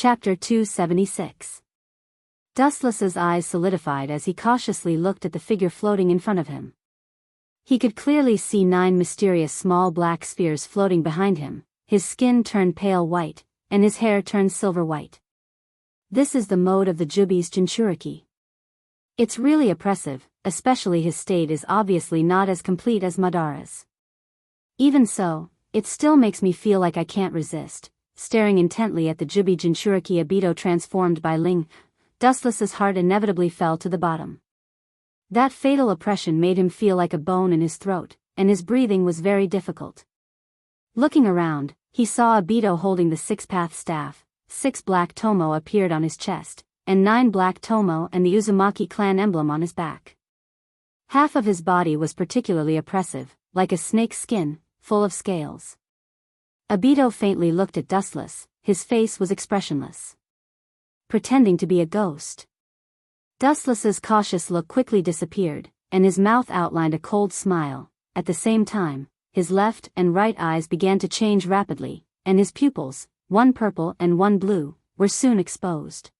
Chapter 276. Dustless's eyes solidified as he cautiously looked at the figure floating in front of him. He could clearly see 9 mysterious small black spheres floating behind him. His skin turned pale white, and his hair turned silver white. This is the mode of the Jubi's Jinchuriki. It's really oppressive, especially his state is obviously not as complete as Madara's. Even so, it still makes me feel like I can't resist. Staring intently at the Jubi Jinchuriki Obito transformed by Ling, Dustless's heart inevitably fell to the bottom. That fatal oppression made him feel like a bone in his throat, and his breathing was very difficult. Looking around, he saw Obito holding the 6-path staff. 6 black tomo appeared on his chest, and 9 black tomo and the Uzumaki clan emblem on his back. Half of his body was particularly oppressive, like a snake's skin, full of scales. Obito faintly looked at Dustless, his face was expressionless. Pretending to be a ghost. Dustless's cautious look quickly disappeared, and his mouth outlined a cold smile. At the same time, his left and right eyes began to change rapidly, and his pupils, one purple and one blue, were soon exposed.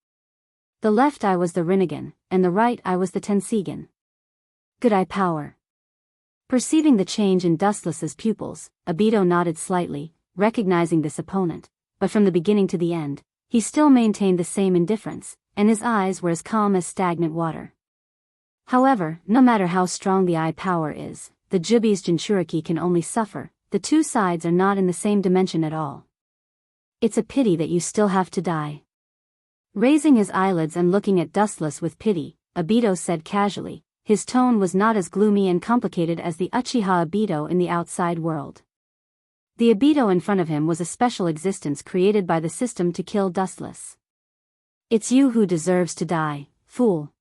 The left eye was the Rinnegan, and the right eye was the Tensegan. Good eye power. Perceiving the change in Dustless's pupils, Obito nodded slightly, recognizing this opponent, but from the beginning to the end, he still maintained the same indifference, and his eyes were as calm as stagnant water. However, no matter how strong the eye power is, the Jubi's Jinchuriki can only suffer. The two sides are not in the same dimension at all. It's a pity that you still have to die. Raising his eyelids and looking at Dustless with pity, Obito said casually. His tone was not as gloomy and complicated as the Uchiha Obito in the outside world. The Obito in front of him was a special existence created by the system to kill Dustless. It's you who deserves to die, fool.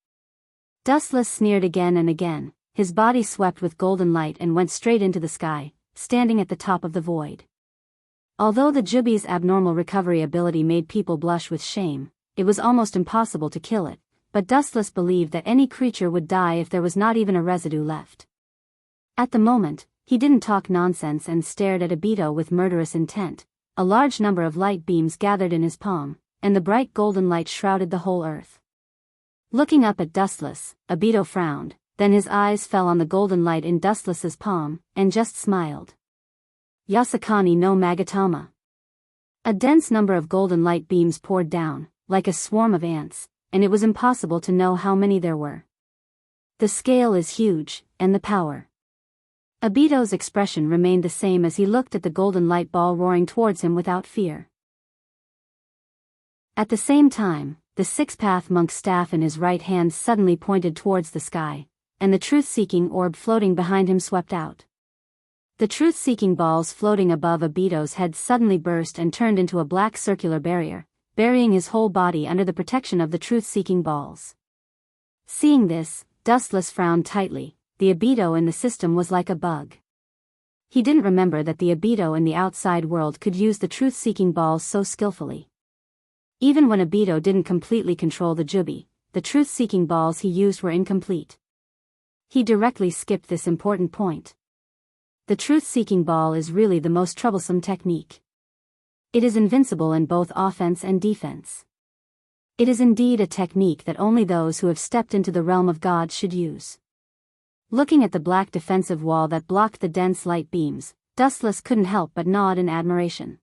Dustless sneered again and again. His body swept with golden light and went straight into the sky, standing at the top of the void. Although the Jubi's abnormal recovery ability made people blush with shame, it was almost impossible to kill it, but Dustless believed that any creature would die if there was not even a residue left. At the moment, he didn't talk nonsense and stared at Obito with murderous intent. A large number of light beams gathered in his palm, and the bright golden light shrouded the whole earth. Looking up at Dustless, Obito frowned, then his eyes fell on the golden light in Dustless's palm, and just smiled. Yasakani no Magatama. A dense number of golden light beams poured down, like a swarm of ants, and it was impossible to know how many there were. The scale is huge, and the power. Obito's expression remained the same as he looked at the golden light ball roaring towards him without fear. At the same time, the 6-path monk's staff in his right hand suddenly pointed towards the sky, and the truth-seeking orb floating behind him swept out. The truth-seeking balls floating above Obito's head suddenly burst and turned into a black circular barrier, burying his whole body under the protection of the truth-seeking balls. Seeing this, Dustless frowned tightly. The Obito in the system was like a bug. He didn't remember that the Obito in the outside world could use the truth-seeking balls so skillfully. Even when Obito didn't completely control the Jubi, the truth-seeking balls he used were incomplete. He directly skipped this important point. The truth-seeking ball is really the most troublesome technique. It is invincible in both offense and defense. It is indeed a technique that only those who have stepped into the realm of God should use. Looking at the black defensive wall that blocked the dense light beams, Dustless couldn't help but nod in admiration.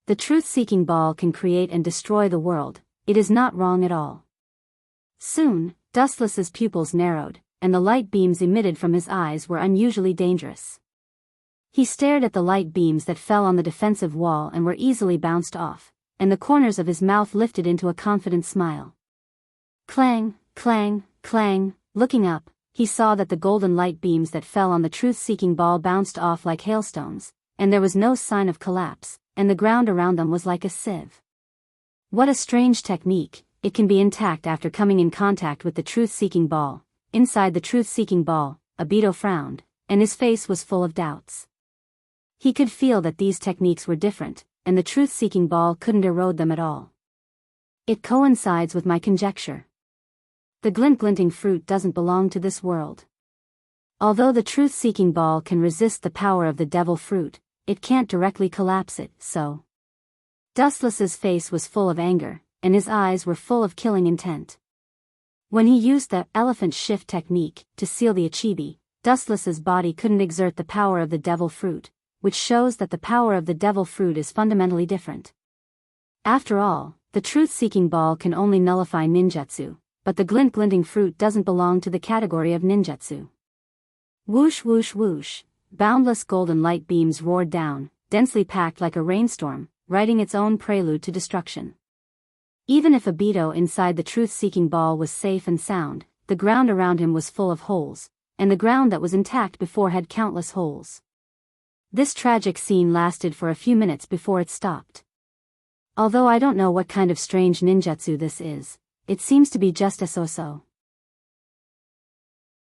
The truth-seeking ball can create and destroy the world. It is not wrong at all. Soon, Dustless's pupils narrowed, and the light beams emitted from his eyes were unusually dangerous. He stared at the light beams that fell on the defensive wall and were easily bounced off, and the corners of his mouth lifted into a confident smile. Clang, clang, clang. Looking up, he saw that the golden light beams that fell on the truth-seeking ball bounced off like hailstones, and there was no sign of collapse, and the ground around them was like a sieve. What a strange technique. It can be intact after coming in contact with the truth-seeking ball. Inside the truth-seeking ball, Obito frowned, and his face was full of doubts. He could feel that these techniques were different, and the truth-seeking ball couldn't erode them at all. It coincides with my conjecture. The glinting fruit doesn't belong to this world. Although the truth-seeking ball can resist the power of the devil fruit, it can't directly collapse it, so. Dustless's face was full of anger, and his eyes were full of killing intent. When he used the elephant shift technique to seal the achibi, Dustless's body couldn't exert the power of the devil fruit, which shows that the power of the devil fruit is fundamentally different. After all, the truth-seeking ball can only nullify ninjutsu, but the glinting fruit doesn't belong to the category of ninjutsu. Whoosh whoosh whoosh, boundless golden light beams roared down, densely packed like a rainstorm, writing its own prelude to destruction. Even if Obito inside the truth-seeking ball was safe and sound, the ground around him was full of holes, and the ground that was intact before had countless holes. This tragic scene lasted for a few minutes before it stopped. Although I don't know what kind of strange ninjutsu this is, it seems to be just a so-so.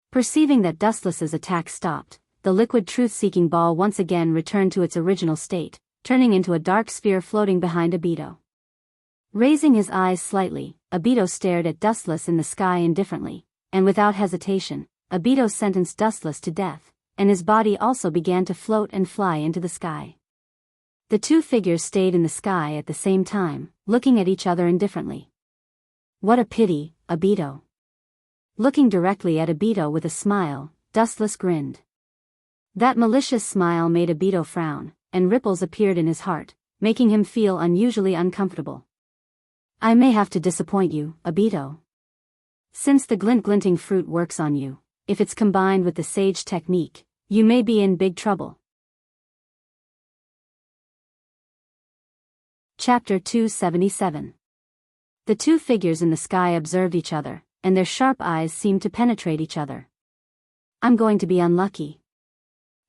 Perceiving that Dustless's attack stopped, the liquid truth-seeking ball once again returned to its original state, turning into a dark sphere floating behind Obito. Raising his eyes slightly, Obito stared at Dustless in the sky indifferently, and without hesitation, Obito sentenced Dustless to death, and his body also began to float and fly into the sky. The two figures stayed in the sky at the same time, looking at each other indifferently. What a pity, Obito. Looking directly at Obito with a smile, Dustless grinned. That malicious smile made Obito frown, and ripples appeared in his heart, making him feel unusually uncomfortable. I may have to disappoint you, Obito. Since the glinting fruit works on you, if it's combined with the sage technique, you may be in big trouble. Chapter 277. The two figures in the sky observed each other, and their sharp eyes seemed to penetrate each other. I'm going to be unlucky.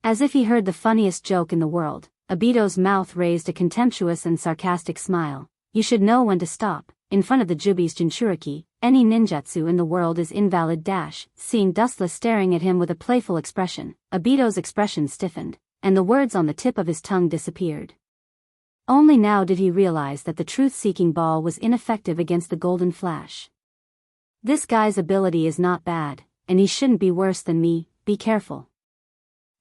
As if he heard the funniest joke in the world, Obito's mouth raised a contemptuous and sarcastic smile. You should know when to stop. In front of the Jubi's Jinchuriki, any ninjutsu in the world is invalid. Seeing Dustless staring at him with a playful expression, Obito's expression stiffened, and the words on the tip of his tongue disappeared. Only now did he realize that the truth-seeking ball was ineffective against the golden flash. This guy's ability is not bad, and he shouldn't be worse than me, be careful.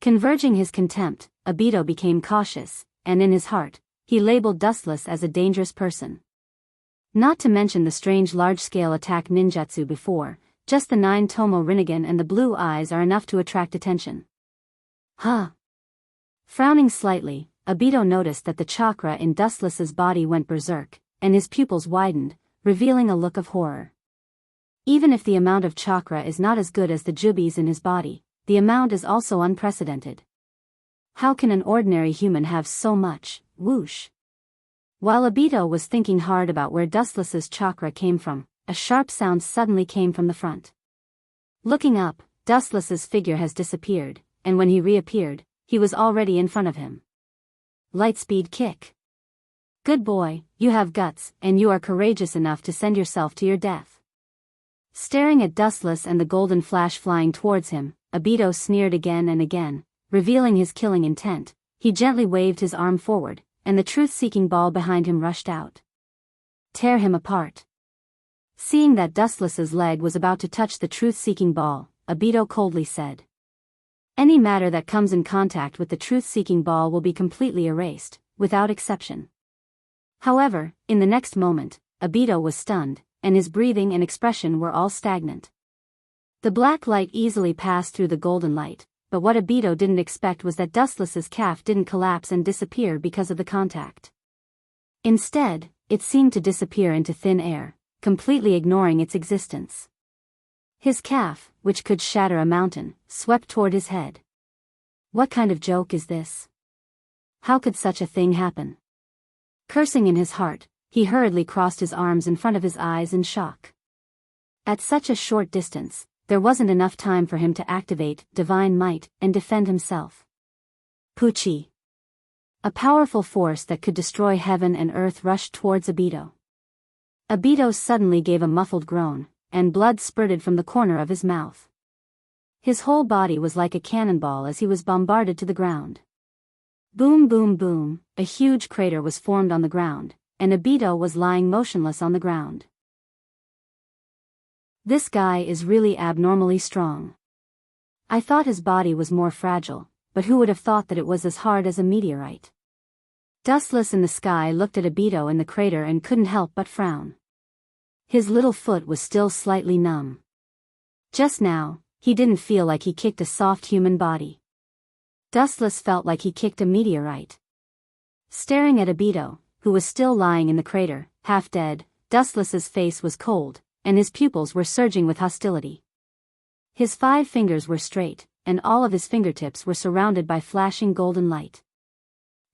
Converging his contempt, Obito became cautious, and in his heart, he labeled Dustless as a dangerous person. Not to mention the strange large-scale attack ninjutsu before, just the 9 Tomo Rinnegan and the blue eyes are enough to attract attention. Huh. Frowning slightly, Obito noticed that the chakra in Dustless's body went berserk, and his pupils widened, revealing a look of horror. Even if the amount of chakra is not as good as the Jubi's in his body, the amount is also unprecedented. How can an ordinary human have so much? Whoosh. While Obito was thinking hard about where Dustless's chakra came from, a sharp sound suddenly came from the front. Looking up, Dustless's figure has disappeared, and when he reappeared, he was already in front of him. Lightspeed kick. Good boy, you have guts, and you are courageous enough to send yourself to your death. Staring at Dustless and the golden flash flying towards him, Obito sneered again and again, revealing his killing intent. He gently waved his arm forward, and the truth-seeking ball behind him rushed out. Tear him apart. Seeing that Dustless's leg was about to touch the truth-seeking ball, Obito coldly said. Any matter that comes in contact with the truth-seeking ball will be completely erased, without exception. However, in the next moment, Obito was stunned, and his breathing and expression were all stagnant. The black light easily passed through the golden light, but what Obito didn't expect was that Dustless's calf didn't collapse and disappear because of the contact. Instead, it seemed to disappear into thin air, completely ignoring its existence. His calf, which could shatter a mountain, swept toward his head. What kind of joke is this? How could such a thing happen? Cursing in his heart, he hurriedly crossed his arms in front of his eyes in shock. At such a short distance, there wasn't enough time for him to activate divine might and defend himself. Pucci. A powerful force that could destroy heaven and earth rushed towards Obito. Obito suddenly gave a muffled groan, and blood spurted from the corner of his mouth. His whole body was like a cannonball as he was bombarded to the ground. Boom boom boom, a huge crater was formed on the ground, and Obito was lying motionless on the ground. This guy is really abnormally strong. I thought his body was more fragile, but who would have thought that it was as hard as a meteorite? Dustless in the sky looked at Obito in the crater and couldn't help but frown. His little foot was still slightly numb. Just now, he didn't feel like he kicked a soft human body. Dustless felt like he kicked a meteorite. Staring at Obito, who was still lying in the crater, half dead, Dustless's face was cold, and his pupils were surging with hostility. His 5 fingers were straight, and all of his fingertips were surrounded by flashing golden light.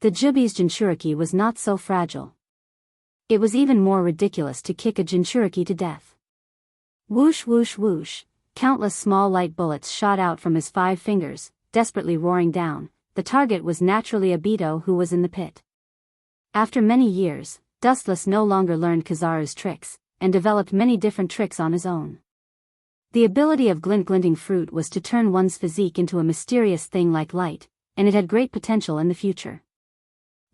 The Jubi's Jinchuriki was not so fragile. It was even more ridiculous to kick a Jinchuriki to death. Whoosh whoosh whoosh, countless small light bullets shot out from his 5 fingers, desperately roaring down. The target was naturally Obito, who was in the pit. After many years, Dustless no longer learned Kizaru's tricks, and developed many different tricks on his own. The ability of glinting fruit was to turn one's physique into a mysterious thing like light, and it had great potential in the future.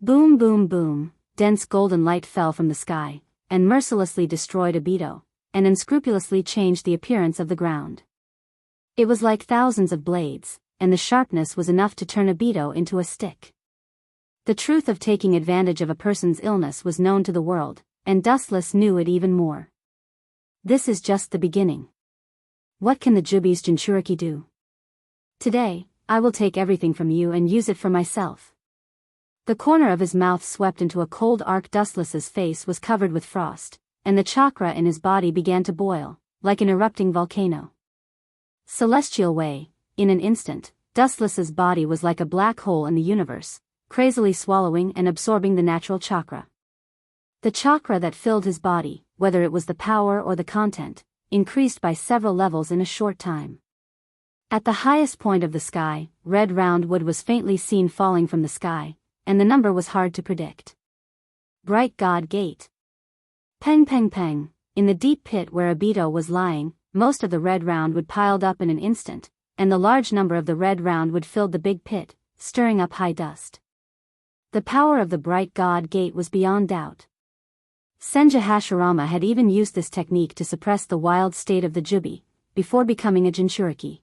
Boom boom boom, dense golden light fell from the sky, and mercilessly destroyed Obito, and unscrupulously changed the appearance of the ground. It was like thousands of blades, and the sharpness was enough to turn Obito into a stick. The truth of taking advantage of a person's illness was known to the world, and Dustless knew it even more. This is just the beginning. What can the Jubi's Jinchuriki do? Today, I will take everything from you and use it for myself. The corner of his mouth swept into a cold arc. Dustless's face was covered with frost, and the chakra in his body began to boil, like an erupting volcano. Celestial way, in an instant, Dustless's body was like a black hole in the universe, crazily swallowing and absorbing the natural chakra. The chakra that filled his body, whether it was the power or the content, increased by several levels in a short time. At the highest point of the sky, red round wood was faintly seen falling from the sky, and the number was hard to predict. Bright God Gate. Peng peng peng, in the deep pit where Obito was lying, most of the red round wood piled up in an instant, and the large number of the red round wood filled the big pit, stirring up high dust. The power of the Bright God Gate was beyond doubt. Senja Hashirama had even used this technique to suppress the wild state of the Jubi, before becoming a Jinchuriki.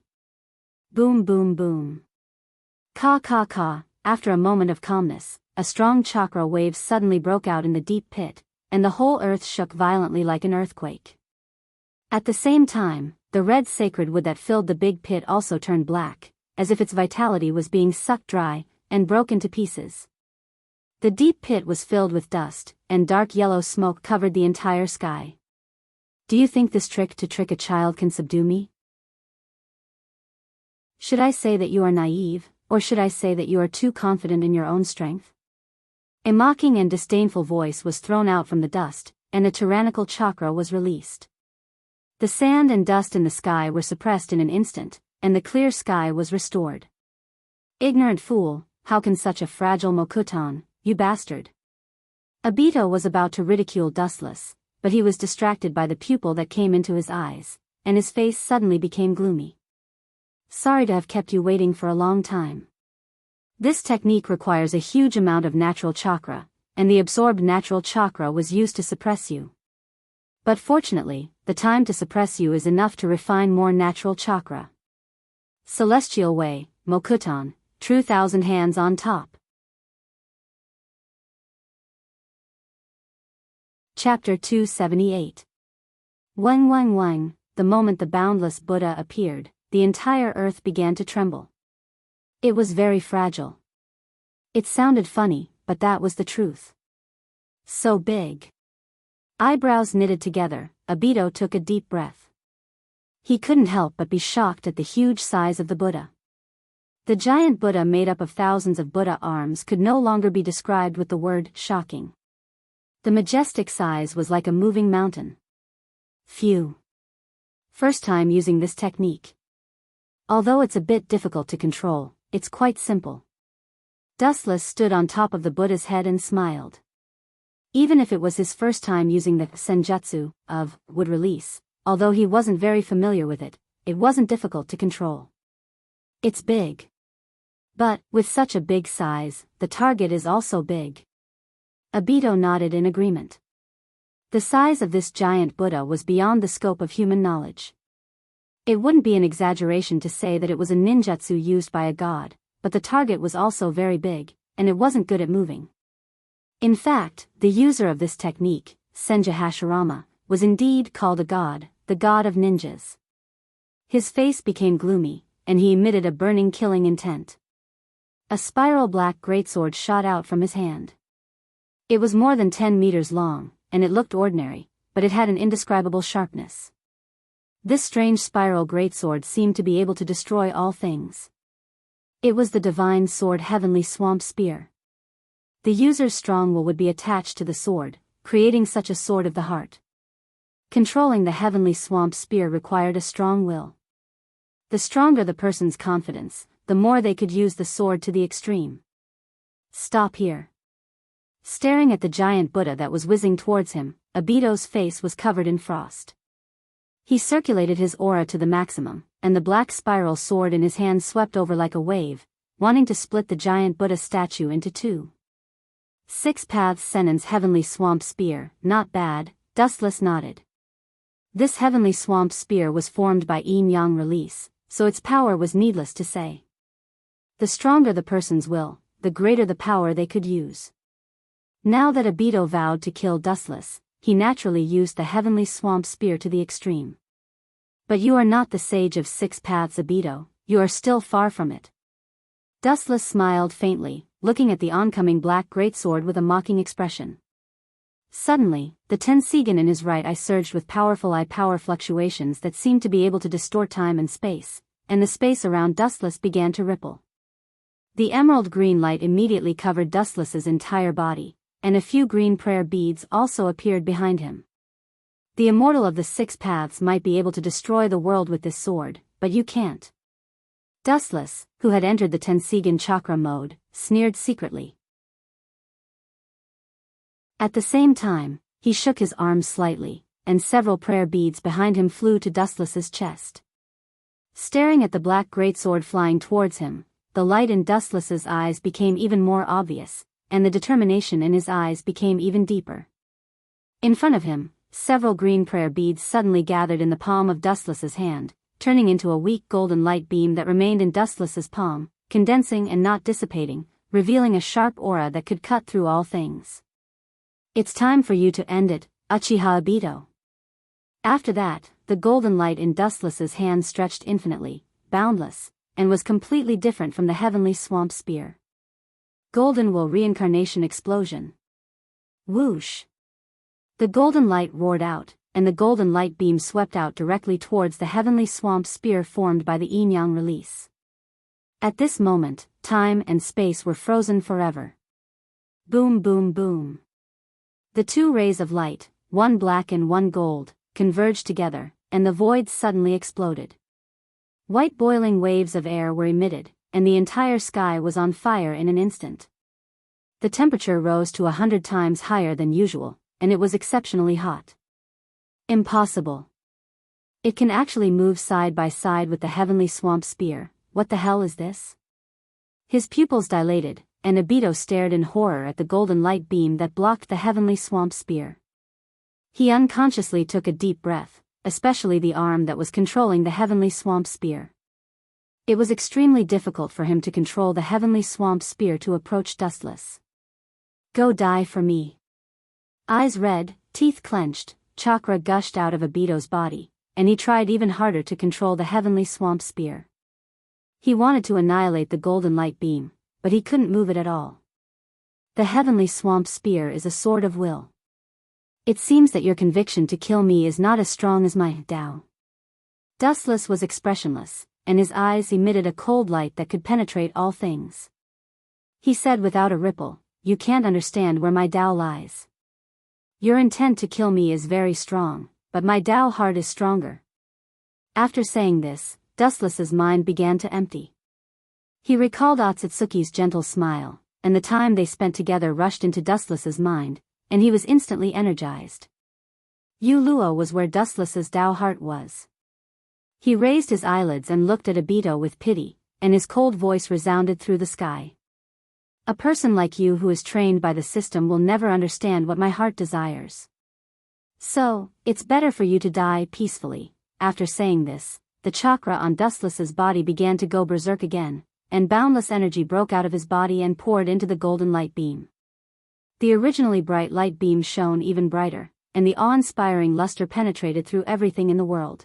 Boom boom boom. Ka ka ka. After a moment of calmness, a strong chakra wave suddenly broke out in the deep pit, and the whole earth shook violently like an earthquake. At the same time, the red sacred wood that filled the big pit also turned black, as if its vitality was being sucked dry, and broke into pieces. The deep pit was filled with dust, and dark yellow smoke covered the entire sky. Do you think this trick to trick a child can subdue me? Should I say that you are naive? Or should I say that you are too confident in your own strength? A mocking and disdainful voice was thrown out from the dust, and the tyrannical chakra was released. The sand and dust in the sky were suppressed in an instant, and the clear sky was restored. Ignorant fool, how can such a fragile Mokutan, you bastard? Obito was about to ridicule Dustless, but he was distracted by the pupil that came into his eyes, and his face suddenly became gloomy. Sorry to have kept you waiting for a long time. This technique requires a huge amount of natural chakra, and the absorbed natural chakra was used to suppress you. But fortunately, the time to suppress you is enough to refine more natural chakra. Celestial way, Mokutan, true thousand hands on top. Chapter 278. Wang wang wang, the moment the boundless Buddha appeared, the entire earth began to tremble. It was very fragile. It sounded funny, but that was the truth. So big. Eyebrows knitted together, Obito took a deep breath. He couldn't help but be shocked at the huge size of the Buddha. The giant Buddha made up of thousands of Buddha arms could no longer be described with the word shocking. The majestic size was like a moving mountain. Phew. First time using this technique. Although it's a bit difficult to control, it's quite simple. Dustless stood on top of the Buddha's head and smiled. Even if it was his first time using the senjutsu of wood release, although he wasn't very familiar with it, it wasn't difficult to control. It's big. But, with such a big size, the target is also big. Obito nodded in agreement. The size of this giant Buddha was beyond the scope of human knowledge. It wouldn't be an exaggeration to say that it was a ninjutsu used by a god, but the target was also very big, and it wasn't good at moving. In fact, the user of this technique, Senja Hashirama, was indeed called a god, the god of ninjas. His face became gloomy, and he emitted a burning killing intent. A spiral black greatsword shot out from his hand. It was more than 10 meters long, and it looked ordinary, but it had an indescribable sharpness. This strange spiral greatsword seemed to be able to destroy all things. It was the divine sword Heavenly Swamp Spear. The user's strong will would be attached to the sword, creating such a sword of the heart. Controlling the Heavenly Swamp Spear required a strong will. The stronger the person's confidence, the more they could use the sword to the extreme. Stop here. Staring at the giant Buddha that was whizzing towards him, Obito's face was covered in frost. He circulated his aura to the maximum, and the black spiral sword in his hand swept over like a wave, wanting to split the giant Buddha statue into two. 6 Paths Sennin's Heavenly Swamp Spear, not bad, Dustless nodded. This Heavenly Swamp Spear was formed by yin-yang release, so its power was needless to say. The stronger the person's will, the greater the power they could use. Now that Obito vowed to kill Dustless, he naturally used the Heavenly Swamp Spear to the extreme. But you are not the sage of 6 paths, Obito, you are still far from it. Dustless smiled faintly, looking at the oncoming black greatsword with a mocking expression. Suddenly, the Tensigen in his right eye surged with powerful eye power fluctuations that seemed to be able to distort time and space, and the space around Dustless began to ripple. The emerald green light immediately covered Dustless's entire body, and a few green prayer beads also appeared behind him. The immortal of the 6 paths might be able to destroy the world with this sword, but you can't. Dustless, who had entered the Tensigen chakra mode, sneered secretly. At the same time, he shook his arms slightly, and several prayer beads behind him flew to Dustless's chest. Staring at the black greatsword flying towards him, the light in Dustless's eyes became even more obvious, and the determination in his eyes became even deeper. In front of him, several green prayer beads suddenly gathered in the palm of Dustless's hand, turning into a weak golden light beam that remained in Dustless's palm, condensing and not dissipating, revealing a sharp aura that could cut through all things. It's time for you to end it, Uchiha Obito. After that, the golden light in Dustless's hand stretched infinitely, boundless, and was completely different from the Heavenly Swamp Spear. Golden Will Reincarnation Explosion. Whoosh! The golden light roared out, and the golden light beam swept out directly towards the Heavenly Swamp Spear formed by the yin-yang release. At this moment, time and space were frozen forever. Boom boom boom. The two rays of light, one black and one gold, converged together, and the void suddenly exploded. White boiling waves of air were emitted, and the entire sky was on fire in an instant. The temperature rose to 100 times higher than usual, and it was exceptionally hot. Impossible. It can actually move side by side with the Heavenly Swamp Spear. What the hell is this? His pupils dilated, and Obito stared in horror at the golden light beam that blocked the Heavenly Swamp Spear. He unconsciously took a deep breath, especially the arm that was controlling the Heavenly Swamp Spear. It was extremely difficult for him to control the Heavenly Swamp Spear to approach Dustless. Go die for me. Eyes red, teeth clenched, chakra gushed out of Obito's body, and he tried even harder to control the Heavenly Swamp Spear. He wanted to annihilate the golden light beam, but he couldn't move it at all. The Heavenly Swamp Spear is a sword of will. It seems that your conviction to kill me is not as strong as my Tao. Dustless was expressionless, and his eyes emitted a cold light that could penetrate all things. He said without a ripple, "You can't understand where my Tao lies. Your intent to kill me is very strong, but my Tao heart is stronger." After saying this, Dustless's mind began to empty. He recalled Otsutsuki's gentle smile, and the time they spent together rushed into Dustless's mind, and he was instantly energized. Yu-Luo was where Dustless's Tao heart was. He raised his eyelids and looked at Obito with pity, and his cold voice resounded through the sky. "A person like you who is trained by the system will never understand what my heart desires. So, it's better for you to die peacefully." After saying this, the chakra on Dustless's body began to go berserk again, and boundless energy broke out of his body and poured into the golden light beam. The originally bright light beam shone even brighter, and the awe-inspiring luster penetrated through everything in the world.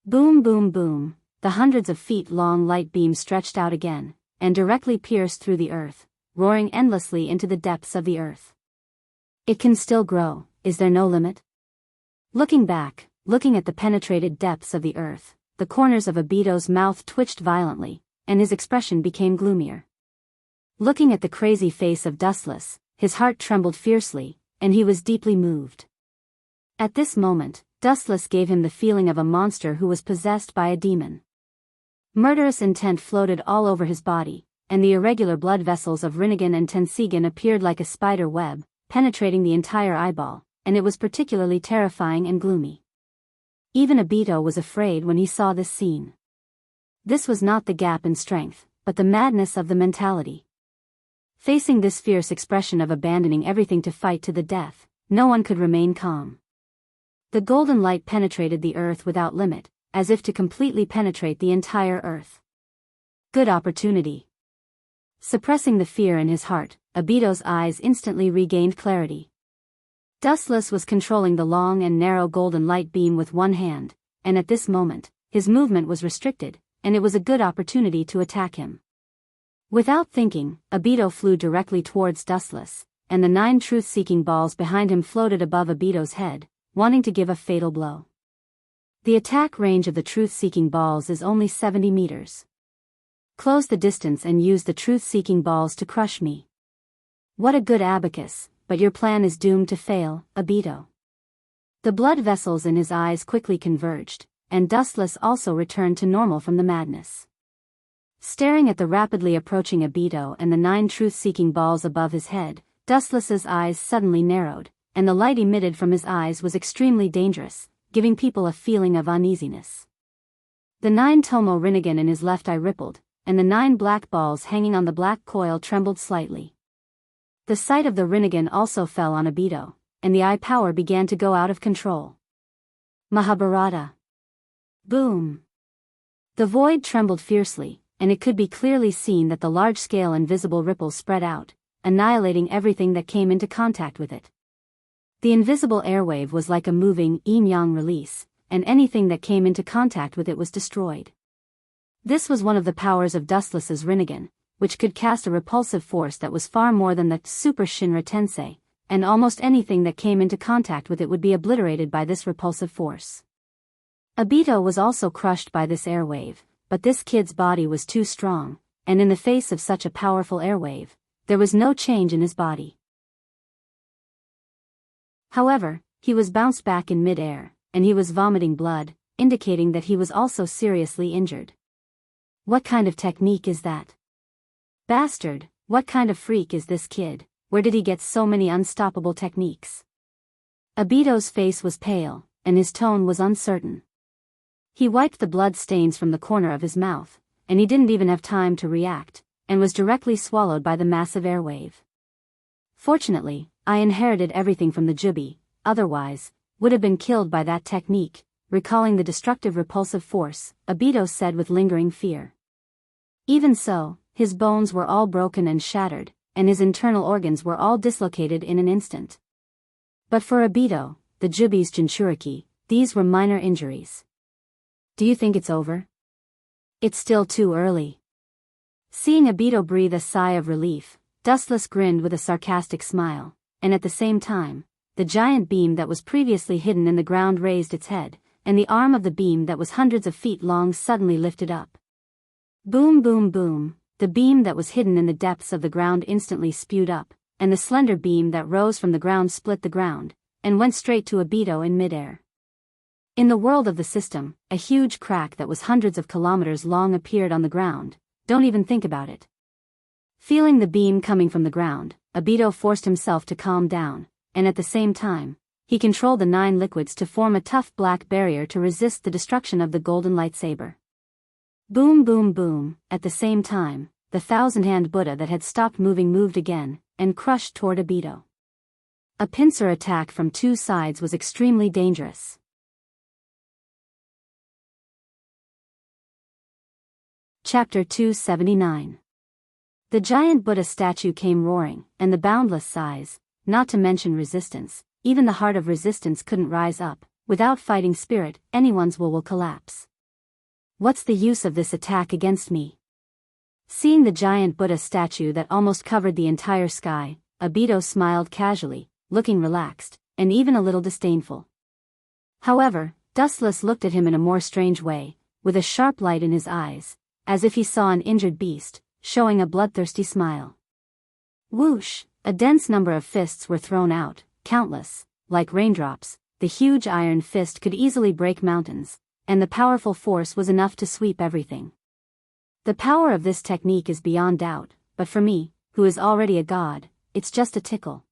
Boom, boom, boom, the hundreds of feet-long light beam stretched out again, and directly pierced through the earth, roaring endlessly into the depths of the earth. It can still grow, is there no limit? Looking back, looking at the penetrated depths of the earth, the corners of Obito's mouth twitched violently, and his expression became gloomier. Looking at the crazy face of Dustless, his heart trembled fiercely, and he was deeply moved. At this moment, Dustless gave him the feeling of a monster who was possessed by a demon. Murderous intent floated all over his body, and the irregular blood vessels of Rinnegan and Tensegan appeared like a spider web, penetrating the entire eyeball, and it was particularly terrifying and gloomy. Even Obito was afraid when he saw this scene. This was not the gap in strength, but the madness of the mentality. Facing this fierce expression of abandoning everything to fight to the death, no one could remain calm. The golden light penetrated the earth without limit, as if to completely penetrate the entire earth. Good opportunity. Suppressing the fear in his heart, Obito's eyes instantly regained clarity. Dustless was controlling the long and narrow golden light beam with one hand, and at this moment, his movement was restricted, and it was a good opportunity to attack him. Without thinking, Obito flew directly towards Dustless, and the 9 truth-seeking balls behind him floated above Obito's head, wanting to give a fatal blow. The attack range of the truth-seeking balls is only 70 meters. Close the distance and use the truth-seeking balls to crush me. What a good abacus, but your plan is doomed to fail, Obito. The blood vessels in his eyes quickly converged, and Dustless also returned to normal from the madness. Staring at the rapidly approaching Obito and the 9 truth-seeking balls above his head, Dustless's eyes suddenly narrowed, and the light emitted from his eyes was extremely dangerous, giving people a feeling of uneasiness. The 9 Tomo Rinnegan in his left eye rippled, and the 9 black balls hanging on the black coil trembled slightly. The sight of the Rinnegan also fell on Obito, and the eye power began to go out of control. Mahabharata. Boom. The void trembled fiercely, and it could be clearly seen that the large-scale invisible ripples spread out, annihilating everything that came into contact with it. The invisible airwave was like a moving yin-yang release, and anything that came into contact with it was destroyed. This was one of the powers of Dustless's Rinnegan, which could cast a repulsive force that was far more than the Super Shinra Tensei, and almost anything that came into contact with it would be obliterated by this repulsive force. Obito was also crushed by this airwave, but this kid's body was too strong, and in the face of such a powerful airwave, there was no change in his body. However, he was bounced back in mid-air, and he was vomiting blood, indicating that he was also seriously injured. What kind of technique is that? Bastard, what kind of freak is this kid? Where did he get so many unstoppable techniques? Obito's face was pale, and his tone was uncertain. He wiped the blood stains from the corner of his mouth, and he didn't even have time to react, and was directly swallowed by the massive airwave. Fortunately, I inherited everything from the Jubi, otherwise, would have been killed by that technique, recalling the destructive repulsive force, Obito said with lingering fear. Even so, his bones were all broken and shattered, and his internal organs were all dislocated in an instant. But for Obito, the Jubi's Jinchuriki, these were minor injuries. Do you think it's over? It's still too early. Seeing Obito breathe a sigh of relief, Dustless grinned with a sarcastic smile, and at the same time, the giant beam that was previously hidden in the ground raised its head, and the arm of the beam that was hundreds of feet long suddenly lifted up. Boom, boom, boom, the beam that was hidden in the depths of the ground instantly spewed up, and the slender beam that rose from the ground split the ground, and went straight to Obito in midair. In the world of the system, a huge crack that was hundreds of kilometers long appeared on the ground. Don't even think about it. Feeling the beam coming from the ground, Obito forced himself to calm down, and at the same time, he controlled the 9 liquids to form a tough black barrier to resist the destruction of the golden lightsaber. Boom, boom, boom, at the same time, the 1,000-hand Buddha that had stopped moving moved again, and crushed toward Obito. A pincer attack from 2 sides was extremely dangerous. Chapter 279. The giant Buddha statue came roaring, and the boundless size, not to mention resistance, even the heart of resistance couldn't rise up. Without fighting spirit, anyone's will collapse. What's the use of this attack against me? Seeing the giant Buddha statue that almost covered the entire sky, Abito smiled casually, looking relaxed, and even a little disdainful. However, Dustless looked at him in a more strange way, with a sharp light in his eyes, as if he saw an injured beast, showing a bloodthirsty smile. Whoosh! A dense number of fists were thrown out, countless, like raindrops. The huge iron fist could easily break mountains, and the powerful force was enough to sweep everything. The power of this technique is beyond doubt, but for me, who is already a god, it's just a tickle.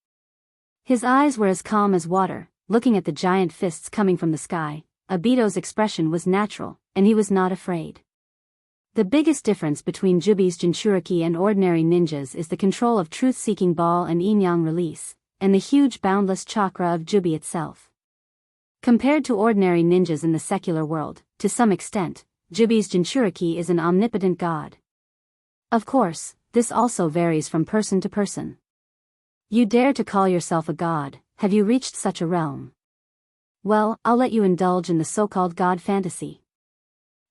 His eyes were as calm as water, looking at the giant fists coming from the sky. Abito's expression was natural, and he was not afraid. The biggest difference between Jubi's Jinchuriki and ordinary ninjas is the control of truth-seeking ball and yin-yang release, and the huge boundless chakra of Jubi itself. Compared to ordinary ninjas in the secular world, to some extent, Jubi's Jinchuriki is an omnipotent god. Of course, this also varies from person to person. You dare to call yourself a god, have you reached such a realm? Well, I'll let you indulge in the so-called god fantasy.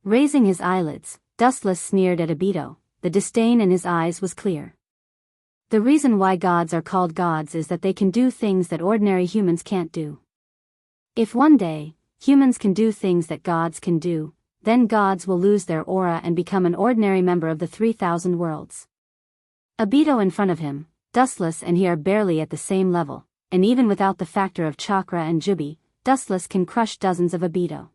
Raising his eyelids, Dustless sneered at Abito. The disdain in his eyes was clear. The reason why gods are called gods is that they can do things that ordinary humans can't do. If one day, humans can do things that gods can do, then gods will lose their aura and become an ordinary member of the 3,000 worlds. Abito in front of him, Dustless and he are barely at the same level, and even without the factor of chakra and Jubi, Dustless can crush dozens of Abito.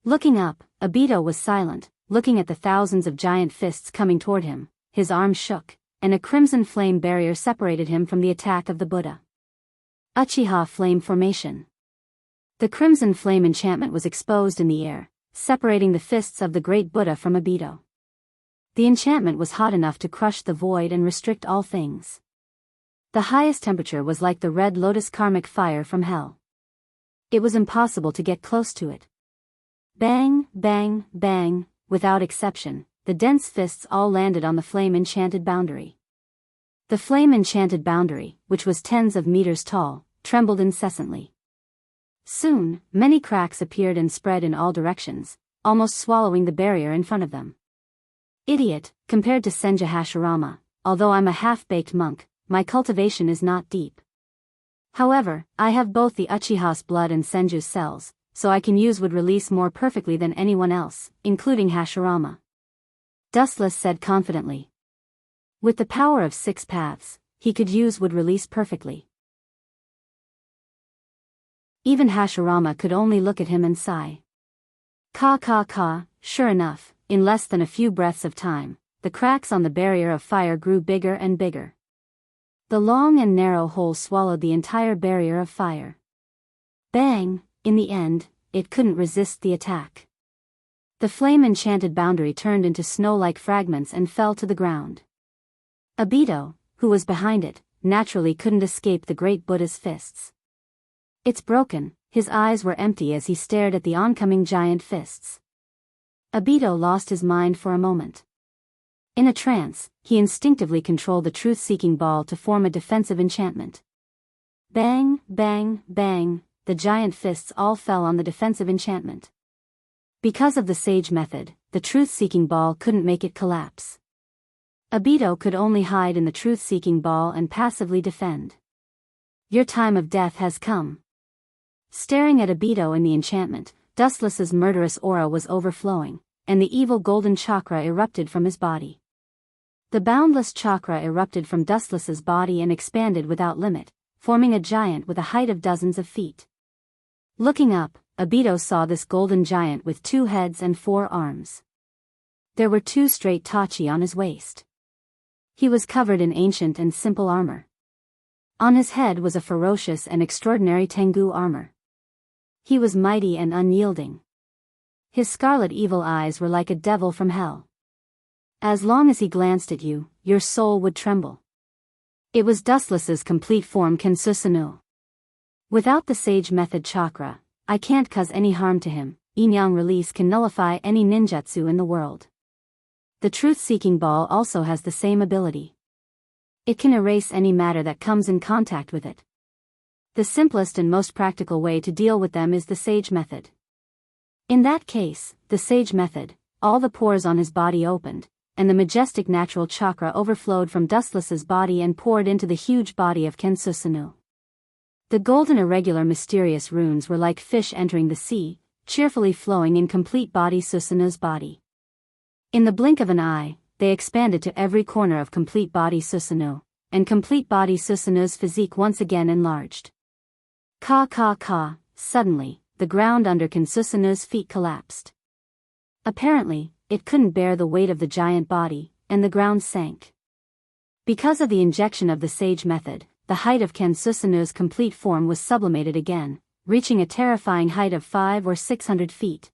Looking up, Abito was silent, looking at the thousands of giant fists coming toward him. His arms shook, and a crimson flame barrier separated him from the attack of the Buddha. Uchiha Flame Formation. The crimson flame enchantment was exposed in the air, separating the fists of the great Buddha from Abito. The enchantment was hot enough to crush the void and restrict all things. The highest temperature was like the red lotus karmic fire from hell. It was impossible to get close to it. Bang, bang, bang, without exception, the dense fists all landed on the flame-enchanted boundary. The flame-enchanted boundary, which was tens of meters tall, trembled incessantly. Soon, many cracks appeared and spread in all directions, almost swallowing the barrier in front of them. Idiot, compared to Senja Hashirama, although I'm a half-baked monk, my cultivation is not deep. However, I have both the Uchiha's blood and Senju's cells, so I can use wood release more perfectly than anyone else, including Hashirama. Dustless said confidently. With the power of 6 paths, he could use wood release perfectly. Even Hashirama could only look at him and sigh. Ka, sure enough, in less than a few breaths of time, the cracks on the barrier of fire grew bigger and bigger. The long and narrow hole swallowed the entire barrier of fire. Bang! In the end, it couldn't resist the attack. The flame-enchanted boundary turned into snow-like fragments and fell to the ground. Abito, who was behind it, naturally couldn't escape the great Buddha's fists. It's broken, his eyes were empty as he stared at the oncoming giant fists. Abito lost his mind for a moment. In a trance, he instinctively controlled the truth-seeking ball to form a defensive enchantment. Bang, bang, bang, the giant fists all fell on the defensive enchantment. Because of the sage method, the truth-seeking ball couldn't make it collapse. Abito could only hide in the truth-seeking ball and passively defend. Your time of death has come. Staring at Abito in the enchantment, Dustless's murderous aura was overflowing, and the evil golden chakra erupted from his body. The boundless chakra erupted from Dustless's body and expanded without limit, forming a giant with a height of dozens of feet. Looking up, Abito saw this golden giant with 2 heads and 4 arms. There were 2 straight tachi on his waist. He was covered in ancient and simple armor. On his head was a ferocious and extraordinary Tengu armor. He was mighty and unyielding. His scarlet evil eyes were like a devil from hell. As long as he glanced at you, your soul would tremble. It was Dustless's complete form Kensusanu. Without the sage method chakra, I can't cause any harm to him. Yin-yang release can nullify any ninjutsu in the world. the truth-seeking ball also has the same ability. It can erase any matter that comes in contact with it. The simplest and most practical way to deal with them is the sage method. In that case, the sage method, all the pores on his body opened, and the majestic natural chakra overflowed from Dustless's body and poured into the huge body of Kensusanoo. The golden irregular mysterious runes were like fish entering the sea, cheerfully flowing in complete body Susanoo's body. In the blink of an eye, they expanded to every corner of complete body Susanoo, and complete body Susanoo's physique once again enlarged. Ka. Suddenly, the ground under Kensusanoo's feet collapsed. Apparently, it couldn't bear the weight of the giant body, and the ground sank. Because of the injection of the sage method, the height of Kensusanoo's complete form was sublimated again, reaching a terrifying height of 500 or 600 feet.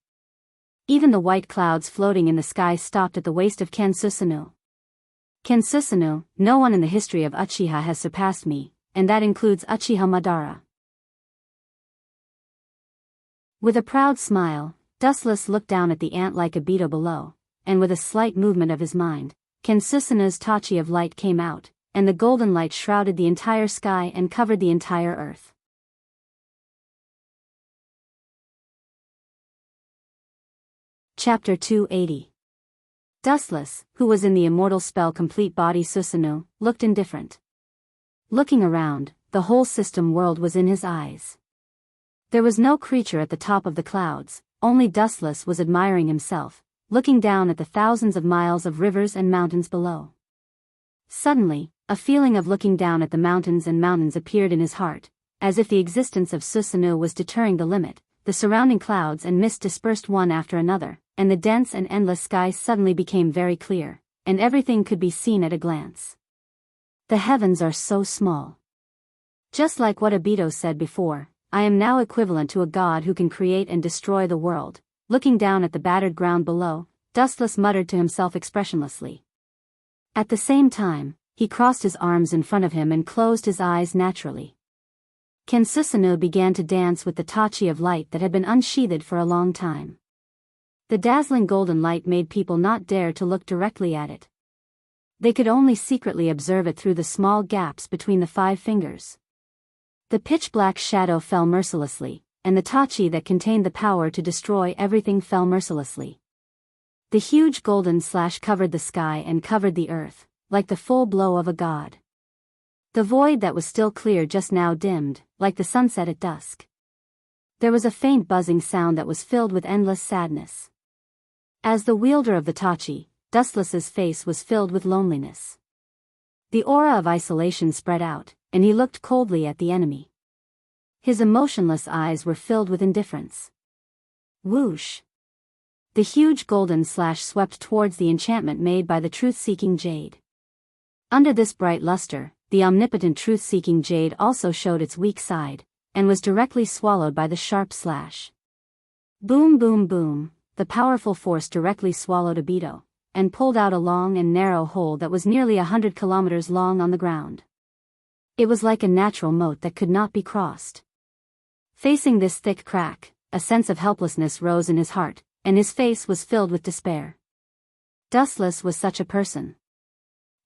Even the white clouds floating in the sky stopped at the waist of Kensusanoo. Kensusanoo, no one in the history of Uchiha has surpassed me, and that includes Uchiha Madara. With a proud smile, Dustless looked down at the ant-like Obito below, and with a slight movement of his mind, Kensusanoo's tachi of light came out, and the golden light shrouded the entire sky and covered the entire earth. Chapter 280. Dustless, who was in the immortal spell complete body Susanoo, looked indifferent. Looking around, the whole system world was in his eyes. There was no creature at the top of the clouds, only Dustless was admiring himself, looking down at the thousands of miles of rivers and mountains below. Suddenly, a feeling of looking down at the mountains appeared in his heart, as if the existence of Susanoo was deterring the limit. The surrounding clouds and mist dispersed one after another, and the dense and endless sky suddenly became very clear, and everything could be seen at a glance. The heavens are so small. Just like what Obito said before, I am now equivalent to a god who can create and destroy the world. Looking down at the battered ground below, Dustless muttered to himself expressionlessly. At the same time, he crossed his arms in front of him and closed his eyes naturally. Kensusanoo began to dance with the tachi of light that had been unsheathed for a long time. The dazzling golden light made people not dare to look directly at it. They could only secretly observe it through the small gaps between the 5 fingers. The pitch-black shadow fell mercilessly, and the tachi that contained the power to destroy everything fell mercilessly. The huge golden slash covered the sky and covered the earth, like the full blow of a god. The void that was still clear just now dimmed, like the sunset at dusk. There was a faint buzzing sound that was filled with endless sadness. As the wielder of the tachi, Dustless's face was filled with loneliness. The aura of isolation spread out, and he looked coldly at the enemy. His emotionless eyes were filled with indifference. Whoosh! The huge golden slash swept towards the enchantment made by the truth-seeking jade. Under this bright luster, the omnipotent truth-seeking jade also showed its weak side, and was directly swallowed by the sharp slash. Boom boom boom, the powerful force directly swallowed Obito, and pulled out a long and narrow hole that was nearly 100 kilometers long on the ground. It was like a natural moat that could not be crossed. Facing this thick crack, a sense of helplessness rose in his heart, and his face was filled with despair. Dustless was such a person.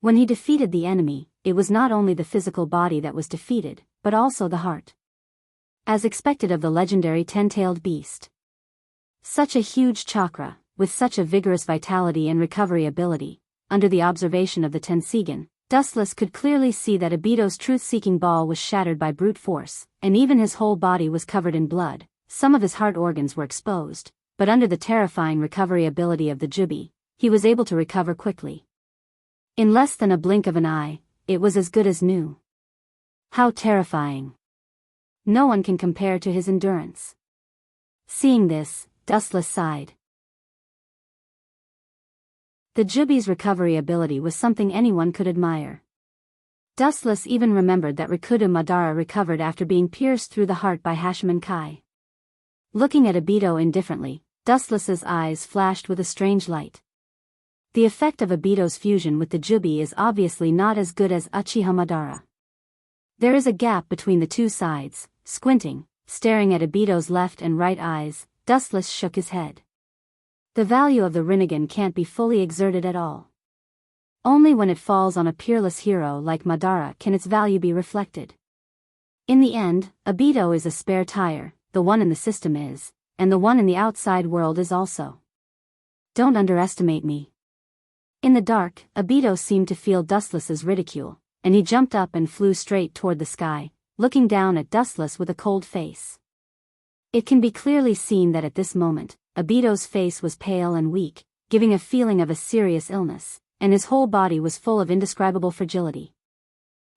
When he defeated the enemy, it was not only the physical body that was defeated, but also the heart. As expected of the legendary 10-tailed beast. Such a huge chakra, with such a vigorous vitality and recovery ability, under the observation of the Tensigan, Dustless could clearly see that Obito's truth-seeking ball was shattered by brute force, and even his whole body was covered in blood. Some of his heart organs were exposed, but under the terrifying recovery ability of the Jubi, he was able to recover quickly. In less than a blink of an eye, it was as good as new. How terrifying! No one can compare to his endurance. Seeing this, Dustless sighed. The Jubi's recovery ability was something anyone could admire. Dustless even remembered that Rikudo Madara recovered after being pierced through the heart by Hashimoto Kai. Looking at Obito indifferently, Dustless's eyes flashed with a strange light. The effect of Obito's fusion with the Jubi is obviously not as good as Uchiha Madara. There is a gap between the two sides. Squinting, staring at Obito's left and right eyes, Dustless shook his head. The value of the Rinnegan can't be fully exerted at all. Only when it falls on a peerless hero like Madara can its value be reflected. In the end, Obito is a spare tire, the one in the system is, and the one in the outside world is also. Don't underestimate me. In the dark, Obito seemed to feel Dustless's ridicule, and he jumped up and flew straight toward the sky, looking down at Dustless with a cold face. It can be clearly seen that at this moment, Obito's face was pale and weak, giving a feeling of a serious illness, and his whole body was full of indescribable fragility.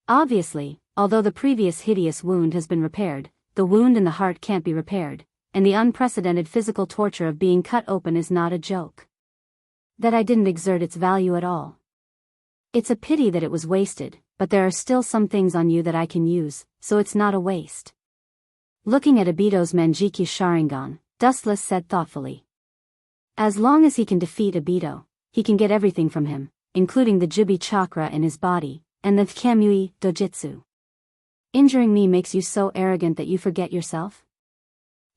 Obviously, although the previous hideous wound has been repaired, the wound in the heart can't be repaired, and the unprecedented physical torture of being cut open is not a joke. That I didn't exert its value at all. It's a pity that it was wasted, but there are still some things on you that I can use, so it's not a waste. Looking at Obito's Manjiki Sharingan, Dustless said thoughtfully. As long as he can defeat Obito, he can get everything from him, including the Jubi chakra in his body, and the Kamui Dojutsu. Injuring me makes you so arrogant that you forget yourself?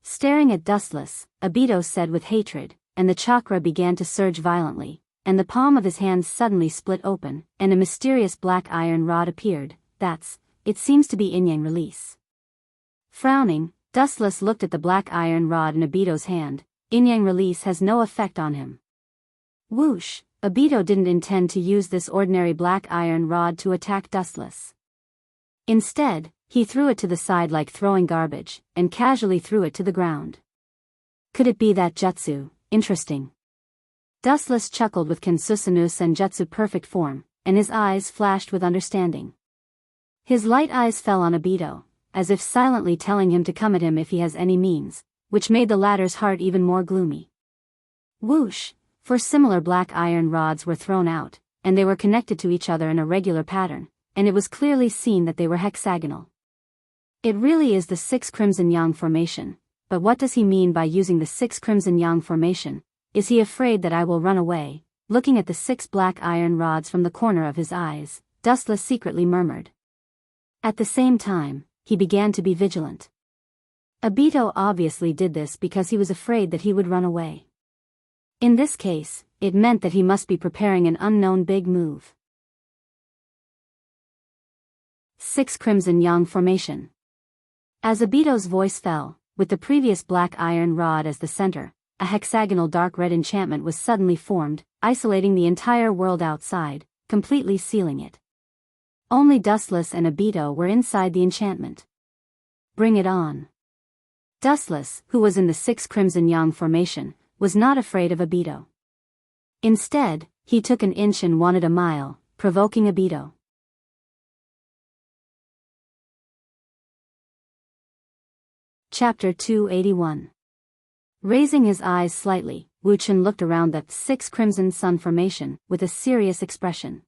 Staring at Dustless, Obito said with hatred, and the chakra began to surge violently, and the palm of his hand suddenly split open, and a mysterious black iron rod appeared. It seems to be yin-yang release. Frowning, Dustless looked at the black iron rod in Obito's hand. Yin-yang release has no effect on him. Whoosh! Obito didn't intend to use this ordinary black iron rod to attack Dustless. Instead, he threw it to the side like throwing garbage, and casually threw it to the ground. Could it be that jutsu? Interesting. Dustless chuckled with Kensusanoo Senjutsu perfect form, and his eyes flashed with understanding. His light eyes fell on Obito, as if silently telling him to come at him if he has any means, which made the latter's heart even more gloomy. Whoosh! For similar black iron rods were thrown out, and they were connected to each other in a regular pattern, and it was clearly seen that they were hexagonal. It really is the 6 Crimson Yang formation, but what does he mean by using the 6 Crimson Yang formation? Is he afraid that I will run away? Looking at the 6 black iron rods from the corner of his eyes, Dustless secretly murmured. At the same time, he began to be vigilant. Obito obviously did this because he was afraid that he would run away. In this case, it meant that he must be preparing an unknown big move. 6 Crimson Yang formation. As Obito's voice fell, with the previous black iron rod as the center, a hexagonal dark red enchantment was suddenly formed, isolating the entire world outside, completely sealing it. Only Dustless and Obito were inside the enchantment. Bring it on. Dustless, who was in the 6 Crimson Yang formation, was not afraid of Obito. Instead, he took an inch and wanted a mile, provoking Obito. Chapter 281. Raising his eyes slightly, Wuchen looked around the 6 Crimson Sun formation with a serious expression.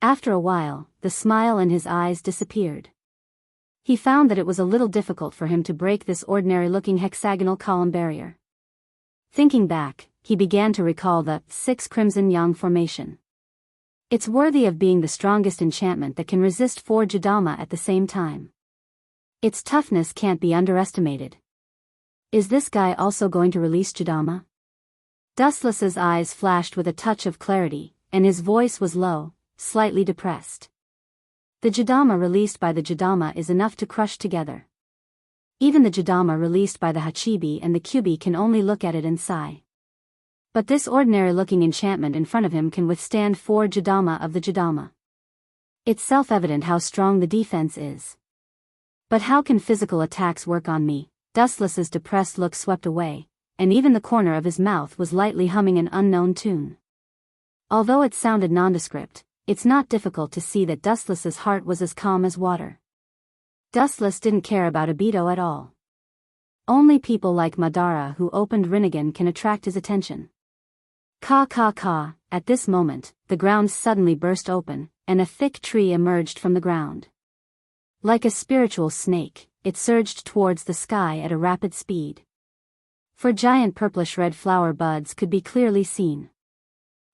After a while, the smile in his eyes disappeared. He found that it was a little difficult for him to break this ordinary-looking hexagonal column barrier. Thinking back, he began to recall the 6 Crimson Yang formation. It's worthy of being the strongest enchantment that can resist 4 Judama at the same time. Its toughness can't be underestimated. Is this guy also going to release Judama? Dustless's eyes flashed with a touch of clarity, and his voice was low, slightly depressed. The Judama released by the Judama is enough to crush together. Even the Judama released by the Hachibi and the Kyubi can only look at it and sigh. But this ordinary-looking enchantment in front of him can withstand 4 Judama of the Judama. It's self-evident how strong the defense is. But how can physical attacks work on me? Dustless's depressed look swept away, and even the corner of his mouth was lightly humming an unknown tune. Although it sounded nondescript, it's not difficult to see that Dustless's heart was as calm as water. Dustless didn't care about Obito at all. Only people like Madara who opened Rinnegan can attract his attention. Ka. At this moment, the ground suddenly burst open, and a thick tree emerged from the ground. Like a spiritual snake, it surged towards the sky at a rapid speed. 4 giant purplish-red flower buds could be clearly seen.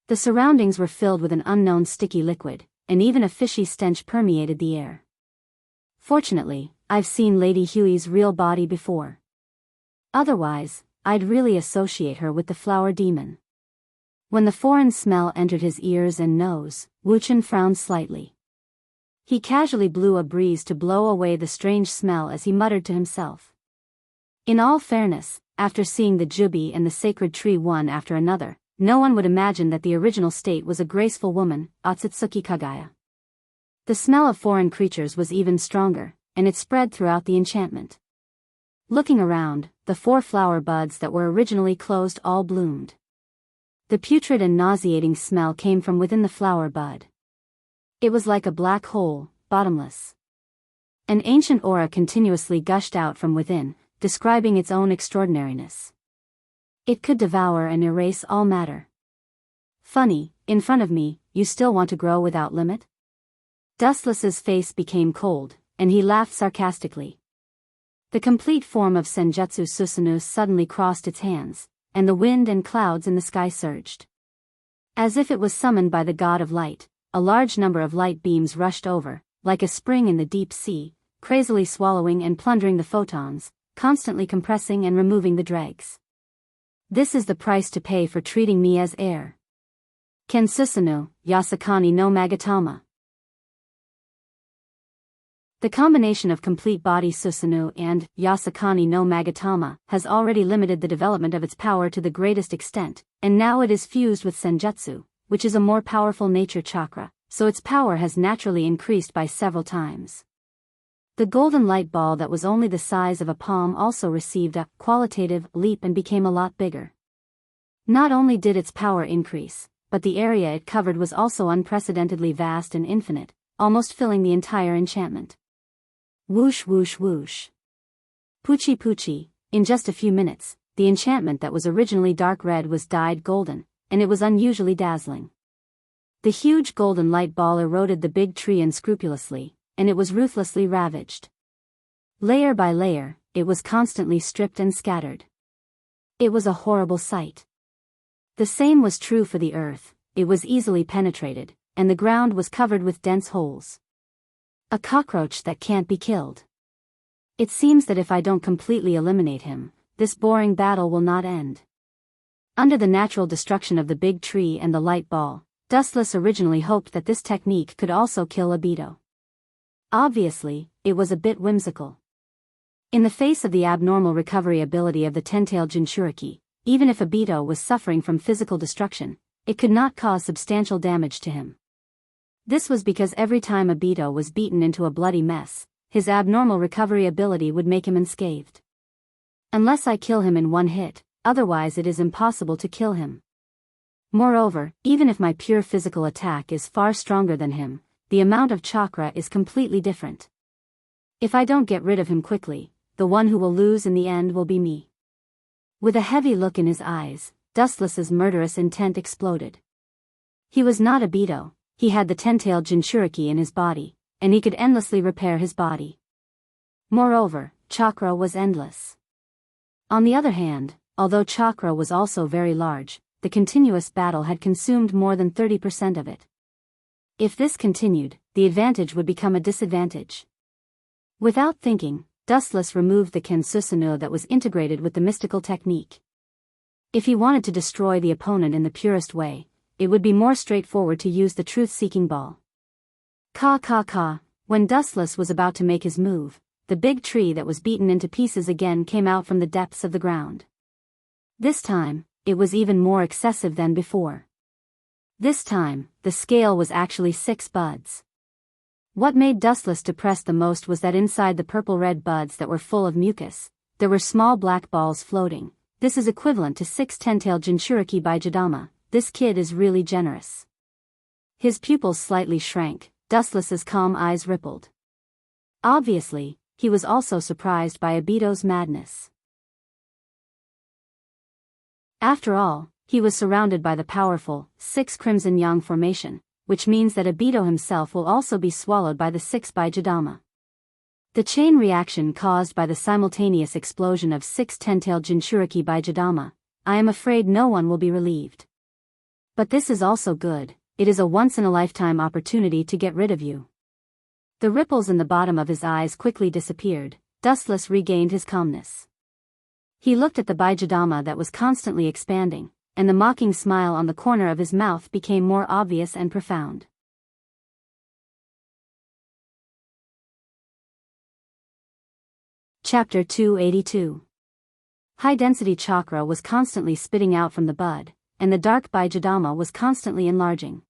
The surroundings were filled with an unknown sticky liquid, and even a fishy stench permeated the air. Fortunately, I've seen Lady Huey's real body before. Otherwise, I'd really associate her with the flower demon. When the foreign smell entered his ears and nose, Wu Chen frowned slightly. He casually blew a breeze to blow away the strange smell as he muttered to himself. In all fairness, after seeing the jubi and the sacred tree one after another, no one would imagine that the original state was a graceful woman, Otsutsuki Kagaya. The smell of foreign creatures was even stronger, and it spread throughout the enchantment. Looking around, the 4 flower buds that were originally closed all bloomed. The putrid and nauseating smell came from within the flower bud. It was like a black hole, bottomless. An ancient aura continuously gushed out from within, describing its own extraordinariness. It could devour and erase all matter. Funny, in front of me, you still want to grow without limit? Dustless's face became cold, and he laughed sarcastically. The complete form of Senjutsu Susanoo suddenly crossed its hands, and the wind and clouds in the sky surged. As if it was summoned by the god of light, a large number of light beams rushed over, like a spring in the deep sea, crazily swallowing and plundering the photons, constantly compressing and removing the dregs. This is the price to pay for treating me as heir. Ken Susanoo, Yasakani no Magatama. The combination of complete body Susanoo and Yasakani no Magatama has already limited the development of its power to the greatest extent, and now it is fused with Senjutsu, which is a more powerful nature chakra, so its power has naturally increased by several times. The golden light ball that was only the size of a palm also received a qualitative leap and became a lot bigger. Not only did its power increase, but the area it covered was also unprecedentedly vast and infinite, almost filling the entire enchantment. Whoosh whoosh whoosh. Poochie poochie, in just a few minutes, the enchantment that was originally dark red was dyed golden, and it was unusually dazzling. The huge golden light ball eroded the big tree unscrupulously, and it was ruthlessly ravaged. Layer by layer, it was constantly stripped and scattered. It was a horrible sight. The same was true for the earth, it was easily penetrated, and the ground was covered with dense holes. A cockroach that can't be killed. It seems that if I don't completely eliminate him, this boring battle will not end. Under the natural destruction of the big tree and the light ball, Dustless originally hoped that this technique could also kill Obito. Obviously, it was a bit whimsical. In the face of the abnormal recovery ability of the ten-tailed Jinchuriki, even if Obito was suffering from physical destruction, it could not cause substantial damage to him. This was because every time Obito was beaten into a bloody mess, his abnormal recovery ability would make him unscathed. Unless I kill him in one hit, otherwise it is impossible to kill him. Moreover, even if my pure physical attack is far stronger than him, the amount of chakra is completely different. If I don't get rid of him quickly, the one who will lose in the end will be me. With a heavy look in his eyes, Dustless's murderous intent exploded. He was not Obito, he had the ten-tailed Jinchuriki in his body, and he could endlessly repair his body. Moreover, chakra was endless. On the other hand, although chakra was also very large, the continuous battle had consumed more than 30% of it. If this continued, the advantage would become a disadvantage. Without thinking, Dustless removed the Ken Susanoo that was integrated with the mystical technique. If he wanted to destroy the opponent in the purest way, it would be more straightforward to use the truth-seeking ball. Ka ka ka, when Dustless was about to make his move, the big tree that was beaten into pieces again came out from the depths of the ground. This time, it was even more excessive than before. This time, the scale was actually 6 buds. What made Dustless depressed the most was that inside the purple-red buds that were full of mucus, there were small black balls floating. This is equivalent to 6 ten-tailed Jinchuriki by Jidama. This kid is really generous. His pupils slightly shrank, Dustless's calm eyes rippled. Obviously, he was also surprised by Obito's madness. After all, he was surrounded by the powerful 6 Crimson Yang formation, which means that Obito himself will also be swallowed by the 6 by Jidama. The chain reaction caused by the simultaneous explosion of 6 ten-tailed Jinchuriki by Jidama, I am afraid no one will be relieved. But this is also good, it is a once-in-a-lifetime opportunity to get rid of you. The ripples in the bottom of his eyes quickly disappeared, Dustless regained his calmness. He looked at the Bijadama that was constantly expanding, and the mocking smile on the corner of his mouth became more obvious and profound. Chapter 282. High-density chakra was constantly spitting out from the bud, and the dark Bijadama was constantly enlarging.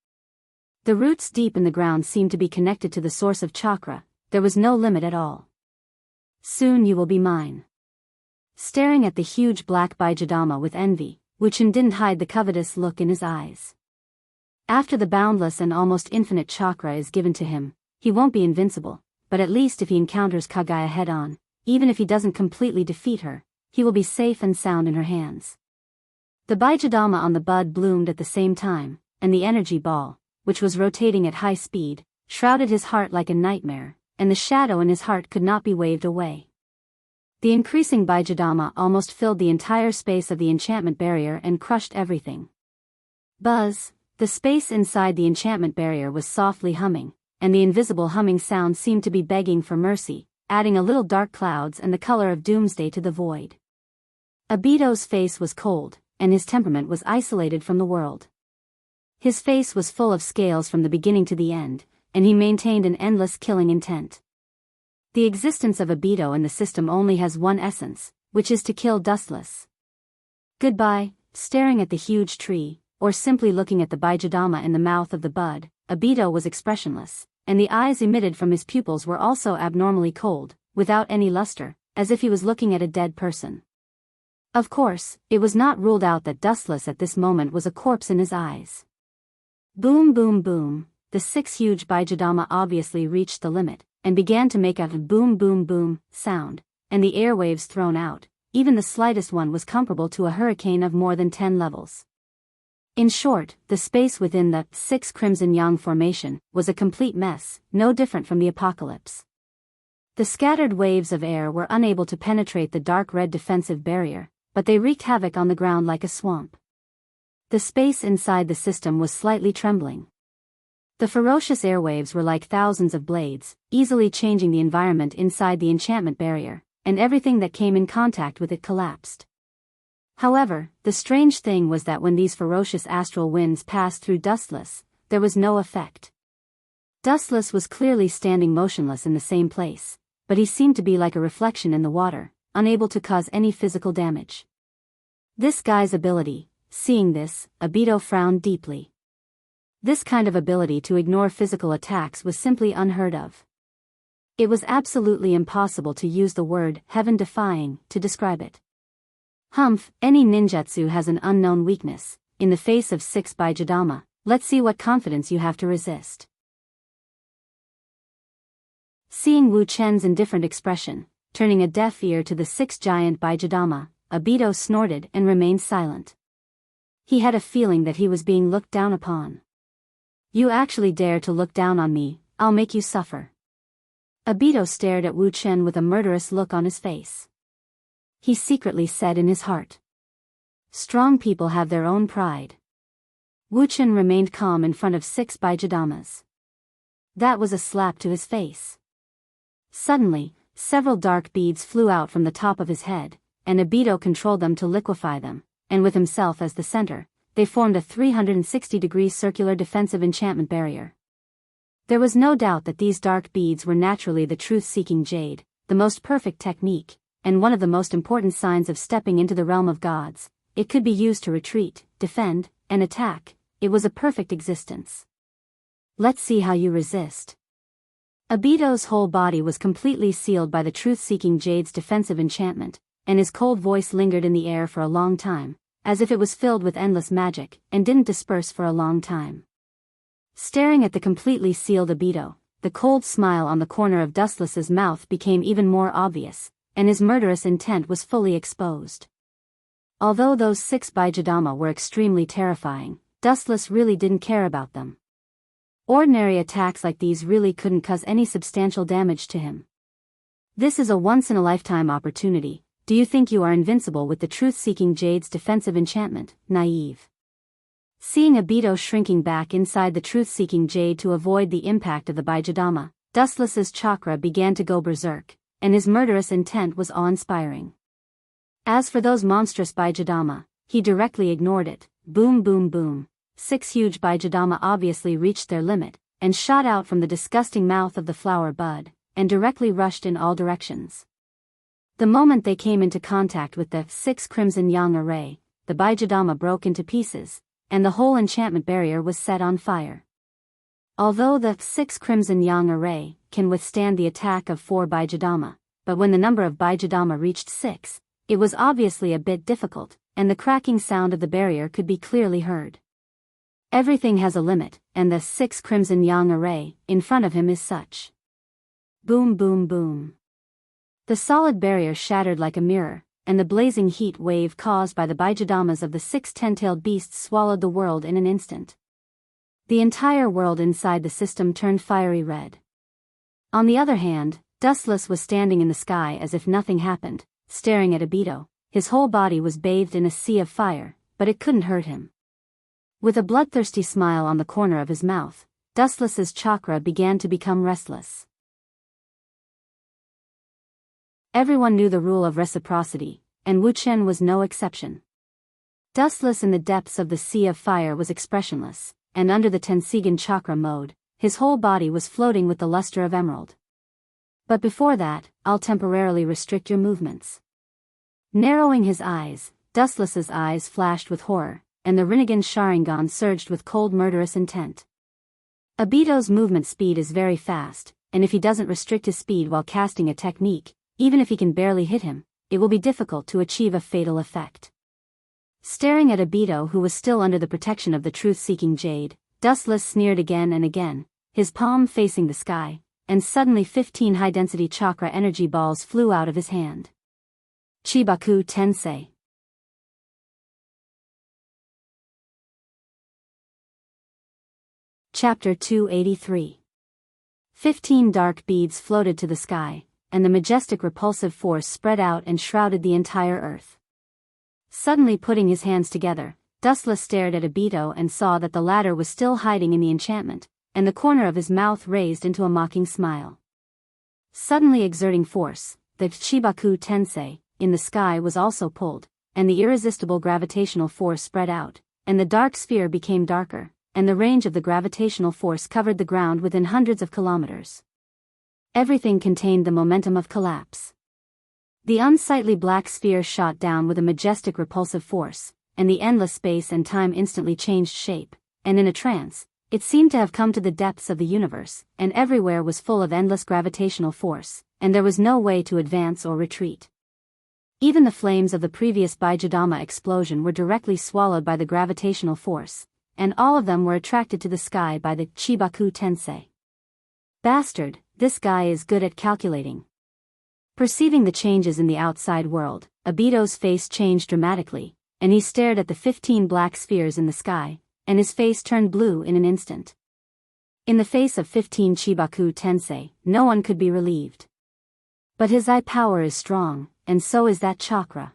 The roots deep in the ground seemed to be connected to the source of chakra. There was no limit at all. Soon you will be mine. Staring at the huge black Bijadama with envy, Wuchen didn't hide the covetous look in his eyes. After the boundless and almost infinite chakra is given to him, he won't be invincible, but at least if he encounters Kaguya head-on, even if he doesn't completely defeat her, he will be safe and sound in her hands. The Bijadama on the bud bloomed at the same time, and the energy ball, which was rotating at high speed, shrouded his heart like a nightmare, and the shadow in his heart could not be waved away. The increasing Bijadama almost filled the entire space of the enchantment barrier and crushed everything. Buzz, the space inside the enchantment barrier was softly humming, and the invisible humming sound seemed to be begging for mercy, adding a little dark clouds and the color of doomsday to the void. Obito's face was cold, and his temperament was isolated from the world. His face was full of scales from the beginning to the end, and he maintained an endless killing intent. The existence of Obito in the system only has one essence, which is to kill dustless. Goodbye, staring at the huge tree, or simply looking at the Bijadama in the mouth of the bud, Obito was expressionless, and the eyes emitted from his pupils were also abnormally cold, without any luster, as if he was looking at a dead person. Of course, it was not ruled out that dustless at this moment was a corpse in his eyes. Boom boom boom, the 6 huge Bijadama obviously reached the limit, and began to make a boom boom boom sound, and the airwaves thrown out, even the slightest one was comparable to a hurricane of more than 10 levels. In short, the space within the 6 Crimson Yang formation was a complete mess, no different from the apocalypse. The scattered waves of air were unable to penetrate the dark red defensive barrier, but they wreaked havoc on the ground like a swamp. The space inside the system was slightly trembling. The ferocious airwaves were like thousands of blades, easily changing the environment inside the enchantment barrier, and everything that came in contact with it collapsed. However, the strange thing was that when these ferocious astral winds passed through Dustless, there was no effect. Dustless was clearly standing motionless in the same place, but he seemed to be like a reflection in the water, unable to cause any physical damage. This guy's ability, seeing this, Obito frowned deeply. This kind of ability to ignore physical attacks was simply unheard of. It was absolutely impossible to use the word heaven-defying to describe it. Humph, any ninjutsu has an unknown weakness. In the face of 6 Bijadama, let's see what confidence you have to resist. Seeing Wu Chen's indifferent expression, turning a deaf ear to the 6 giant Bijadama, Obito snorted and remained silent. He had a feeling that he was being looked down upon. You actually dare to look down on me, I'll make you suffer. Obito stared at Wu Chen with a murderous look on his face. He secretly said in his heart. Strong people have their own pride. Wu Chen remained calm in front of 6 Bijadamas. That was a slap to his face. Suddenly, several dark beads flew out from the top of his head, and Obito controlled them to liquefy them, and with himself as the center, they formed a 360-degree circular defensive enchantment barrier. There was no doubt that these dark beads were naturally the truth-seeking jade, the most perfect technique, and one of the most important signs of stepping into the realm of gods. It could be used to retreat, defend, and attack. It was a perfect existence. Let's see how you resist. Obito's whole body was completely sealed by the truth-seeking jade's defensive enchantment, and his cold voice lingered in the air for a long time, as if it was filled with endless magic, and didn't disperse for a long time. Staring at the completely sealed Obito, the cold smile on the corner of Dustless's mouth became even more obvious, and his murderous intent was fully exposed. Although those 6 Bijadama were extremely terrifying, Dustless really didn't care about them. Ordinary attacks like these really couldn't cause any substantial damage to him. This is a once-in-a-lifetime opportunity. Do you think you are invincible with the truth-seeking jade's defensive enchantment, naive? Seeing Obito shrinking back inside the truth-seeking jade to avoid the impact of the Bijadama, Dustless's chakra began to go berserk, and his murderous intent was awe-inspiring. As for those monstrous Baijadama, he directly ignored it. Boom boom boom. 6 huge Baijadama obviously reached their limit, and shot out from the disgusting mouth of the flower bud, and directly rushed in all directions. The moment they came into contact with the 6 crimson yang array, the Baijadama broke into pieces, and the whole enchantment barrier was set on fire. Although the 6 crimson yang array can withstand the attack of 4 Baijadama, but when the number of Baijadama reached 6, it was obviously a bit difficult, and the cracking sound of the barrier could be clearly heard. Everything has a limit, and the 6 crimson yang array in front of him is such. Boom boom boom. The solid barrier shattered like a mirror, and the blazing heat wave caused by the Baijadamas of the 6 ten-tailed beasts swallowed the world in an instant. The entire world inside the system turned fiery red. On the other hand, Dustless was standing in the sky as if nothing happened, staring at Obito. His whole body was bathed in a sea of fire, but it couldn't hurt him. With a bloodthirsty smile on the corner of his mouth, Dustless's chakra began to become restless. Everyone knew the rule of reciprocity, and Wu Chen was no exception. Dustless in the depths of the sea of fire was expressionless, and under the Tensigan chakra mode, his whole body was floating with the luster of emerald. But before that, I'll temporarily restrict your movements. Narrowing his eyes, Dustless's eyes flashed with horror, and the Rinnegan Sharingan surged with cold murderous intent. Obito's movement speed is very fast, and if he doesn't restrict his speed while casting a technique, even if he can barely hit him, it will be difficult to achieve a fatal effect. Staring at Obito, who was still under the protection of the truth-seeking jade, Dustless sneered again and again, his palm facing the sky, and suddenly 15 high-density chakra energy balls flew out of his hand. Chibaku Tensei. Chapter 283. 15 dark beads floated to the sky, and the majestic repulsive force spread out and shrouded the entire earth. Suddenly putting his hands together, Dustless stared at Obito and saw that the latter was still hiding in the enchantment, and the corner of his mouth raised into a mocking smile. Suddenly exerting force, the Chibaku Tensei in the sky was also pulled, and the irresistible gravitational force spread out, and the dark sphere became darker, and the range of the gravitational force covered the ground within hundreds of kilometers. Everything contained the momentum of collapse. The unsightly black sphere shot down with a majestic repulsive force, and the endless space and time instantly changed shape, and in a trance, it seemed to have come to the depths of the universe, and everywhere was full of endless gravitational force, and there was no way to advance or retreat. Even the flames of the previous Baijadama explosion were directly swallowed by the gravitational force, and all of them were attracted to the sky by the Chibaku Tensei. Bastard, this guy is good at calculating. Perceiving the changes in the outside world, Obito's face changed dramatically, and he stared at the 15 black spheres in the sky, and his face turned blue in an instant. In the face of 15 Chibaku Tensei, no one could be relieved. But his eye power is strong, and so is that chakra.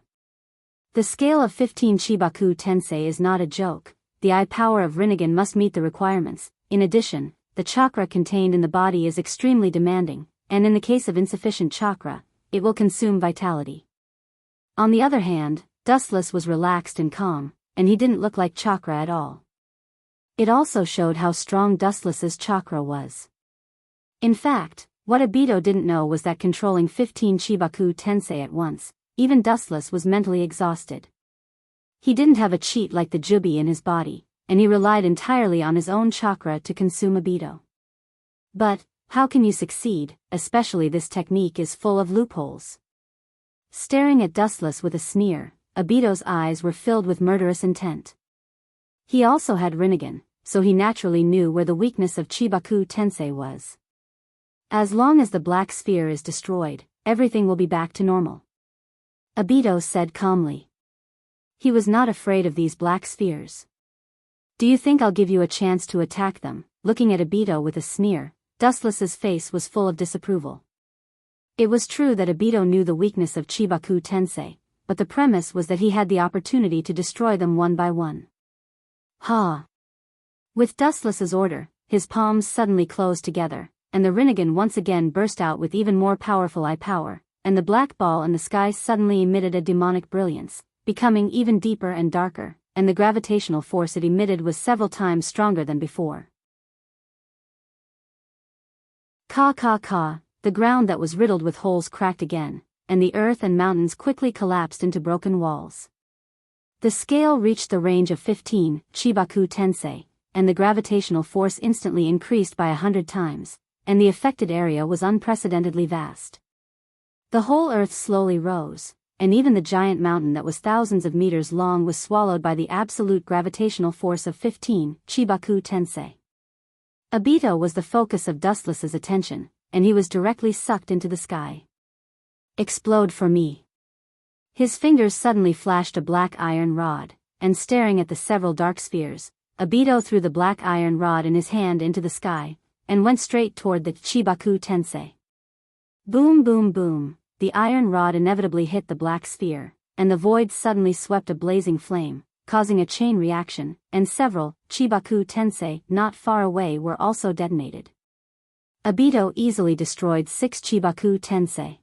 The scale of 15 Chibaku Tensei is not a joke. The eye power of Rinnegan must meet the requirements. In addition, the chakra contained in the body is extremely demanding, and in the case of insufficient chakra, it will consume vitality. On the other hand, Dustless was relaxed and calm, and he didn't look like chakra at all. It also showed how strong Dustless's chakra was. In fact, what Obito didn't know was that controlling 15 Chibaku Tensei at once, even Dustless was mentally exhausted. He didn't have a cheat like the Jubi in his body, and he relied entirely on his own chakra to consume Obito. But, how can you succeed, especially this technique is full of loopholes? Staring at Dustless with a sneer, Obito's eyes were filled with murderous intent. He also had Rinnegan, so he naturally knew where the weakness of Chibaku Tensei was. As long as the black sphere is destroyed, everything will be back to normal. Obito said calmly. He was not afraid of these black spheres. Do you think I'll give you a chance to attack them? Looking at Obito with a sneer, Dustless's face was full of disapproval. It was true that Obito knew the weakness of Chibaku Tensei, but the premise was that he had the opportunity to destroy them one by one. Ha! With Dustless's order, his palms suddenly closed together, and the Rinnegan once again burst out with even more powerful eye power, and the black ball in the sky suddenly emitted a demonic brilliance, becoming even deeper and darker, and the gravitational force it emitted was several times stronger than before. Ka ka ka, the ground that was riddled with holes cracked again, and the earth and mountains quickly collapsed into broken walls. The scale reached the range of 15 Chibaku Tensei, and the gravitational force instantly increased by 100 times, and the affected area was unprecedentedly vast. The whole earth slowly rose, and even the giant mountain that was thousands of meters long was swallowed by the absolute gravitational force of 15 Chibaku Tensei. Obito was the focus of Dustless's attention, and he was directly sucked into the sky. Explode for me. His fingers suddenly flashed a black iron rod, and staring at the several dark spheres, Obito threw the black iron rod in his hand into the sky, and went straight toward the Chibaku Tensei. Boom boom boom, the iron rod inevitably hit the black sphere, and the void suddenly swept a blazing flame, causing a chain reaction, and several Chibaku Tensei not far away were also detonated. Obito easily destroyed 6 Chibaku Tensei.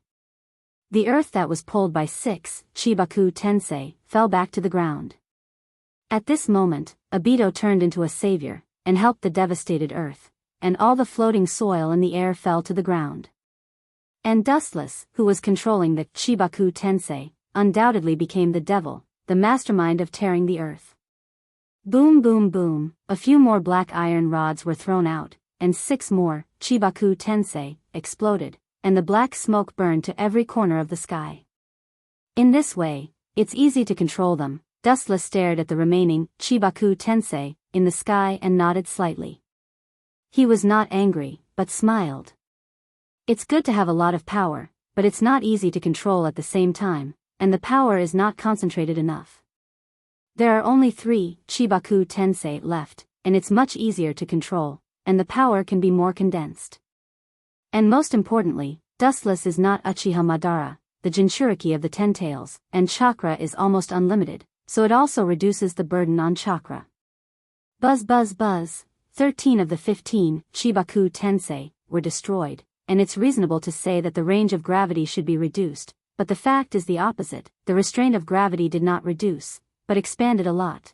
The earth that was pulled by 6 Chibaku Tensei fell back to the ground. At this moment, Obito turned into a savior, and helped the devastated earth, and all the floating soil in the air fell to the ground. And Dustless, who was controlling the Chibaku Tensei, undoubtedly became the devil, the mastermind of tearing the earth. Boom boom boom, a few more black iron rods were thrown out, and 6 more Chibaku Tensei exploded, and the black smoke burned to every corner of the sky. In this way, it's easy to control them. Dustless stared at the remaining Chibaku Tensei in the sky and nodded slightly. He was not angry, but smiled. It's good to have a lot of power, but it's not easy to control at the same time, and the power is not concentrated enough. There are only 3 Chibaku Tensei left, and it's much easier to control, and the power can be more condensed. And most importantly, Dustless is not Uchiha Madara, the Jinchuriki of the Ten Tails, and chakra is almost unlimited, so it also reduces the burden on chakra. Buzz buzz buzz, 13 of the 15 Chibaku Tensei were destroyed, and it's reasonable to say that the range of gravity should be reduced, but the fact is the opposite. The restraint of gravity did not reduce, but expanded a lot.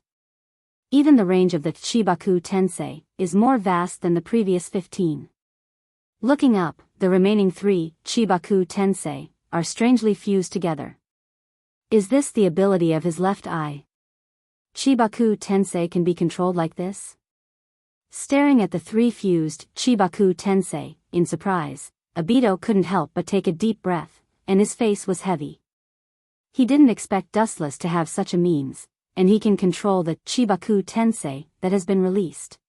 Even the range of the Chibaku Tensei is more vast than the previous 15. Looking up, the remaining 3 Chibaku Tensei are strangely fused together. Is this the ability of his left eye? Chibaku Tensei can be controlled like this? Staring at the 3 fused Chibaku Tensei, in surprise, Obito couldn't help but take a deep breath, and his face was heavy. He didn't expect Dustless to have such a means, and he can control the Chibaku Tensei that has been released.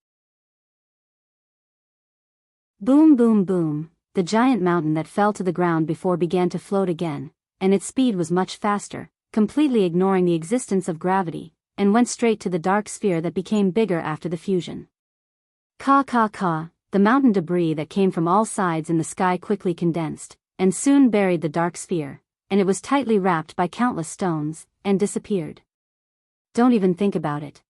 Boom boom boom, the giant mountain that fell to the ground before began to float again, and its speed was much faster, completely ignoring the existence of gravity, and went straight to the dark sphere that became bigger after the fusion. Ka ka ka, the mountain debris that came from all sides in the sky quickly condensed, and soon buried the dark sphere, and it was tightly wrapped by countless stones, and disappeared. Don't even think about it.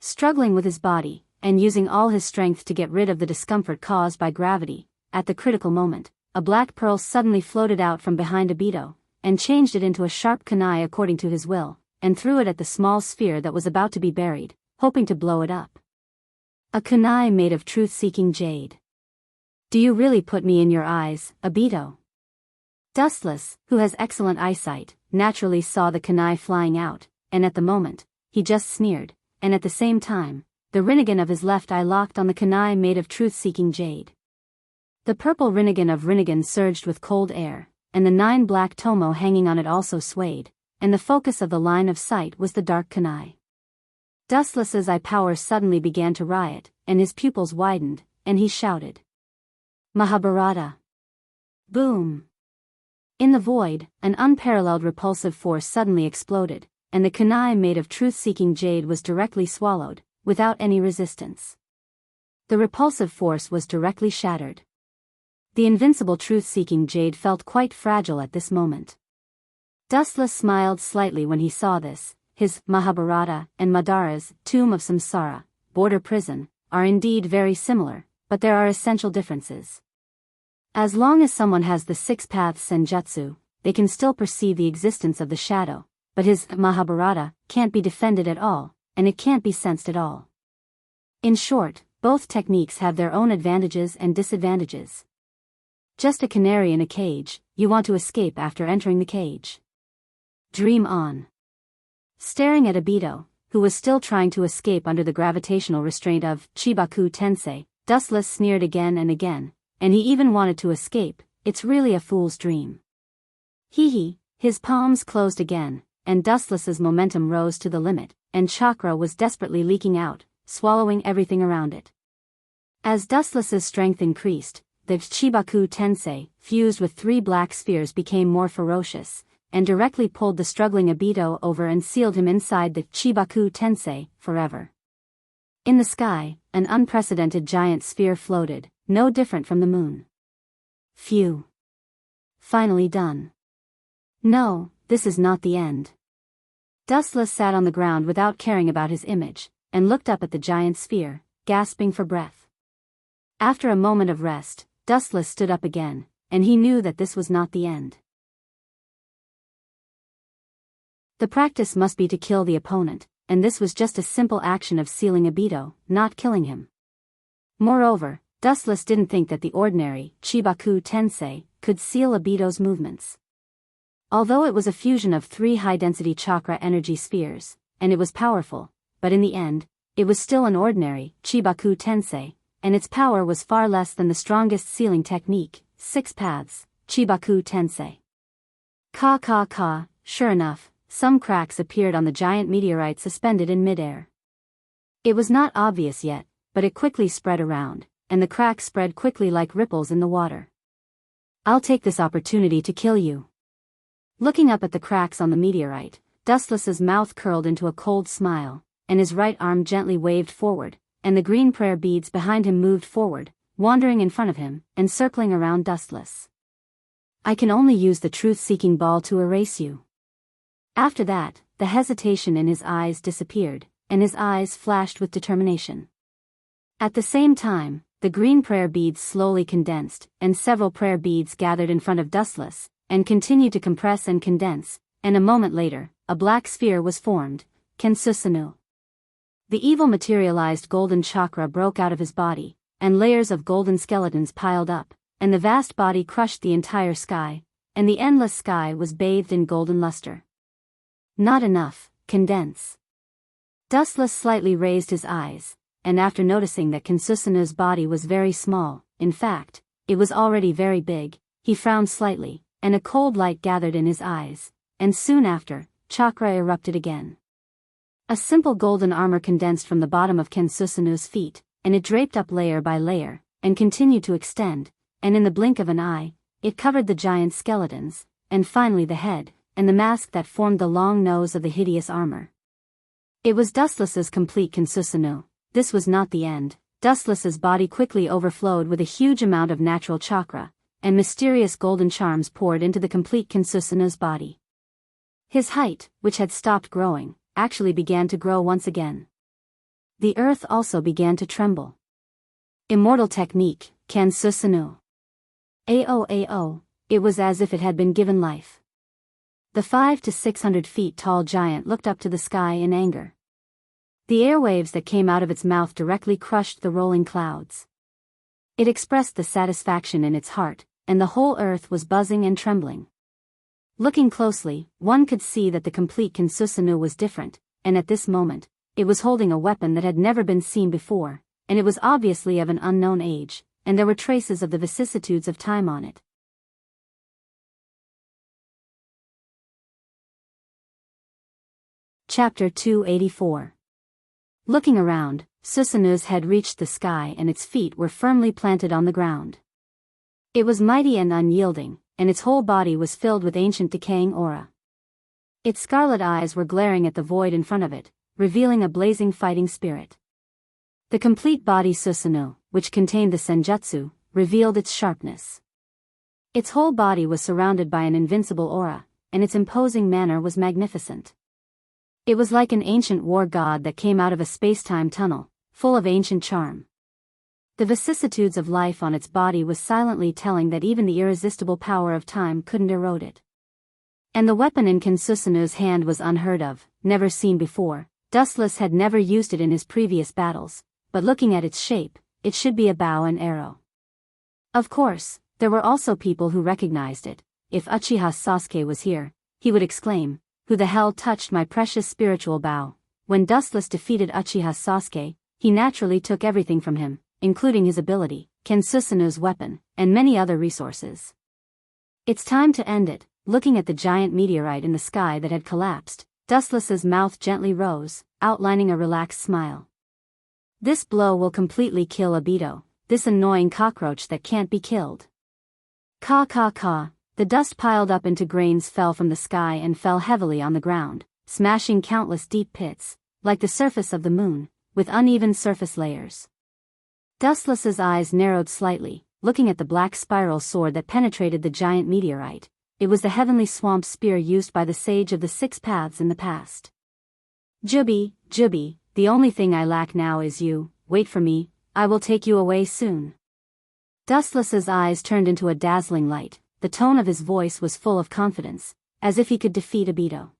Struggling with his body, and using all his strength to get rid of the discomfort caused by gravity, at the critical moment, a black pearl suddenly floated out from behind Obito, and changed it into a sharp kunai according to his will, and threw it at the small sphere that was about to be buried, hoping to blow it up. A kunai made of truth-seeking jade. Do you really put me in your eyes, Obito? Dustless, who has excellent eyesight, naturally saw the kunai flying out, and at the moment, he just sneered, and at the same time, the Rinnegan of his left eye locked on the kunai made of truth-seeking jade. The purple Rinnegan of Rinnegan surged with cold air, and the 9 black tomo hanging on it also swayed, and the focus of the line of sight was the dark kunai. Dustless's eye power suddenly began to riot, and his pupils widened, and he shouted, Mahabharata! Boom! In the void, an unparalleled repulsive force suddenly exploded, and the kunai made of truth-seeking jade was directly swallowed, without any resistance. The repulsive force was directly shattered. The invincible truth-seeking jade felt quite fragile at this moment. Dustless smiled slightly when he saw this. His Mahabharata and Madara's Tomb of Samsara, border prison, are indeed very similar, but there are essential differences. As long as someone has the six paths senjutsu, they can still perceive the existence of the shadow, but his Mahabharata can't be defended at all, and it can't be sensed at all. In short, both techniques have their own advantages and disadvantages. Just a canary in a cage, you want to escape after entering the cage. Dream on. Staring at Obito, who was still trying to escape under the gravitational restraint of Chibaku Tensei, Dustless sneered again and again, and he even wanted to escape. It's really a fool's dream. Hee. His palms closed again, and Dustless's momentum rose to the limit, and chakra was desperately leaking out, swallowing everything around it. As Dustless's strength increased, the Chibaku Tensei, fused with three black spheres, became more ferocious, and directly pulled the struggling Obito over and sealed him inside the Chibaku Tensei forever. In the sky, an unprecedented giant sphere floated, no different from the moon. Phew. Finally done. No, this is not the end. Dustless sat on the ground without caring about his image, and looked up at the giant sphere, gasping for breath. After a moment of rest, Dustless stood up again, and he knew that this was not the end. The practice must be to kill the opponent, and this was just a simple action of sealing Obito, not killing him. Moreover, Dustless didn't think that the ordinary Chibaku Tensei could seal Obito's movements. Although it was a fusion of three high-density chakra energy spheres, and it was powerful, but in the end, it was still an ordinary Chibaku Tensei, and its power was far less than the strongest sealing technique, six paths, Chibaku Tensei. Ka. Sure enough, some cracks appeared on the giant meteorite suspended in midair. It was not obvious yet, but it quickly spread around, and the cracks spread quickly like ripples in the water. I'll take this opportunity to kill you. Looking up at the cracks on the meteorite, Dustless's mouth curled into a cold smile, and his right arm gently waved forward, and the green prayer beads behind him moved forward, wandering in front of him, and circling around Dustless. I can only use the truth-seeking ball to erase you. After that, the hesitation in his eyes disappeared, and his eyes flashed with determination. At the same time, the green prayer beads slowly condensed, and several prayer beads gathered in front of Dustless, and continued to compress and condense, and a moment later, a black sphere was formed, Kensusunu. The evil materialized golden chakra broke out of his body, and layers of golden skeletons piled up, and the vast body crushed the entire sky, and the endless sky was bathed in golden luster. Not enough, condense. Dustless slightly raised his eyes, and after noticing that Kensusunu's body was very small, in fact, it was already very big, he frowned slightly, and a cold light gathered in his eyes, and soon after, chakra erupted again. A simple golden armor condensed from the bottom of Kensusunu's feet, and it draped up layer by layer, and continued to extend, and in the blink of an eye, it covered the giant skeletons, and finally the head, and the mask that formed the long nose of the hideous armor. It was Dustless's complete Kensusunu. This was not the end. Dustless's body quickly overflowed with a huge amount of natural chakra, and mysterious golden charms poured into the complete Kensusunu's body. His height, which had stopped growing, actually began to grow once again. The earth also began to tremble. Immortal technique, Kensusunu. Ao, it was as if it had been given life. The 500 to 600 feet tall giant looked up to the sky in anger. The airwaves that came out of its mouth directly crushed the rolling clouds. It expressed the satisfaction in its heart, and the whole earth was buzzing and trembling. Looking closely, one could see that the complete Kensusunu was different, and at this moment, it was holding a weapon that had never been seen before, and it was obviously of an unknown age, and there were traces of the vicissitudes of time on it. Chapter 284. Looking around, Susanu's head reached the sky and its feet were firmly planted on the ground. It was mighty and unyielding, and its whole body was filled with ancient decaying aura. Its scarlet eyes were glaring at the void in front of it, revealing a blazing fighting spirit. The complete body Susanu, which contained the senjutsu, revealed its sharpness. Its whole body was surrounded by an invincible aura, and its imposing manner was magnificent. It was like an ancient war god that came out of a space-time tunnel, full of ancient charm. The vicissitudes of life on its body was silently telling that even the irresistible power of time couldn't erode it. And the weapon in Kinsusanu's hand was unheard of, never seen before. Dustless had never used it in his previous battles, but looking at its shape, it should be a bow and arrow. Of course, there were also people who recognized it. If Uchiha Sasuke was here, he would exclaim, "Who the hell touched my precious spiritual bow?" When Dustless defeated Uchiha Sasuke, he naturally took everything from him, including his ability, Kinsusanu's weapon, and many other resources. It's time to end it. Looking at the giant meteorite in the sky that had collapsed, Dustless's mouth gently rose, outlining a relaxed smile. This blow will completely kill Obito, this annoying cockroach that can't be killed. Caw caw caw, the dust piled up into grains fell from the sky and fell heavily on the ground, smashing countless deep pits, like the surface of the moon, with uneven surface layers. Dustless's eyes narrowed slightly, looking at the black spiral sword that penetrated the giant meteorite. It was the heavenly swamp spear used by the sage of the six paths in the past. Jubi, Jubi, the only thing I lack now is you. Wait for me, I will take you away soon. Dustless's eyes turned into a dazzling light. The tone of his voice was full of confidence, as if he could defeat Obito.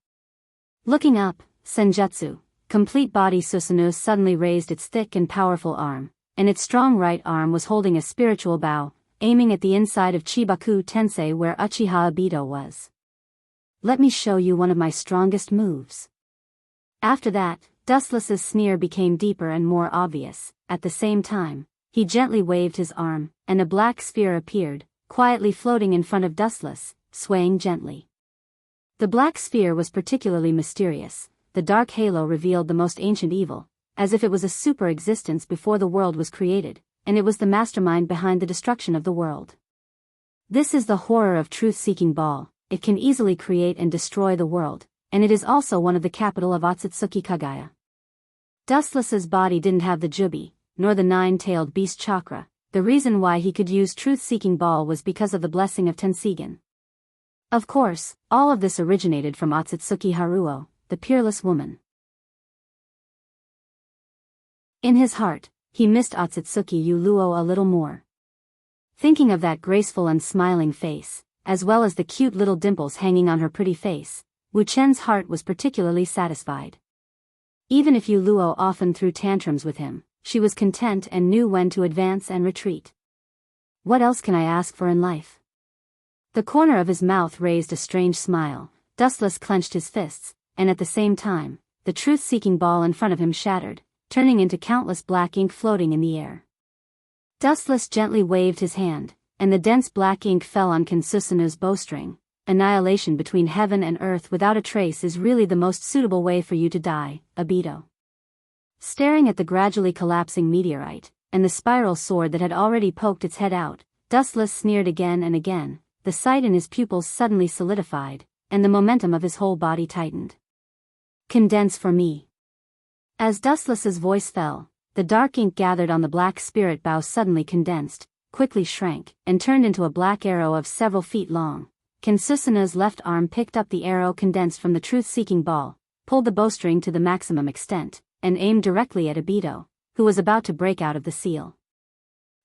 Looking up, Senjutsu, complete body Susanoo suddenly raised its thick and powerful arm, and its strong right arm was holding a spiritual bow, aiming at the inside of Chibaku Tensei where Uchiha Obito was. Let me show you one of my strongest moves. After that, Dustless's sneer became deeper and more obvious. At the same time, he gently waved his arm, and a black sphere appeared, quietly floating in front of Dustless, swaying gently. The black sphere was particularly mysterious. The dark halo revealed the most ancient evil, as if it was a super existence before the world was created, and it was the mastermind behind the destruction of the world. This is the horror of truth-seeking ball. It can easily create and destroy the world, and it is also one of the capital of Otsutsuki Kagaya. Dustless's body didn't have the Jubi, nor the nine-tailed beast chakra. The reason why he could use truth-seeking ball was because of the blessing of Tensigen. Of course, all of this originated from Otsutsuki Haruo, the peerless woman. In his heart, he missed Otsutsuki Uluo a little more. Thinking of that graceful and smiling face, as well as the cute little dimples hanging on her pretty face, Wu Chen's heart was particularly satisfied. Even if Uluo often threw tantrums with him, she was content and knew when to advance and retreat. What else can I ask for in life? The corner of his mouth raised a strange smile. Dustless clenched his fists, and at the same time, the truth-seeking ball in front of him shattered, turning into countless black ink floating in the air. Dustless gently waved his hand, and the dense black ink fell on Kinsusanu's bowstring. Annihilation between heaven and earth without a trace is really the most suitable way for you to die, Obito. Staring at the gradually collapsing meteorite, and the spiral sword that had already poked its head out, Dustless sneered again and again. The sight in his pupils suddenly solidified, and the momentum of his whole body tightened. Condense for me. As Dustless's voice fell, the dark ink gathered on the black spirit bow suddenly condensed, quickly shrank, and turned into a black arrow of several feet long. Kinsusanu's left arm picked up the arrow condensed from the truth-seeking ball, pulled the bowstring to the maximum extent, and aimed directly at Obito, who was about to break out of the seal.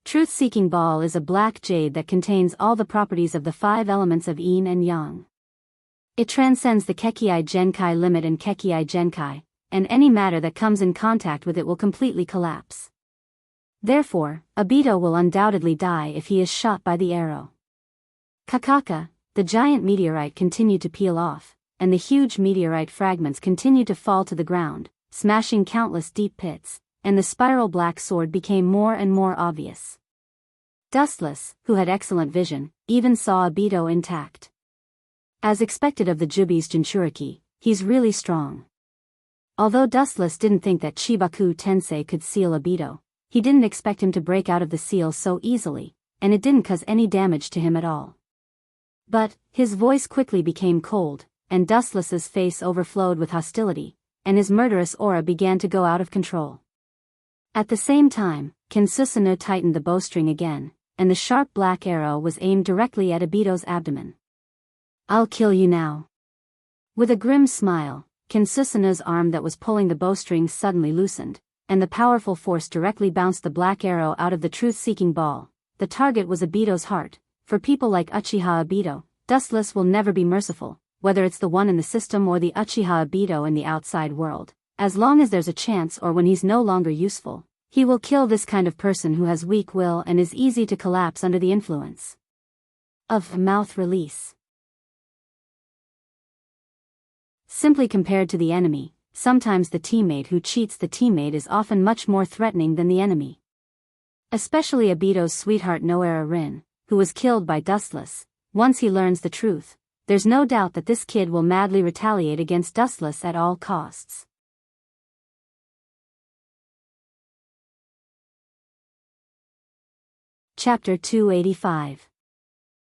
Truth-seeking ball is a black jade that contains all the properties of the 5 elements of yin and yang. It transcends the Kekkei Genkai limit and Kekkei Genkai, and any matter that comes in contact with it will completely collapse. Therefore, Obito will undoubtedly die if he is shot by the arrow. Kakaka, the giant meteorite continued to peel off, and the huge meteorite fragments continued to fall to the ground, smashing countless deep pits, and the spiral black sword became more and more obvious. Dustless, who had excellent vision, even saw Obito intact. As expected of the Jubi's Jinchuriki, he's really strong. Although Dustless didn't think that Chibaku Tensei could seal Obito, he didn't expect him to break out of the seal so easily, and it didn't cause any damage to him at all. But, his voice quickly became cold, and Dustless's face overflowed with hostility, and his murderous aura began to go out of control. At the same time, Kinsusanu tightened the bowstring again, and the sharp black arrow was aimed directly at Obito's abdomen. I'll kill you now. With a grim smile, Kinsusanu's arm that was pulling the bowstring suddenly loosened, and the powerful force directly bounced the black arrow out of the truth-seeking ball. The target was Obito's heart. For people like Uchiha Obito, Dustless will never be merciful, whether it's the one in the system or the Uchiha Obito in the outside world. As long as there's a chance or when he's no longer useful, he will kill this kind of person who has weak will and is easy to collapse under the influence of mouth release. Simply compared to the enemy, sometimes the teammate who cheats the teammate is often much more threatening than the enemy. Especially Obito's sweetheart Noara Rin, who was killed by Dustless. Once he learns the truth, there's no doubt that this kid will madly retaliate against Dustless at all costs. Chapter 285.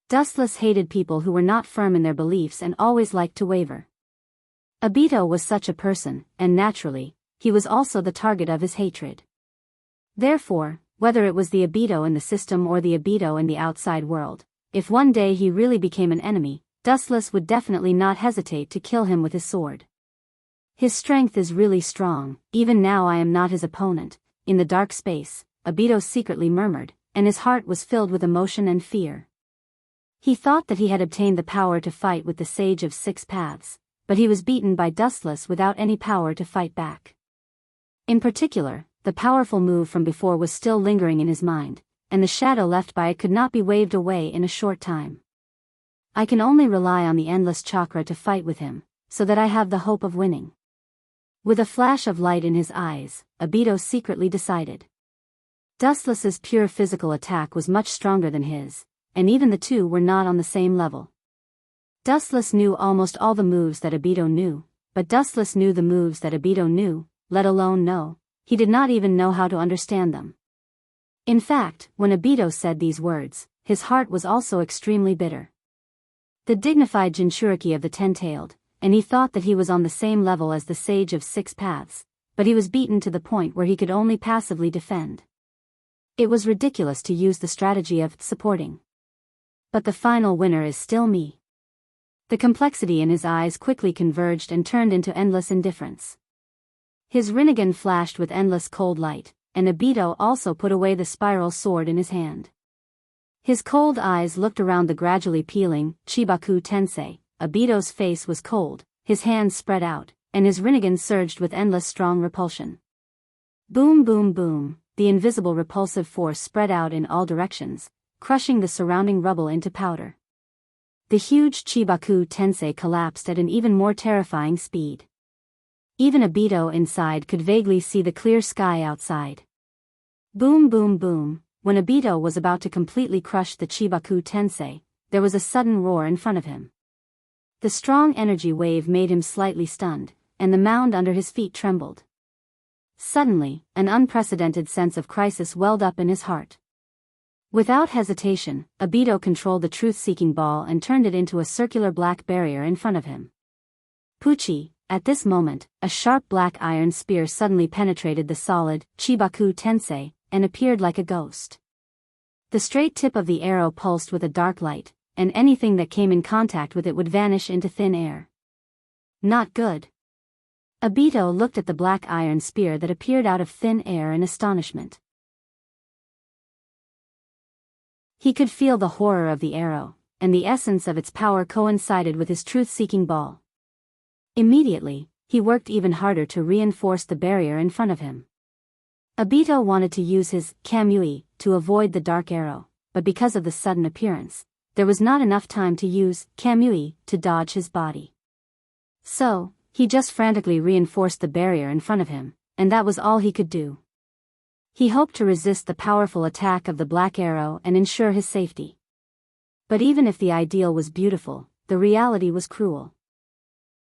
Dustless hated people who were not firm in their beliefs and always liked to waver. Obito was such a person, and naturally, he was also the target of his hatred. Therefore, whether it was the Obito in the system or the Obito in the outside world, if one day he really became an enemy, Dustless would definitely not hesitate to kill him with his sword. His strength is really strong. Even now I am not his opponent. In the dark space, Obito secretly murmured, and his heart was filled with emotion and fear. He thought that he had obtained the power to fight with the Sage of Six Paths, but he was beaten by Dustless without any power to fight back. In particular, the powerful move from before was still lingering in his mind, and the shadow left by it could not be waved away in a short time. I can only rely on the endless chakra to fight with him, so that I have the hope of winning. With a flash of light in his eyes, Obito secretly decided. Dustless's pure physical attack was much stronger than his, and even the two were not on the same level. Dustless knew almost all the moves that Obito knew, but Dustless knew the moves that Obito knew, let alone know. He did not even know how to understand them. In fact, when Obito said these words, his heart was also extremely bitter. The dignified Jinchuriki of the Ten-Tailed, and he thought that he was on the same level as the Sage of Six Paths, but he was beaten to the point where he could only passively defend. It was ridiculous to use the strategy of supporting. But the final winner is still me. The complexity in his eyes quickly converged and turned into endless indifference. His Rinnegan flashed with endless cold light, and Obito also put away the spiral sword in his hand. His cold eyes looked around the gradually peeling Chibaku Tensei. Obito's face was cold, his hands spread out, and his Rinnegan surged with endless strong repulsion. Boom boom boom, the invisible repulsive force spread out in all directions, crushing the surrounding rubble into powder. The huge Chibaku Tensei collapsed at an even more terrifying speed. Even Obito inside could vaguely see the clear sky outside. Boom boom boom, when Obito was about to completely crush the Chibaku Tensei, there was a sudden roar in front of him. The strong energy wave made him slightly stunned, and the mound under his feet trembled. Suddenly, an unprecedented sense of crisis welled up in his heart. Without hesitation, Obito controlled the truth-seeking ball and turned it into a circular black barrier in front of him. Pucci. At this moment, a sharp black iron spear suddenly penetrated the solid Chibaku Tensei and appeared like a ghost. The straight tip of the arrow pulsed with a dark light, and anything that came in contact with it would vanish into thin air. Not good. Obito looked at the black iron spear that appeared out of thin air in astonishment. He could feel the horror of the arrow, and the essence of its power coincided with his truth-seeking ball. Immediately, he worked even harder to reinforce the barrier in front of him. Obito wanted to use his Kamui to avoid the dark arrow, but because of the sudden appearance, there was not enough time to use Kamui to dodge his body. So, he just frantically reinforced the barrier in front of him, and that was all he could do. He hoped to resist the powerful attack of the black arrow and ensure his safety. But even if the ideal was beautiful, the reality was cruel.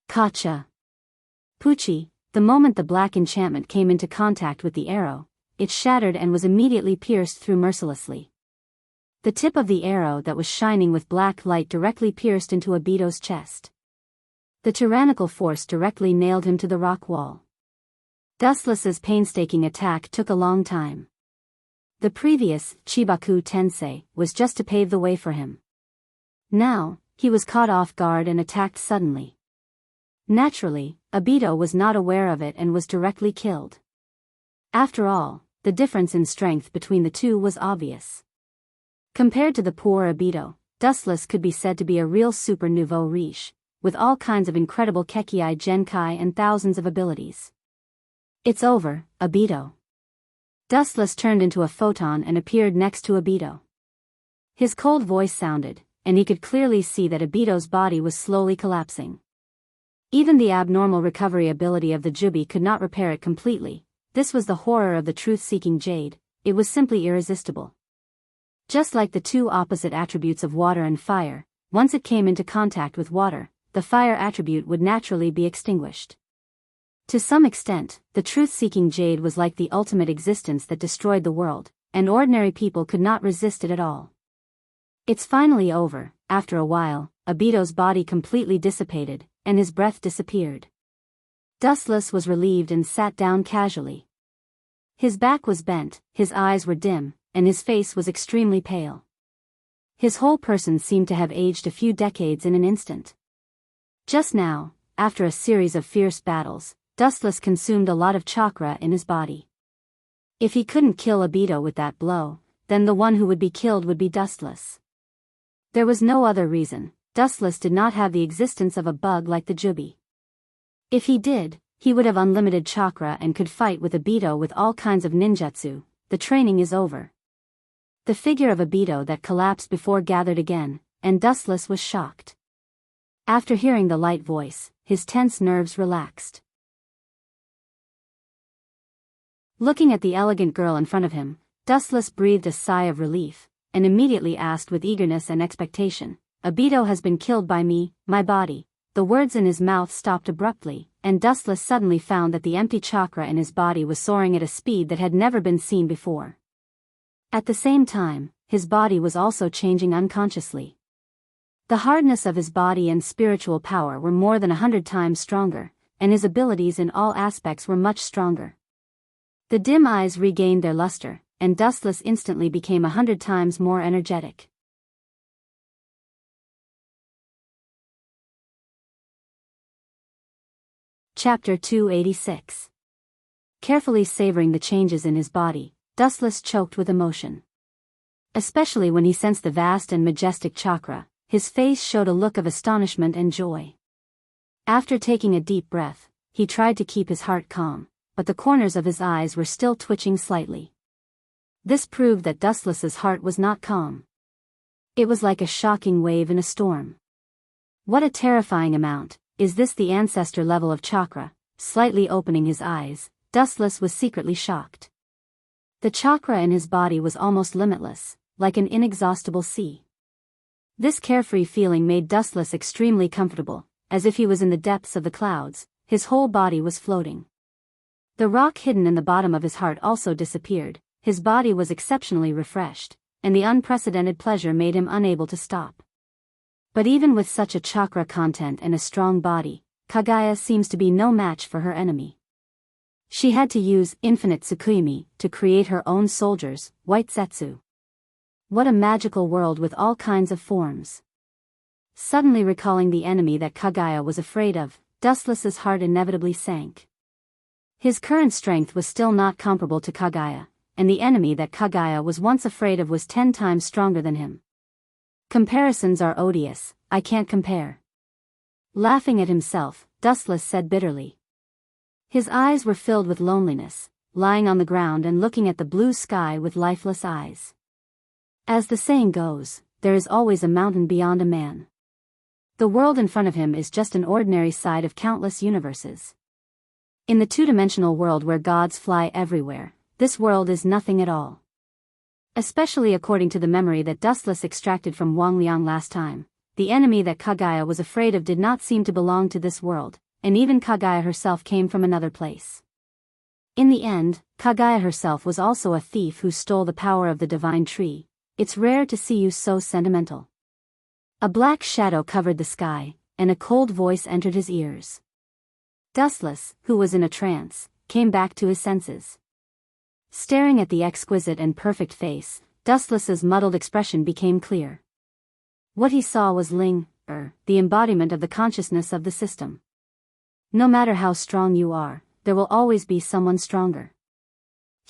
Kacha. Pucci, the moment the black enchantment came into contact with the arrow, it shattered and was immediately pierced through mercilessly. The tip of the arrow that was shining with black light directly pierced into Obito's chest. The tyrannical force directly nailed him to the rock wall. Dustless's painstaking attack took a long time. The previous Chibaku Tensei was just to pave the way for him. Now, he was caught off guard and attacked suddenly. Naturally, Obito was not aware of it and was directly killed. After all, the difference in strength between the two was obvious. Compared to the poor Obito, Dustless could be said to be a real super nouveau riche, with all kinds of incredible Kekkei Genkai and thousands of abilities. It's over, Obito. Dustless turned into a photon and appeared next to Obito. His cold voice sounded, and he could clearly see that Obito's body was slowly collapsing. Even the abnormal recovery ability of the Jubi could not repair it completely. This was the horror of the truth-seeking jade, it was simply irresistible. Just like the two opposite attributes of water and fire, once it came into contact with water, the fire attribute would naturally be extinguished. To some extent, the truth-seeking jade was like the ultimate existence that destroyed the world, and ordinary people could not resist it at all. It's finally over. After a while, Obito's body completely dissipated, and his breath disappeared. Dustless was relieved and sat down casually. His back was bent, his eyes were dim, and his face was extremely pale. His whole person seemed to have aged a few decades in an instant. Just now, after a series of fierce battles, Dustless consumed a lot of chakra in his body. If he couldn't kill Obito with that blow, then the one who would be killed would be Dustless. There was no other reason. Dustless did not have the existence of a bug like the Jubi. If he did, he would have unlimited chakra and could fight with Obito with all kinds of ninjutsu. The training is over. The figure of Obito that collapsed before gathered again, and Dustless was shocked. After hearing the light voice, his tense nerves relaxed. Looking at the elegant girl in front of him, Dustless breathed a sigh of relief, and immediately asked with eagerness and expectation, "Obito has been killed by me, my body." The words in his mouth stopped abruptly, and Dustless suddenly found that the empty chakra in his body was soaring at a speed that had never been seen before. At the same time, his body was also changing unconsciously. The hardness of his body and spiritual power were more than 100 times stronger, and his abilities in all aspects were much stronger. The dim eyes regained their luster, and Dustless instantly became 100 times more energetic. Chapter 286. Carefully savoring the changes in his body, Dustless choked with emotion. Especially when he sensed the vast and majestic chakra, his face showed a look of astonishment and joy. After taking a deep breath, he tried to keep his heart calm, but the corners of his eyes were still twitching slightly. This proved that Dustless's heart was not calm. It was like a shocking wave in a storm. What a terrifying amount! Is this the ancestor level of chakra? Slightly opening his eyes, Dustless was secretly shocked. The chakra in his body was almost limitless, like an inexhaustible sea. This carefree feeling made Dustless extremely comfortable, as if he was in the depths of the clouds. His whole body was floating. The rock hidden in the bottom of his heart also disappeared. His body was exceptionally refreshed, and the unprecedented pleasure made him unable to stop. But even with such a chakra content and a strong body, Kaguya seems to be no match for her enemy. She had to use infinite Tsukuyomi to create her own soldiers, white Zetsu. What a magical world with all kinds of forms. Suddenly recalling the enemy that Kaguya was afraid of, Dustless's heart inevitably sank. His current strength was still not comparable to Kaguya, and the enemy that Kaguya was once afraid of was 10 times stronger than him. Comparisons are odious, I can't compare. Laughing at himself, Dustless said bitterly. His eyes were filled with loneliness, lying on the ground and looking at the blue sky with lifeless eyes. As the saying goes, there is always a mountain beyond a man. The world in front of him is just an ordinary side of countless universes. In the two-dimensional world where gods fly everywhere, this world is nothing at all. Especially according to the memory that Dustless extracted from Wang Liang last time, the enemy that Kaguya was afraid of did not seem to belong to this world, and even Kaguya herself came from another place. In the end, Kaguya herself was also a thief who stole the power of the divine tree. It's rare to see you so sentimental. A black shadow covered the sky, and a cold voice entered his ears. Dustless, who was in a trance, came back to his senses. Staring at the exquisite and perfect face, Dustless's muddled expression became clear. What he saw was the embodiment of the consciousness of the system. No matter how strong you are, there will always be someone stronger.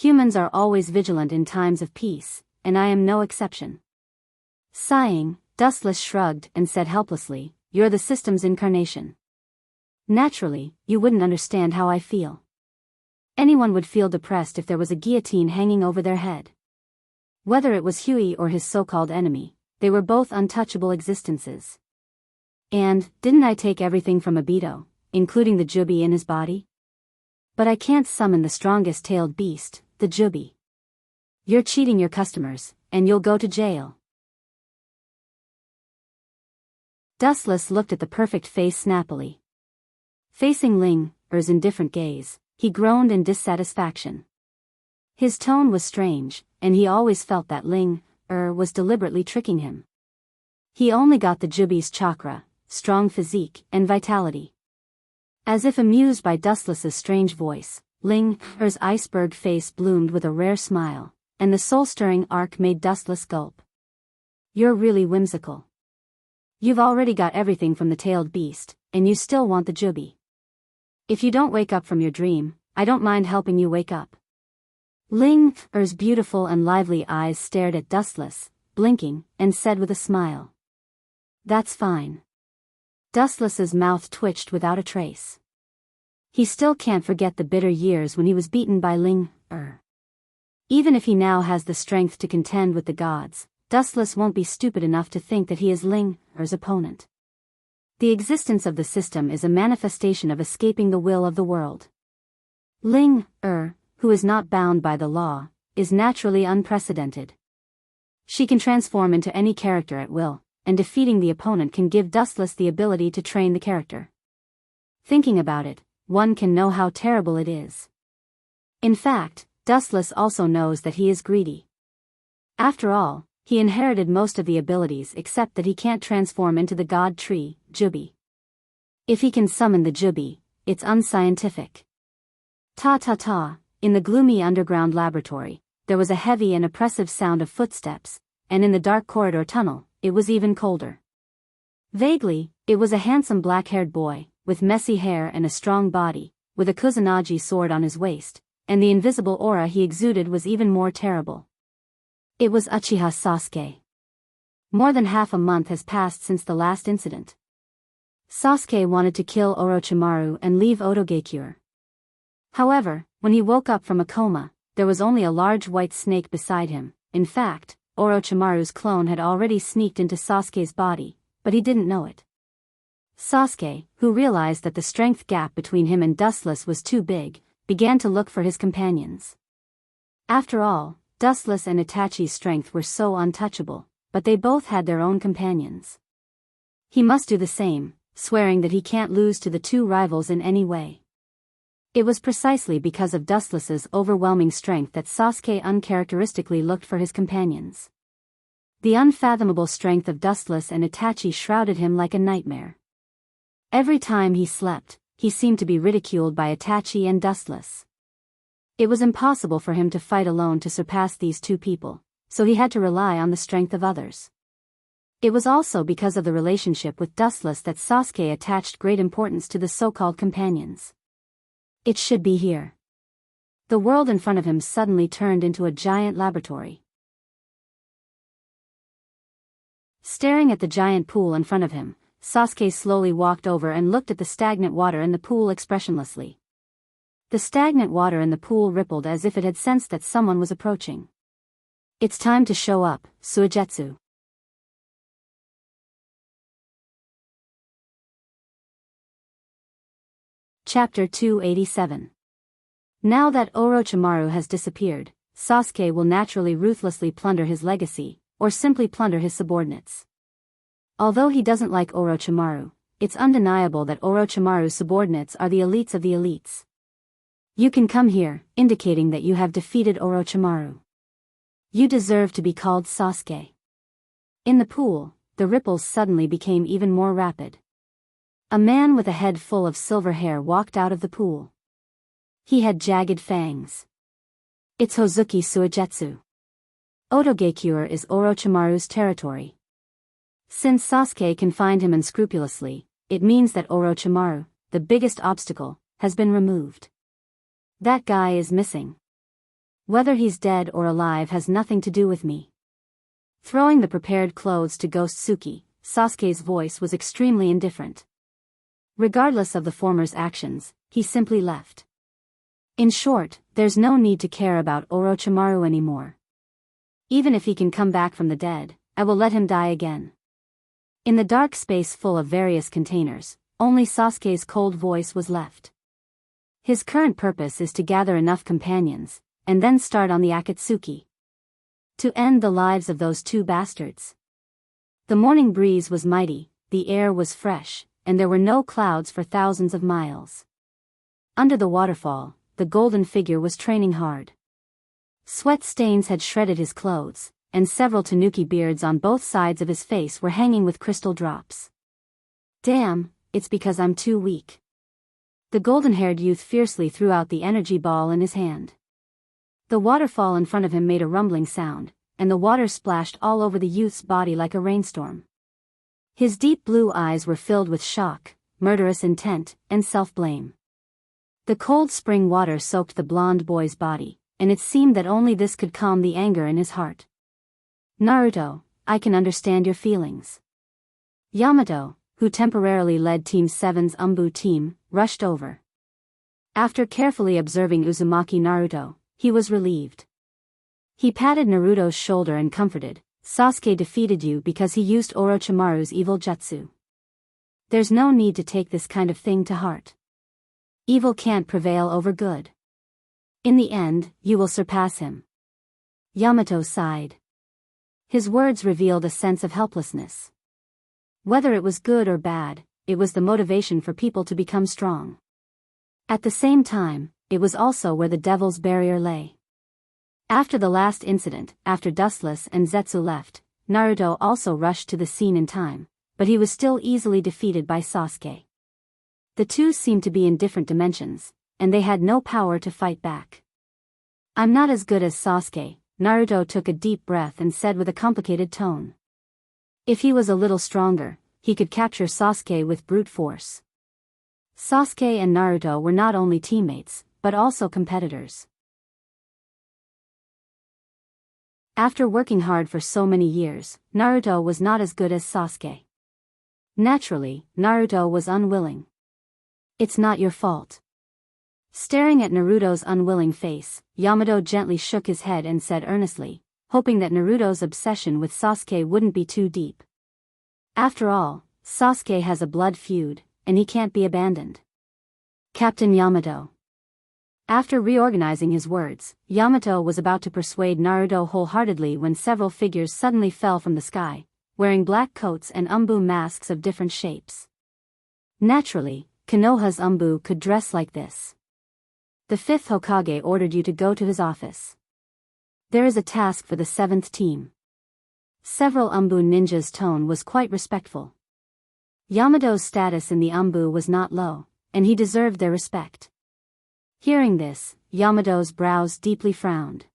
Humans are always vigilant in times of peace, and I am no exception. Sighing, Dustless shrugged and said helplessly, "You're the system's incarnation. Naturally, you wouldn't understand how I feel. Anyone would feel depressed if there was a guillotine hanging over their head." Whether it was Huey or his so-called enemy, they were both untouchable existences. And, didn't I take everything from Abito, including the Jubi in his body? But I can't summon the strongest tailed beast, the Jubi. You're cheating your customers, and you'll go to jail. Dustless looked at the perfect face snappily. Facing Ling Er's indifferent gaze, he groaned in dissatisfaction. His tone was strange, and he always felt that Ling Er was deliberately tricking him. He only got the Jubi's chakra, strong physique, and vitality. As if amused by Dustless's strange voice, Ling Er's iceberg face bloomed with a rare smile, and the soul-stirring arc made Dustless gulp. "You're really whimsical. You've already got everything from the tailed beast, and you still want the Jubi. If you don't wake up from your dream, I don't mind helping you wake up." Ling Er's beautiful and lively eyes stared at Dustless, blinking, and said with a smile, "That's fine." Dustless's mouth twitched without a trace. He still can't forget the bitter years when he was beaten by Ling Er. Even if he now has the strength to contend with the gods, Dustless won't be stupid enough to think that he is Ling Er's opponent. The existence of the system is a manifestation of escaping the will of the world. Ling Er, who is not bound by the law, is naturally unprecedented. She can transform into any character at will, and defeating the opponent can give Dustless the ability to train the character. Thinking about it, one can know how terrible it is. In fact, Dustless also knows that he is greedy. After all, he inherited most of the abilities except that he can't transform into the god tree, Jubi. If he can summon the Jubi, it's unscientific. Ta-ta-ta, in the gloomy underground laboratory, there was a heavy and oppressive sound of footsteps, and in the dark corridor tunnel, it was even colder. Vaguely, it was a handsome black-haired boy, with messy hair and a strong body, with a Kusanagi sword on his waist, and the invisible aura he exuded was even more terrible. It was Uchiha Sasuke. More than half a month has passed since the last incident. Sasuke wanted to kill Orochimaru and leave Odogekure. However, when he woke up from a coma, there was only a large white snake beside him. In fact, Orochimaru's clone had already sneaked into Sasuke's body, but he didn't know it. Sasuke, who realized that the strength gap between him and Dustless was too big, began to look for his companions. After all, Dustless and Itachi's strength were so untouchable, but they both had their own companions. He must do the same, swearing that he can't lose to the two rivals in any way. It was precisely because of Dustless's overwhelming strength that Sasuke uncharacteristically looked for his companions. The unfathomable strength of Dustless and Itachi shrouded him like a nightmare. Every time he slept, he seemed to be ridiculed by Itachi and Dustless. It was impossible for him to fight alone to surpass these two people, so he had to rely on the strength of others. It was also because of the relationship with Dustless that Sasuke attached great importance to the so-called companions. It should be here. The world in front of him suddenly turned into a giant laboratory. Staring at the giant pool in front of him, Sasuke slowly walked over and looked at the stagnant water in the pool expressionlessly. The stagnant water in the pool rippled as if it had sensed that someone was approaching. "It's time to show up, Suigetsu." Chapter 287. Now that Orochimaru has disappeared, Sasuke will naturally ruthlessly plunder his legacy, or simply plunder his subordinates. Although he doesn't like Orochimaru, it's undeniable that Orochimaru's subordinates are the elites of the elites. "You can come here," indicating that you have defeated Orochimaru. "You deserve to be called Sasuke." In the pool, the ripples suddenly became even more rapid. A man with a head full of silver hair walked out of the pool. He had jagged fangs. It's Hozuki Suigetsu. Odogekure is Orochimaru's territory. Since Sasuke can find him unscrupulously, it means that Orochimaru, the biggest obstacle, has been removed. That guy is missing. Whether he's dead or alive has nothing to do with me. Throwing the prepared clothes to Ghost Suki, Sasuke's voice was extremely indifferent. Regardless of the former's actions, he simply left. In short, there's no need to care about Orochimaru anymore. Even if he can come back from the dead, I will let him die again. In the dark space full of various containers, only Sasuke's cold voice was left. His current purpose is to gather enough companions, and then start on the Akatsuki. To end the lives of those two bastards. The morning breeze was mighty, the air was fresh, and there were no clouds for thousands of miles. Under the waterfall, the golden figure was training hard. Sweat stains had shredded his clothes, and several tanuki beards on both sides of his face were hanging with crystal drops. Damn, it's because I'm too weak. The golden-haired youth fiercely threw out the energy ball in his hand. The waterfall in front of him made a rumbling sound, and the water splashed all over the youth's body like a rainstorm. His deep blue eyes were filled with shock, murderous intent, and self-blame. The cold spring water soaked the blonde boy's body, and it seemed that only this could calm the anger in his heart. Naruto, I can understand your feelings. Yamato, who temporarily led Team 7's Umbu team, rushed over. After carefully observing Uzumaki Naruto, he was relieved. He patted Naruto's shoulder and comforted, Sasuke defeated you because he used Orochimaru's evil jutsu. There's no need to take this kind of thing to heart. Evil can't prevail over good. In the end, you will surpass him. Yamato sighed. His words revealed a sense of helplessness. Whether it was good or bad, it was the motivation for people to become strong. At the same time, it was also where the devil's barrier lay. After the last incident, after Dustless and Zetsu left, Naruto also rushed to the scene in time, but he was still easily defeated by Sasuke. The two seemed to be in different dimensions, and they had no power to fight back. I'm not as good as Sasuke, Naruto took a deep breath and said with a complicated tone. If he was a little stronger, he could capture Sasuke with brute force. Sasuke and Naruto were not only teammates, but also competitors. After working hard for so many years, Naruto was not as good as Sasuke. Naturally, Naruto was unwilling. It's not your fault. Staring at Naruto's unwilling face, Yamato gently shook his head and said earnestly, hoping that Naruto's obsession with Sasuke wouldn't be too deep. After all, Sasuke has a blood feud, and he can't be abandoned. Captain Yamato. After reorganizing his words, Yamato was about to persuade Naruto wholeheartedly when several figures suddenly fell from the sky, wearing black coats and Umbu masks of different shapes. Naturally, Konoha's Umbu could dress like this. The 5th Hokage ordered you to go to his office. There is a task for the 7th team. Several Umbu ninjas' tone was quite respectful. Yamato's status in the Umbu was not low, and he deserved their respect. Hearing this, Yamato's brows deeply frowned.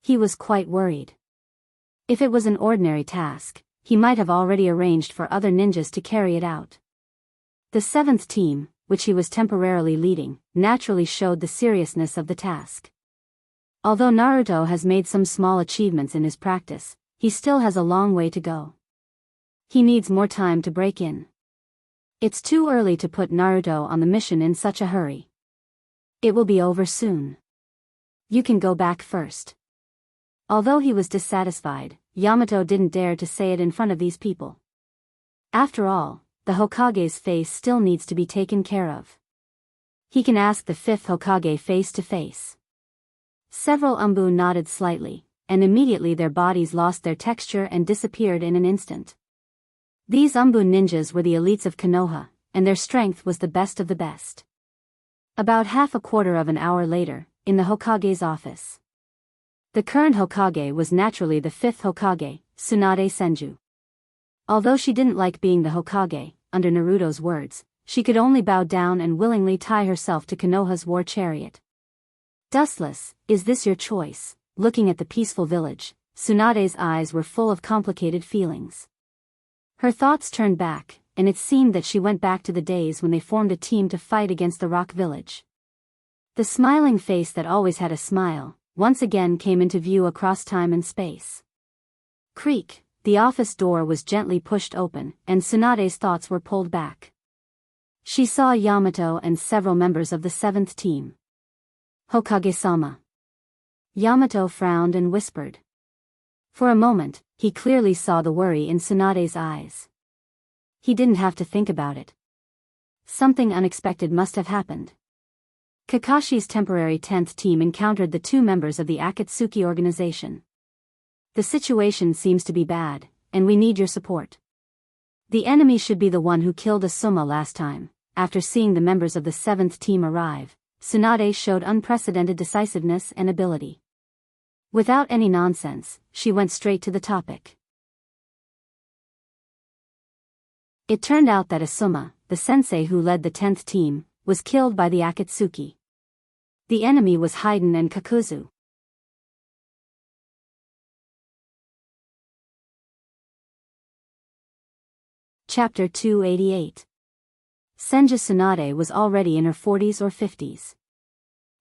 He was quite worried. If it was an ordinary task, he might have already arranged for other ninjas to carry it out. The 7th team, which he was temporarily leading, naturally showed the seriousness of the task. Although Naruto has made some small achievements in his practice, he still has a long way to go. He needs more time to break in. It's too early to put Naruto on the mission in such a hurry. It will be over soon. You can go back first. Although he was dissatisfied, Yamato didn't dare to say it in front of these people. After all, the Hokage's face still needs to be taken care of. He can ask the 5th Hokage face to face. Several Umbu nodded slightly, and immediately their bodies lost their texture and disappeared in an instant. These Umbu ninjas were the elites of Konoha, and their strength was the best of the best. About half a quarter of an hour later, in the Hokage's office. The current Hokage was naturally the 5th Hokage, Tsunade Senju. Although she didn't like being the Hokage, under Naruto's words, she could only bow down and willingly tie herself to Konoha's war chariot. Dustless, is this your choice? Looking at the peaceful village, Tsunade's eyes were full of complicated feelings. Her thoughts turned back, and it seemed that she went back to the days when they formed a team to fight against the Rock Village. The smiling face that always had a smile, once again came into view across time and space. Creak, the office door was gently pushed open, and Tsunade's thoughts were pulled back. She saw Yamato and several members of the 7th team. Hokage-sama. Yamato frowned and whispered. For a moment, he clearly saw the worry in Tsunade's eyes. He didn't have to think about it. Something unexpected must have happened. Kakashi's temporary 10th team encountered the 2 members of the Akatsuki organization. The situation seems to be bad, and we need your support. The enemy should be the one who killed Asuma last time. After seeing the members of the 7th team arrive, Tsunade showed unprecedented decisiveness and ability. Without any nonsense, she went straight to the topic. It turned out that Asuma, the sensei who led the 10th team, was killed by the Akatsuki. The enemy was Haiden and Kakuzu. Chapter 288. Senju Tsunade was already in her 40s or 50s.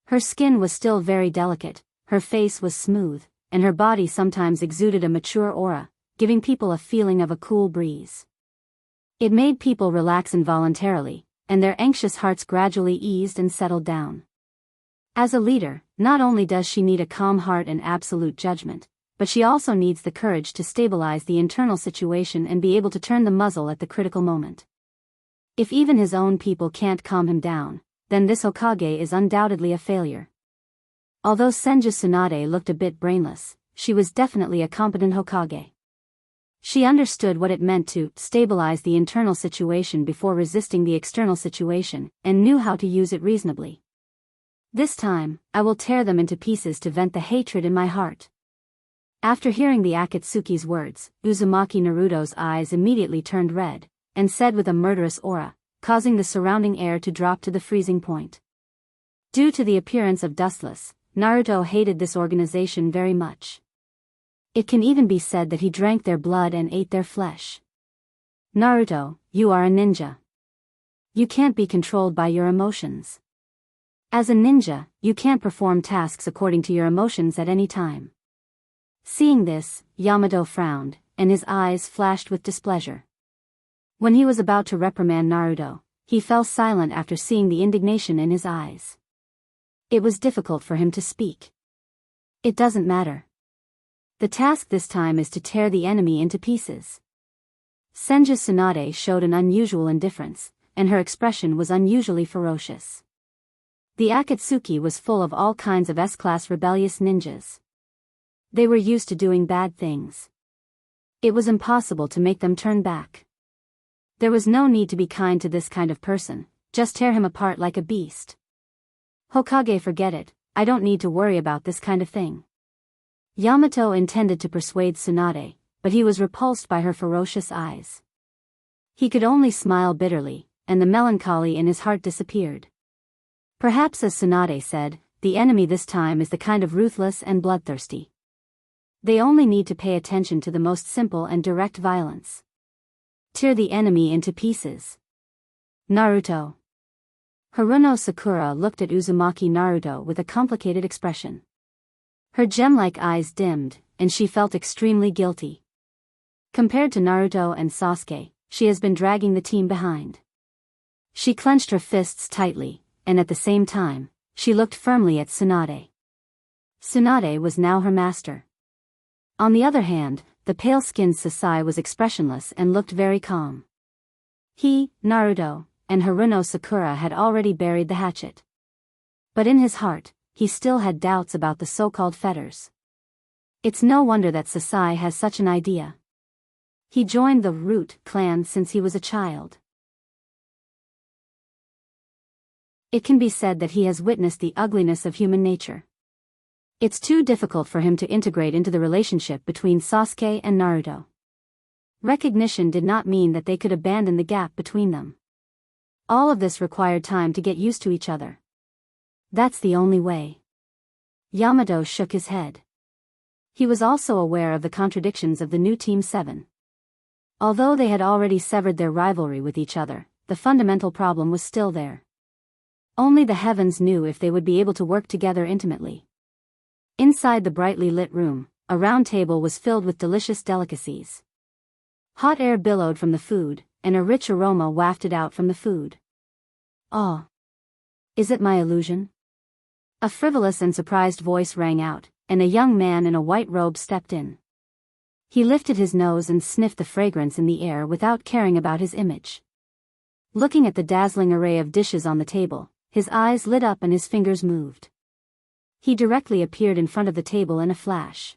Her skin was still very delicate, her face was smooth, and her body sometimes exuded a mature aura, giving people a feeling of a cool breeze. It made people relax involuntarily, and their anxious hearts gradually eased and settled down. As a leader, not only does she need a calm heart and absolute judgment, but she also needs the courage to stabilize the internal situation and be able to turn the muzzle at the critical moment. If even his own people can't calm him down, then this Hokage is undoubtedly a failure. Although Senju Tsunade looked a bit brainless, she was definitely a competent Hokage. She understood what it meant to stabilize the internal situation before resisting the external situation, and knew how to use it reasonably. This time, I will tear them into pieces to vent the hatred in my heart. After hearing the Akatsuki's words, Uzumaki Naruto's eyes immediately turned red, and said with a murderous aura, causing the surrounding air to drop to the freezing point. Due to the appearance of Dustless, Naruto hated this organization very much. It can even be said that he drank their blood and ate their flesh. Naruto, you are a ninja. You can't be controlled by your emotions. As a ninja, you can't perform tasks according to your emotions at any time. Seeing this, Yamato frowned, and his eyes flashed with displeasure. When he was about to reprimand Naruto, he fell silent after seeing the indignation in his eyes. It was difficult for him to speak. It doesn't matter. The task this time is to tear the enemy into pieces. Senju Tsunade showed an unusual indifference, and her expression was unusually ferocious. The Akatsuki was full of all kinds of S-class rebellious ninjas. They were used to doing bad things. It was impossible to make them turn back. There was no need to be kind to this kind of person, just tear him apart like a beast. Hokage, forget it, I don't need to worry about this kind of thing. Yamato intended to persuade Tsunade, but he was repulsed by her ferocious eyes. He could only smile bitterly, and the melancholy in his heart disappeared. Perhaps, as Tsunade said, the enemy this time is the kind of ruthless and bloodthirsty. They only need to pay attention to the most simple and direct violence. Tear the enemy into pieces. Naruto. Haruno Sakura looked at Uzumaki Naruto with a complicated expression. Her gem-like eyes dimmed, and she felt extremely guilty. Compared to Naruto and Sasuke, she has been dragging the team behind. She clenched her fists tightly, and at the same time, she looked firmly at Tsunade. Tsunade was now her master. On the other hand, the pale-skinned Sasai was expressionless and looked very calm. He, Naruto, and Haruno Sakura had already buried the hatchet. But in his heart, he still had doubts about the so-called fetters. It's no wonder that Sasai has such an idea. He joined the Root clan since he was a child. It can be said that he has witnessed the ugliness of human nature. It's too difficult for him to integrate into the relationship between Sasuke and Naruto. Recognition did not mean that they could abandon the gap between them. All of this required time to get used to each other. That's the only way. Yamato shook his head. He was also aware of the contradictions of the new Team 7. Although they had already severed their rivalry with each other, the fundamental problem was still there. Only the heavens knew if they would be able to work together intimately. Inside the brightly lit room, a round table was filled with delicious delicacies. Hot air billowed from the food, and a rich aroma wafted out from the food. "Oh! Is it my illusion?" A frivolous and surprised voice rang out, and a young man in a white robe stepped in. He lifted his nose and sniffed the fragrance in the air without caring about his image. Looking at the dazzling array of dishes on the table, his eyes lit up and his fingers moved. He directly appeared in front of the table in a flash.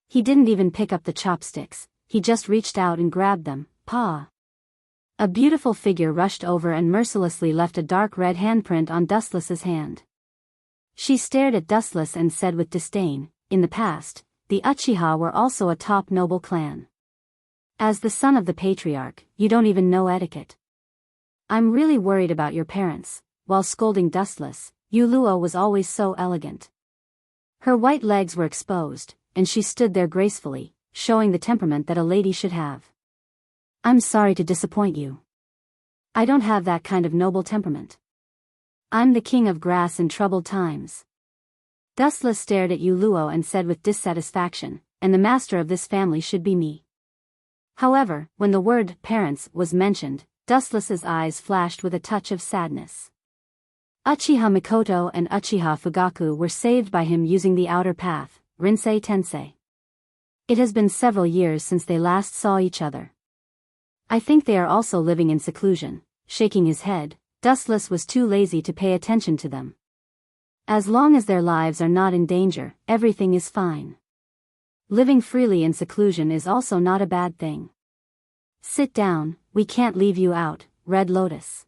He didn't even pick up the chopsticks, he just reached out and grabbed them. "Pa!" A beautiful figure rushed over and mercilessly left a dark red handprint on Dustless's hand. She stared at Dustless and said with disdain, "In the past, the Uchiha were also a top noble clan. As the son of the patriarch, you don't even know etiquette. I'm really worried about your parents." While scolding Dustless, Yuluo was always so elegant. Her white legs were exposed, and she stood there gracefully, showing the temperament that a lady should have. "I'm sorry to disappoint you. I don't have that kind of noble temperament. I'm the king of grass in troubled times." Dustless stared at Yuluo and said with dissatisfaction, "And the master of this family should be me." However, when the word parents was mentioned, Dustless's eyes flashed with a touch of sadness. Uchiha Mikoto and Uchiha Fugaku were saved by him using the outer path, Rinsei Tensei. It has been several years since they last saw each other. I think they are also living in seclusion. Shaking his head, Dustless was too lazy to pay attention to them. As long as their lives are not in danger, everything is fine. Living freely in seclusion is also not a bad thing. "Sit down, we can't leave you out, Red Lotus."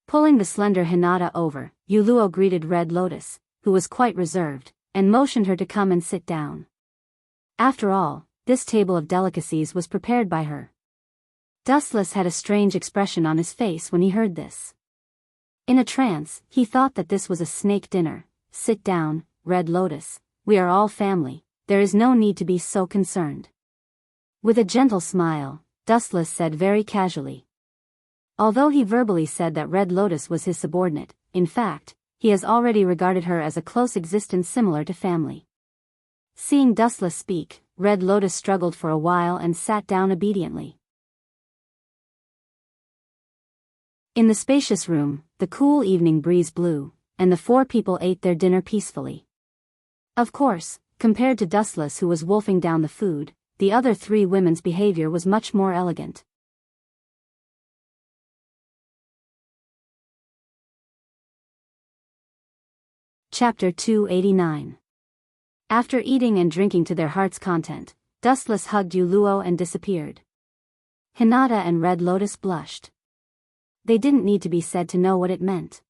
Pulling the slender Hinata over, Yuluo greeted Red Lotus, who was quite reserved, and motioned her to come and sit down. After all, this table of delicacies was prepared by her. Dustless had a strange expression on his face when he heard this. In a trance, he thought that this was a snake dinner. "Sit down, Red Lotus, we are all family, there is no need to be so concerned." With a gentle smile, Dustless said very casually. Although he verbally said that Red Lotus was his subordinate, in fact, he has already regarded her as a close existence similar to family. Seeing Dustless speak, Red Lotus struggled for a while and sat down obediently. In the spacious room, the cool evening breeze blew, and the four people ate their dinner peacefully. Of course, compared to Dustless who was wolfing down the food, the other three women's behavior was much more elegant. Chapter 289. After eating and drinking to their heart's content, Dustless hugged Yuluo and disappeared. Hinata and Red Lotus blushed. They didn't need to be said to know what it meant.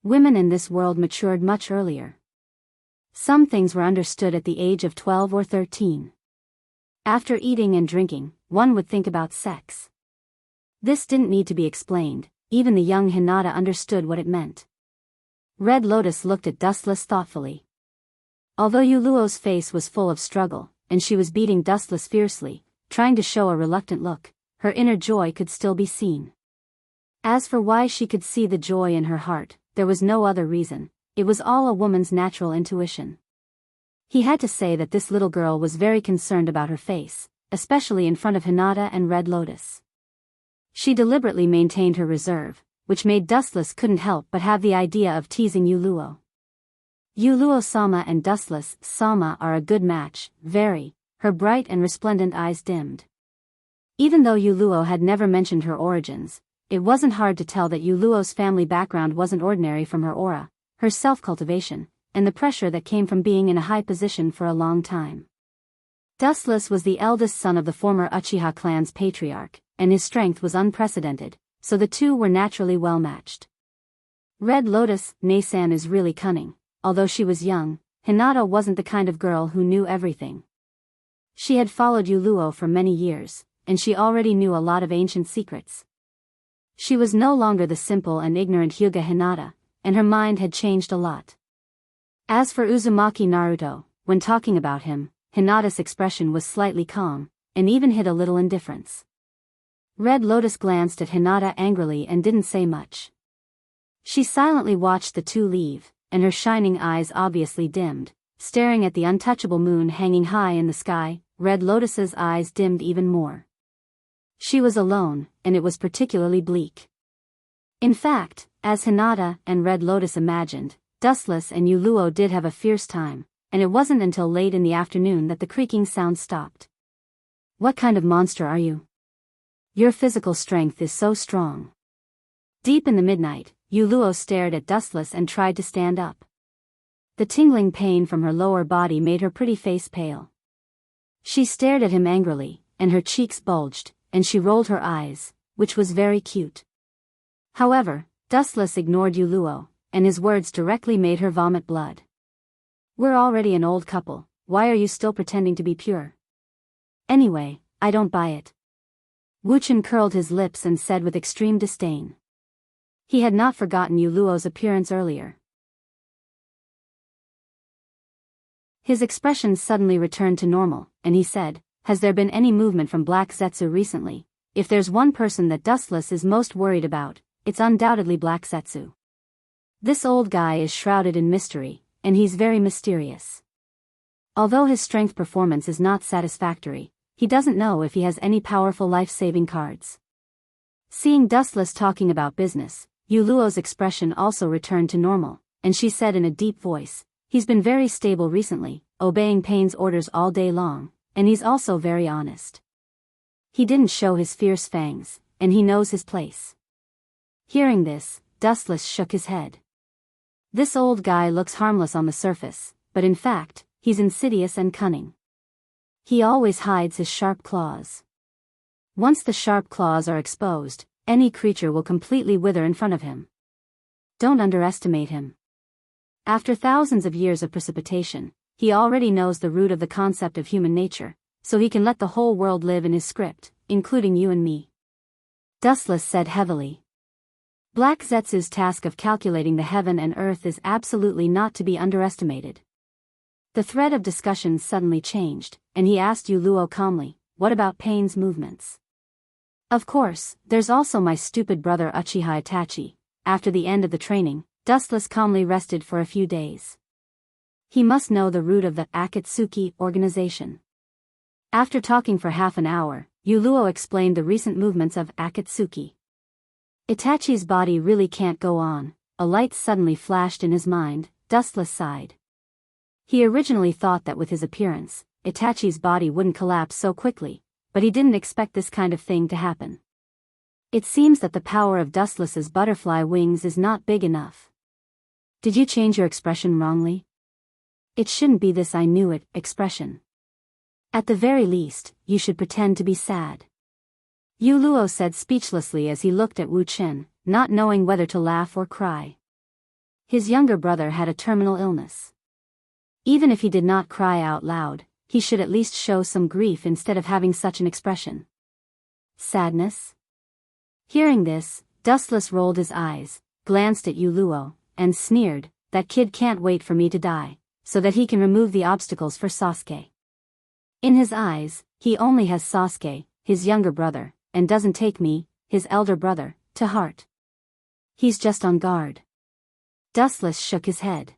Women in this world matured much earlier. Some things were understood at the age of 12 or 13. After eating and drinking, one would think about sex. This didn't need to be explained, even the young Hinata understood what it meant. Red Lotus looked at Dustless thoughtfully. Although Yuluo's face was full of struggle, and she was beating Dustless fiercely, trying to show a reluctant look, her inner joy could still be seen. As for why she could see the joy in her heart, there was no other reason, it was all a woman's natural intuition. He had to say that this little girl was very concerned about her face, especially in front of Hinata and Red Lotus. She deliberately maintained her reserve, which made Dustless couldn't help but have the idea of teasing Yuluo. Yuluo-sama and Dustless-sama are a good match, very. Her bright and resplendent eyes dimmed. Even though Yuluo had never mentioned her origins, it wasn't hard to tell that Yuluo's family background wasn't ordinary from her aura, her self-cultivation, and the pressure that came from being in a high position for a long time. Dustless was the eldest son of the former Uchiha clan's patriarch, and his strength was unprecedented, so the two were naturally well matched. Red Lotus, Nasan is really cunning. Although she was young, Hinata wasn't the kind of girl who knew everything. She had followed Yuluo for many years, and she already knew a lot of ancient secrets. She was no longer the simple and ignorant Hyuga Hinata, and her mind had changed a lot. As for Uzumaki Naruto, when talking about him, Hinata's expression was slightly calm, and even hid a little indifference. Red Lotus glanced at Hinata angrily and didn't say much. She silently watched the two leave, and her shining eyes obviously dimmed, staring at the untouchable moon hanging high in the sky. Red Lotus's eyes dimmed even more. She was alone, and it was particularly bleak. In fact, as Hinata and Red Lotus imagined, Dustless and Yuluo did have a fierce time, and it wasn't until late in the afternoon that the creaking sound stopped. What kind of monster are you? Your physical strength is so strong. Deep in the midnight, Yuluo stared at Dustless and tried to stand up. The tingling pain from her lower body made her pretty face pale. She stared at him angrily, and her cheeks bulged, and she rolled her eyes, which was very cute. However, Dustless ignored Yuluo, and his words directly made her vomit blood. We're already an old couple, why are you still pretending to be pure? Anyway, I don't buy it. Wuchen curled his lips and said with extreme disdain. He had not forgotten Yuluo's appearance earlier. His expression suddenly returned to normal, and he said, has there been any movement from Black Zetsu recently? If there's one person that Dustless is most worried about, it's undoubtedly Black Zetsu. This old guy is shrouded in mystery, and he's very mysterious. Although his strength performance is not satisfactory, he doesn't know if he has any powerful life-saving cards. Seeing Dustless talking about business, Yuluo's expression also returned to normal, and she said in a deep voice, he's been very stable recently, obeying Pain's orders all day long, and he's also very honest. He didn't show his fierce fangs, and he knows his place. Hearing this, Dustless shook his head. This old guy looks harmless on the surface, but in fact, he's insidious and cunning. He always hides his sharp claws. Once the sharp claws are exposed, any creature will completely wither in front of him. Don't underestimate him. After thousands of years of precipitation, he already knows the root of the concept of human nature, so he can let the whole world live in his script, including you and me. Dustless said heavily. Black Zetsu's task of calculating the heaven and earth is absolutely not to be underestimated. The thread of discussion suddenly changed, and he asked Yuluo calmly, what about Pain's movements? Of course, there's also my stupid brother Uchiha Itachi. After the end of the training, Dustless calmly rested for a few days. He must know the root of the Akatsuki organization. After talking for half an hour, Yuluo explained the recent movements of Akatsuki. Itachi's body really can't go on. A light suddenly flashed in his mind. Dustless sighed. He originally thought that with his appearance, Itachi's body wouldn't collapse so quickly, but he didn't expect this kind of thing to happen. It seems that the power of Dustless's butterfly wings is not big enough. Did you change your expression wrongly? It shouldn't be this "I knew it" expression. At the very least, you should pretend to be sad. Yuluo said speechlessly as he looked at Wu Chen, not knowing whether to laugh or cry. His younger brother had a terminal illness. Even if he did not cry out loud, he should at least show some grief instead of having such an expression. Sadness? Hearing this, Dustless rolled his eyes, glanced at Yuluo, and sneered, that kid can't wait for me to die, so that he can remove the obstacles for Sasuke. In his eyes, he only has Sasuke, his younger brother, and doesn't take me, his elder brother, to heart. He's just on guard. Dustless shook his head.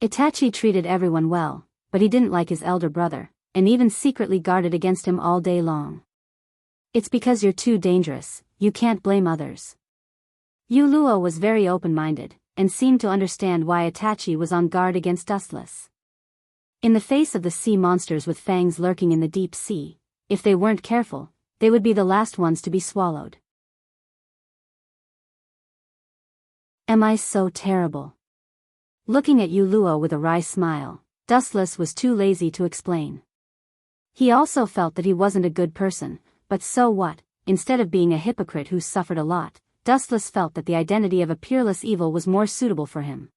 Itachi treated everyone well, but he didn't like his elder brother, and even secretly guarded against him all day long. It's because you're too dangerous, you can't blame others. Yuluo was very open-minded, and seemed to understand why Itachi was on guard against Dustless. In the face of the sea monsters with fangs lurking in the deep sea, if they weren't careful, they would be the last ones to be swallowed. Am I so terrible? Looking at Yuluo with a wry smile, Dustless was too lazy to explain. He also felt that he wasn't a good person, but so what? Instead of being a hypocrite who suffered a lot, Dustless felt that the identity of a peerless evil was more suitable for him.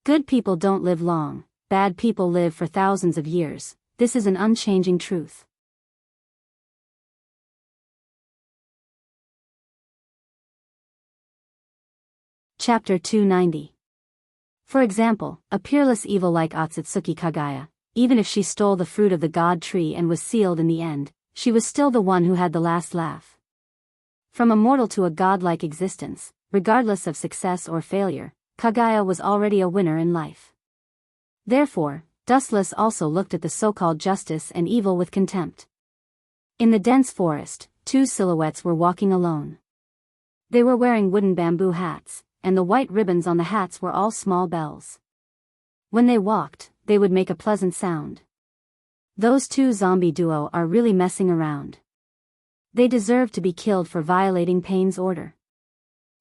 Good people don't live long, bad people live for thousands of years. This is an unchanging truth. Chapter 290. For example, a peerless evil like Otsutsuki Kagaya, even if she stole the fruit of the god tree and was sealed in the end, she was still the one who had the last laugh. From a mortal to a godlike existence, regardless of success or failure, Kagaya was already a winner in life. Therefore, Dustless also looked at the so-called justice and evil with contempt. In the dense forest, two silhouettes were walking alone. They were wearing wooden bamboo hats, and the white ribbons on the hats were all small bells. When they walked, they would make a pleasant sound. Those two zombie duo are really messing around. They deserve to be killed for violating Paine's order.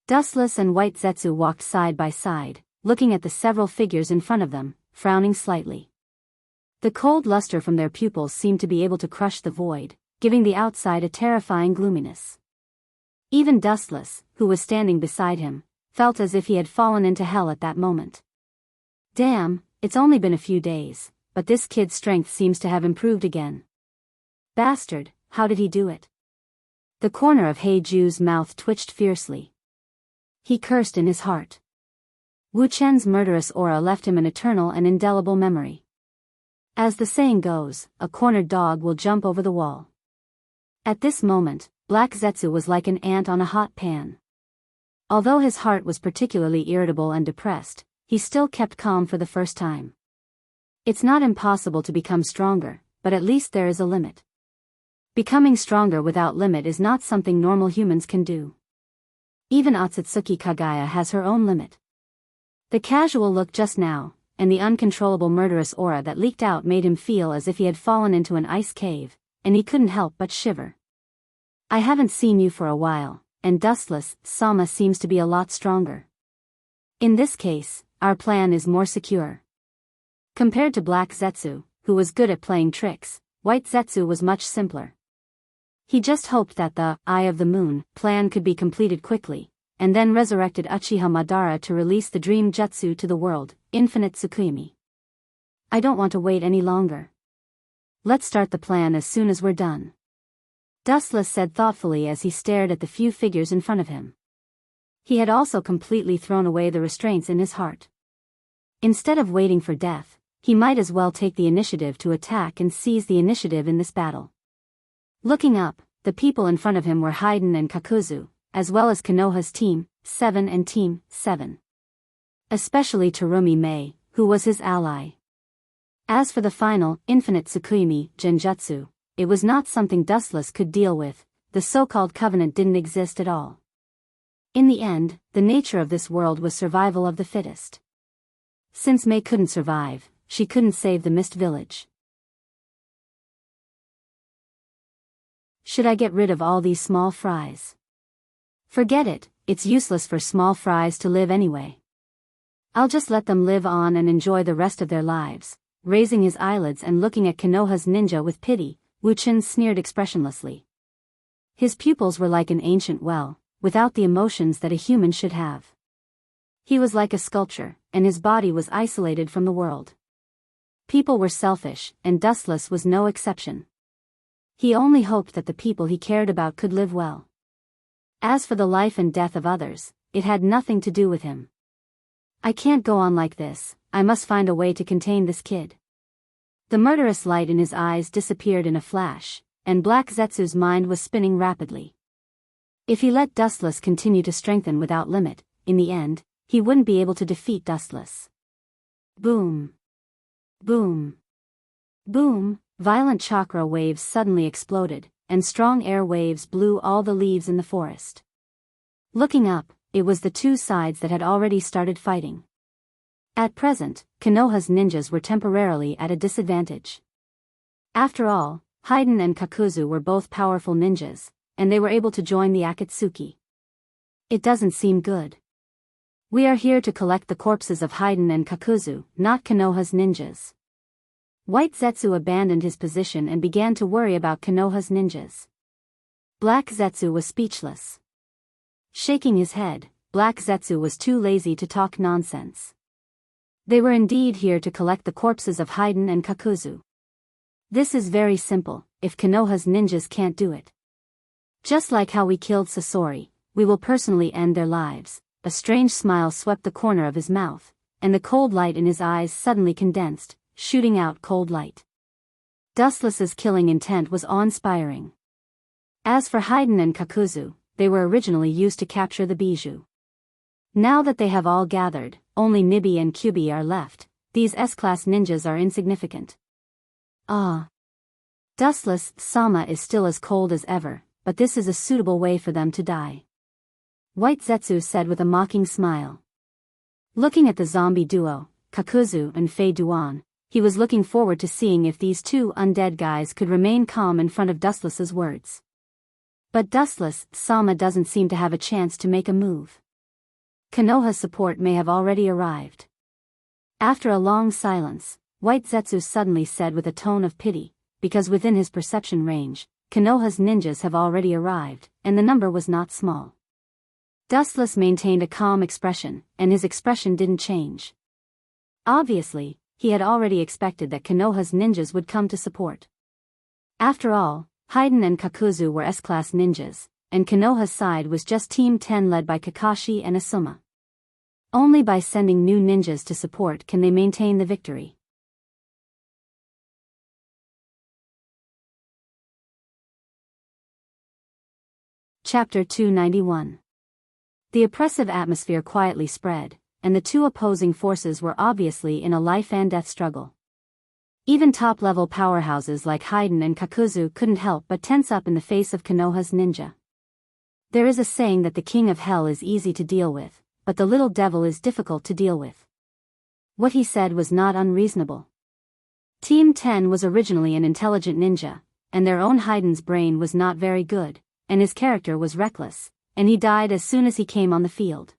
Dustless and White Zetsu walked side by side, looking at the several figures in front of them, frowning slightly. The cold luster from their pupils seemed to be able to crush the void, giving the outside a terrifying gloominess. Even Dustless, who was standing beside him, felt as if he had fallen into hell at that moment. Damn, it's only been a few days, but this kid's strength seems to have improved again. Bastard, how did he do it? The corner of Heiju's mouth twitched fiercely. He cursed in his heart. Wu Chen's murderous aura left him an eternal and indelible memory. As the saying goes, a cornered dog will jump over the wall. At this moment, Black Zetsu was like an ant on a hot pan. Although his heart was particularly irritable and depressed, he still kept calm for the first time. It's not impossible to become stronger, but at least there is a limit. Becoming stronger without limit is not something normal humans can do. Even Otsutsuki Kagaya has her own limit. The casual look just now, and the uncontrollable murderous aura that leaked out made him feel as if he had fallen into an ice cave, and he couldn't help but shiver. I haven't seen you for a while, and Dustless Sama seems to be a lot stronger. In this case, our plan is more secure. Compared to Black Zetsu, who was good at playing tricks, White Zetsu was much simpler. He just hoped that the Eye of the Moon plan could be completed quickly, and then resurrected Uchiha Madara to release the dream jutsu to the world, Infinite Tsukuyomi. I don't want to wait any longer. Let's start the plan as soon as we're done. Dustless said thoughtfully as he stared at the few figures in front of him. He had also completely thrown away the restraints in his heart. Instead of waiting for death, he might as well take the initiative to attack and seize the initiative in this battle. Looking up, the people in front of him were Haiden and Kakuzu, as well as Konoha's Team 7 and Team 7. Especially Terumi Mei, who was his ally. As for the final, Infinite Tsukuyomi Genjutsu, it was not something Dustless could deal with. The so-called covenant didn't exist at all. In the end, the nature of this world was survival of the fittest. Since Mei couldn't survive, she couldn't save the Mist Village. Should I get rid of all these small fries? Forget it, it's useless for small fries to live anyway. I'll just let them live on and enjoy the rest of their lives. Raising his eyelids and looking at Konoha's ninja with pity, Wu Chen sneered expressionlessly. His pupils were like an ancient well, without the emotions that a human should have. He was like a sculpture, and his body was isolated from the world. People were selfish, and Dustless was no exception. He only hoped that the people he cared about could live well. As for the life and death of others, it had nothing to do with him. I can't go on like this, I must find a way to contain this kid. The murderous light in his eyes disappeared in a flash, and Black Zetsu's mind was spinning rapidly. If he let Dustless continue to strengthen without limit, in the end, he wouldn't be able to defeat Dustless. Boom. Boom. Boom, violent chakra waves suddenly exploded, and strong air waves blew all the leaves in the forest. Looking up, it was the two sides that had already started fighting. At present, Konoha's ninjas were temporarily at a disadvantage. After all, Haiden and Kakuzu were both powerful ninjas, and they were able to join the Akatsuki. It doesn't seem good. We are here to collect the corpses of Haiden and Kakuzu, not Konoha's ninjas. White Zetsu abandoned his position and began to worry about Konoha's ninjas. Black Zetsu was speechless. Shaking his head, Black Zetsu was too lazy to talk nonsense. They were indeed here to collect the corpses of Haiden and Kakuzu. This is very simple, if Konoha's ninjas can't do it. Just like how we killed Sasori, we will personally end their lives. A strange smile swept the corner of his mouth, and the cold light in his eyes suddenly condensed, shooting out cold light. Dustless's killing intent was awe-inspiring. As for Haiden and Kakuzu, they were originally used to capture the bijou. Now that they have all gathered, only Nibi and Kyubi are left. these S-class ninjas are insignificant. Ah. Dustless Sama is still as cold as ever, but this is a suitable way for them to die. White Zetsu said with a mocking smile. Looking at the zombie duo, Kakuzu and Fei Duan, he was looking forward to seeing if these two undead guys could remain calm in front of Dustless's words. But Dustless Sama doesn't seem to have a chance to make a move. Konoha's support may have already arrived. After a long silence, White Zetsu suddenly said with a tone of pity, because within his perception range, Konoha's ninjas have already arrived, and the number was not small. Dustless maintained a calm expression, and his expression didn't change. Obviously, he had already expected that Konoha's ninjas would come to support. After all, Haiden and Kakuzu were S-class ninjas, and Konoha's side was just Team 10 led by Kakashi and Asuma. Only by sending new ninjas to support can they maintain the victory. Chapter 291. The oppressive atmosphere quietly spread, and the two opposing forces were obviously in a life-and-death struggle. Even top-level powerhouses like Haiden and Kakuzu couldn't help but tense up in the face of Konoha's ninja. There is a saying that the king of hell is easy to deal with, but the little devil is difficult to deal with. What he said was not unreasonable. Team 10 was originally an intelligent ninja, and their own Haiden's brain was not very good, and his character was reckless, and he died as soon as he came on the field.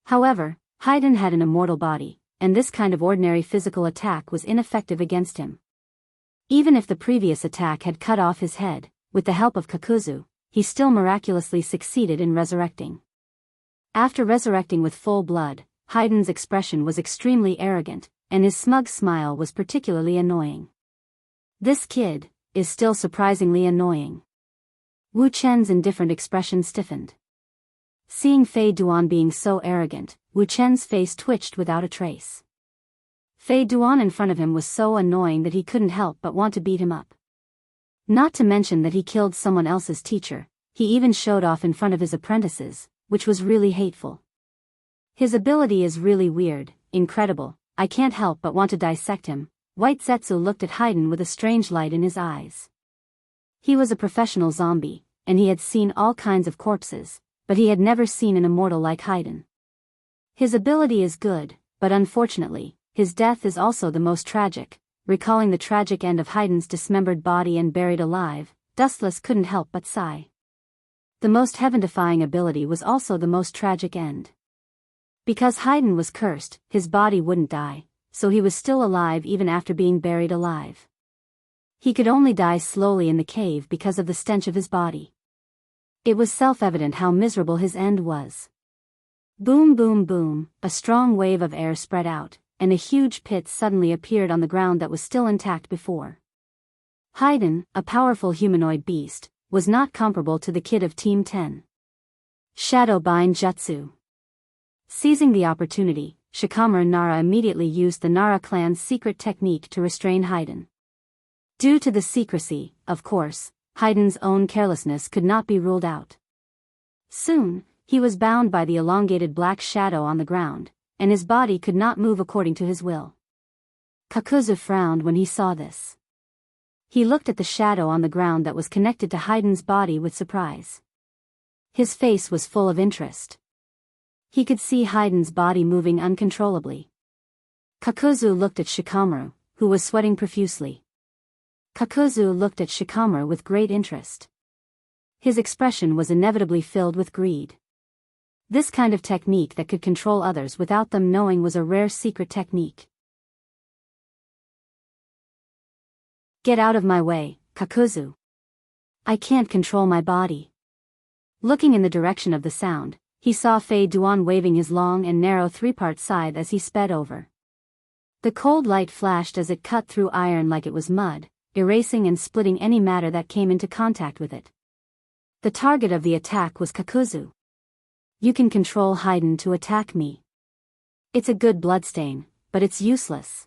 However, Haiden had an immortal body, and this kind of ordinary physical attack was ineffective against him. Even if the previous attack had cut off his head, with the help of Kakuzu, he still miraculously succeeded in resurrecting. After resurrecting with full blood, Haiden's expression was extremely arrogant, and his smug smile was particularly annoying. This kid is still surprisingly annoying. Wu Chen's indifferent expression stiffened. Seeing Fei Duan being so arrogant, Wu Chen's face twitched without a trace. Fei Duan in front of him was so annoying that he couldn't help but want to beat him up. Not to mention that he killed someone else's teacher, he even showed off in front of his apprentices, which was really hateful. His ability is really weird, incredible, I can't help but want to dissect him. White Zetsu looked at Haiden with a strange light in his eyes. He was a professional zombie, and he had seen all kinds of corpses, but he had never seen an immortal like Haiden. His ability is good, but unfortunately, his death is also the most tragic. Recalling the tragic end of Haiden's dismembered body and buried alive, Dustless couldn't help but sigh. The most heaven-defying ability was also the most tragic end. Because Haiden was cursed, his body wouldn't die, so he was still alive even after being buried alive. He could only die slowly in the cave because of the stench of his body. It was self-evident how miserable his end was. Boom boom boom, a strong wave of air spread out, and a huge pit suddenly appeared on the ground that was still intact before. Haiden, a powerful humanoid beast, was not comparable to the kid of Team 10. Shadow Bind Jutsu. Seizing the opportunity, Shikamaru Nara immediately used the Nara clan's secret technique to restrain Haiden. Due to the secrecy, of course, Haiden's own carelessness could not be ruled out. Soon, he was bound by the elongated black shadow on the ground, and his body could not move according to his will. Kakuzu frowned when he saw this. He looked at the shadow on the ground that was connected to Haiden's body with surprise. His face was full of interest. He could see Haiden's body moving uncontrollably. Kakuzu looked at Shikamaru, who was sweating profusely. Kakuzu looked at Shikamaru with great interest. His expression was inevitably filled with greed. This kind of technique that could control others without them knowing was a rare secret technique. Get out of my way, Kakuzu. I can't control my body. Looking in the direction of the sound, he saw Fei Duan waving his long and narrow three-part scythe as he sped over. The cold light flashed as it cut through iron like it was mud, erasing and splitting any matter that came into contact with it. The target of the attack was Kakuzu. You can control Haiden to attack me. It's a good bloodstain, but it's useless.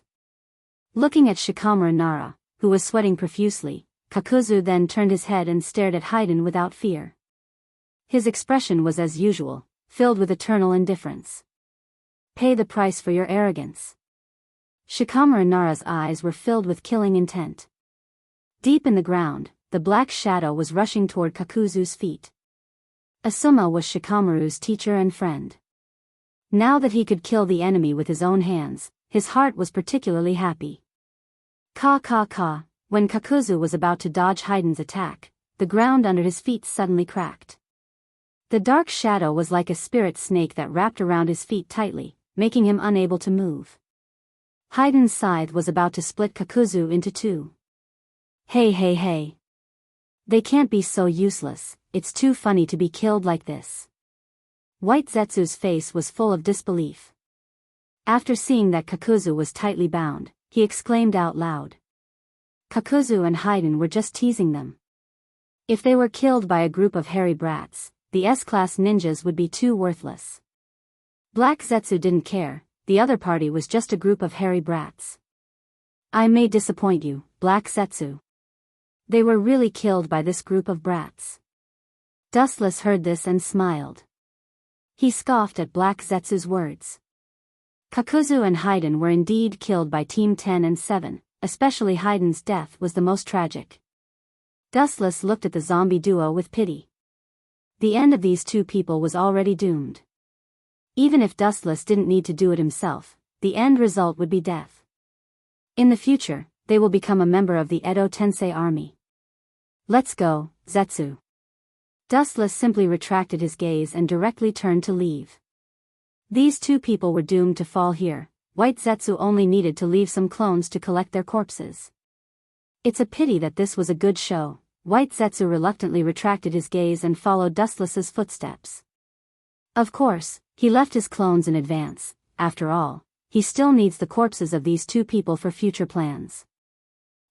Looking at Shikamaru Nara, who was sweating profusely, Kakuzu then turned his head and stared at Haiden without fear. His expression was as usual, filled with eternal indifference. Pay the price for your arrogance. Shikamaru Nara's eyes were filled with killing intent. Deep in the ground, the black shadow was rushing toward Kakuzu's feet. Asuma was Shikamaru's teacher and friend. Now that he could kill the enemy with his own hands, his heart was particularly happy. Ka. When Kakuzu was about to dodge Heiden's attack, the ground under his feet suddenly cracked. The dark shadow was like a spirit snake that wrapped around his feet tightly, making him unable to move. Heiden's scythe was about to split Kakuzu into two. Hey. They can't be so useless, it's too funny to be killed like this. White Zetsu's face was full of disbelief. After seeing that Kakuzu was tightly bound, he exclaimed out loud. Kakuzu and Heiden were just teasing them. If they were killed by a group of hairy brats, the S-class ninjas would be too worthless. Black Zetsu didn't care, the other party was just a group of hairy brats. I may disappoint you, Black Zetsu. They were really killed by this group of brats. Dustless heard this and smiled. He scoffed at Black Zetsu's words. Kakuzu and Heiden were indeed killed by Team 10 and 7, especially Heiden's death was the most tragic. Dustless looked at the zombie duo with pity. The end of these two people was already doomed. Even if Dustless didn't need to do it himself, the end result would be death. In the future, they will become a member of the Edo Tensei army. Let's go, Zetsu. Dustless simply retracted his gaze and directly turned to leave. These two people were doomed to fall here. White Zetsu only needed to leave some clones to collect their corpses. It's a pity that this was a good show. White Zetsu reluctantly retracted his gaze and followed Dustless's footsteps. Of course, he left his clones in advance. After all, he still needs the corpses of these two people for future plans.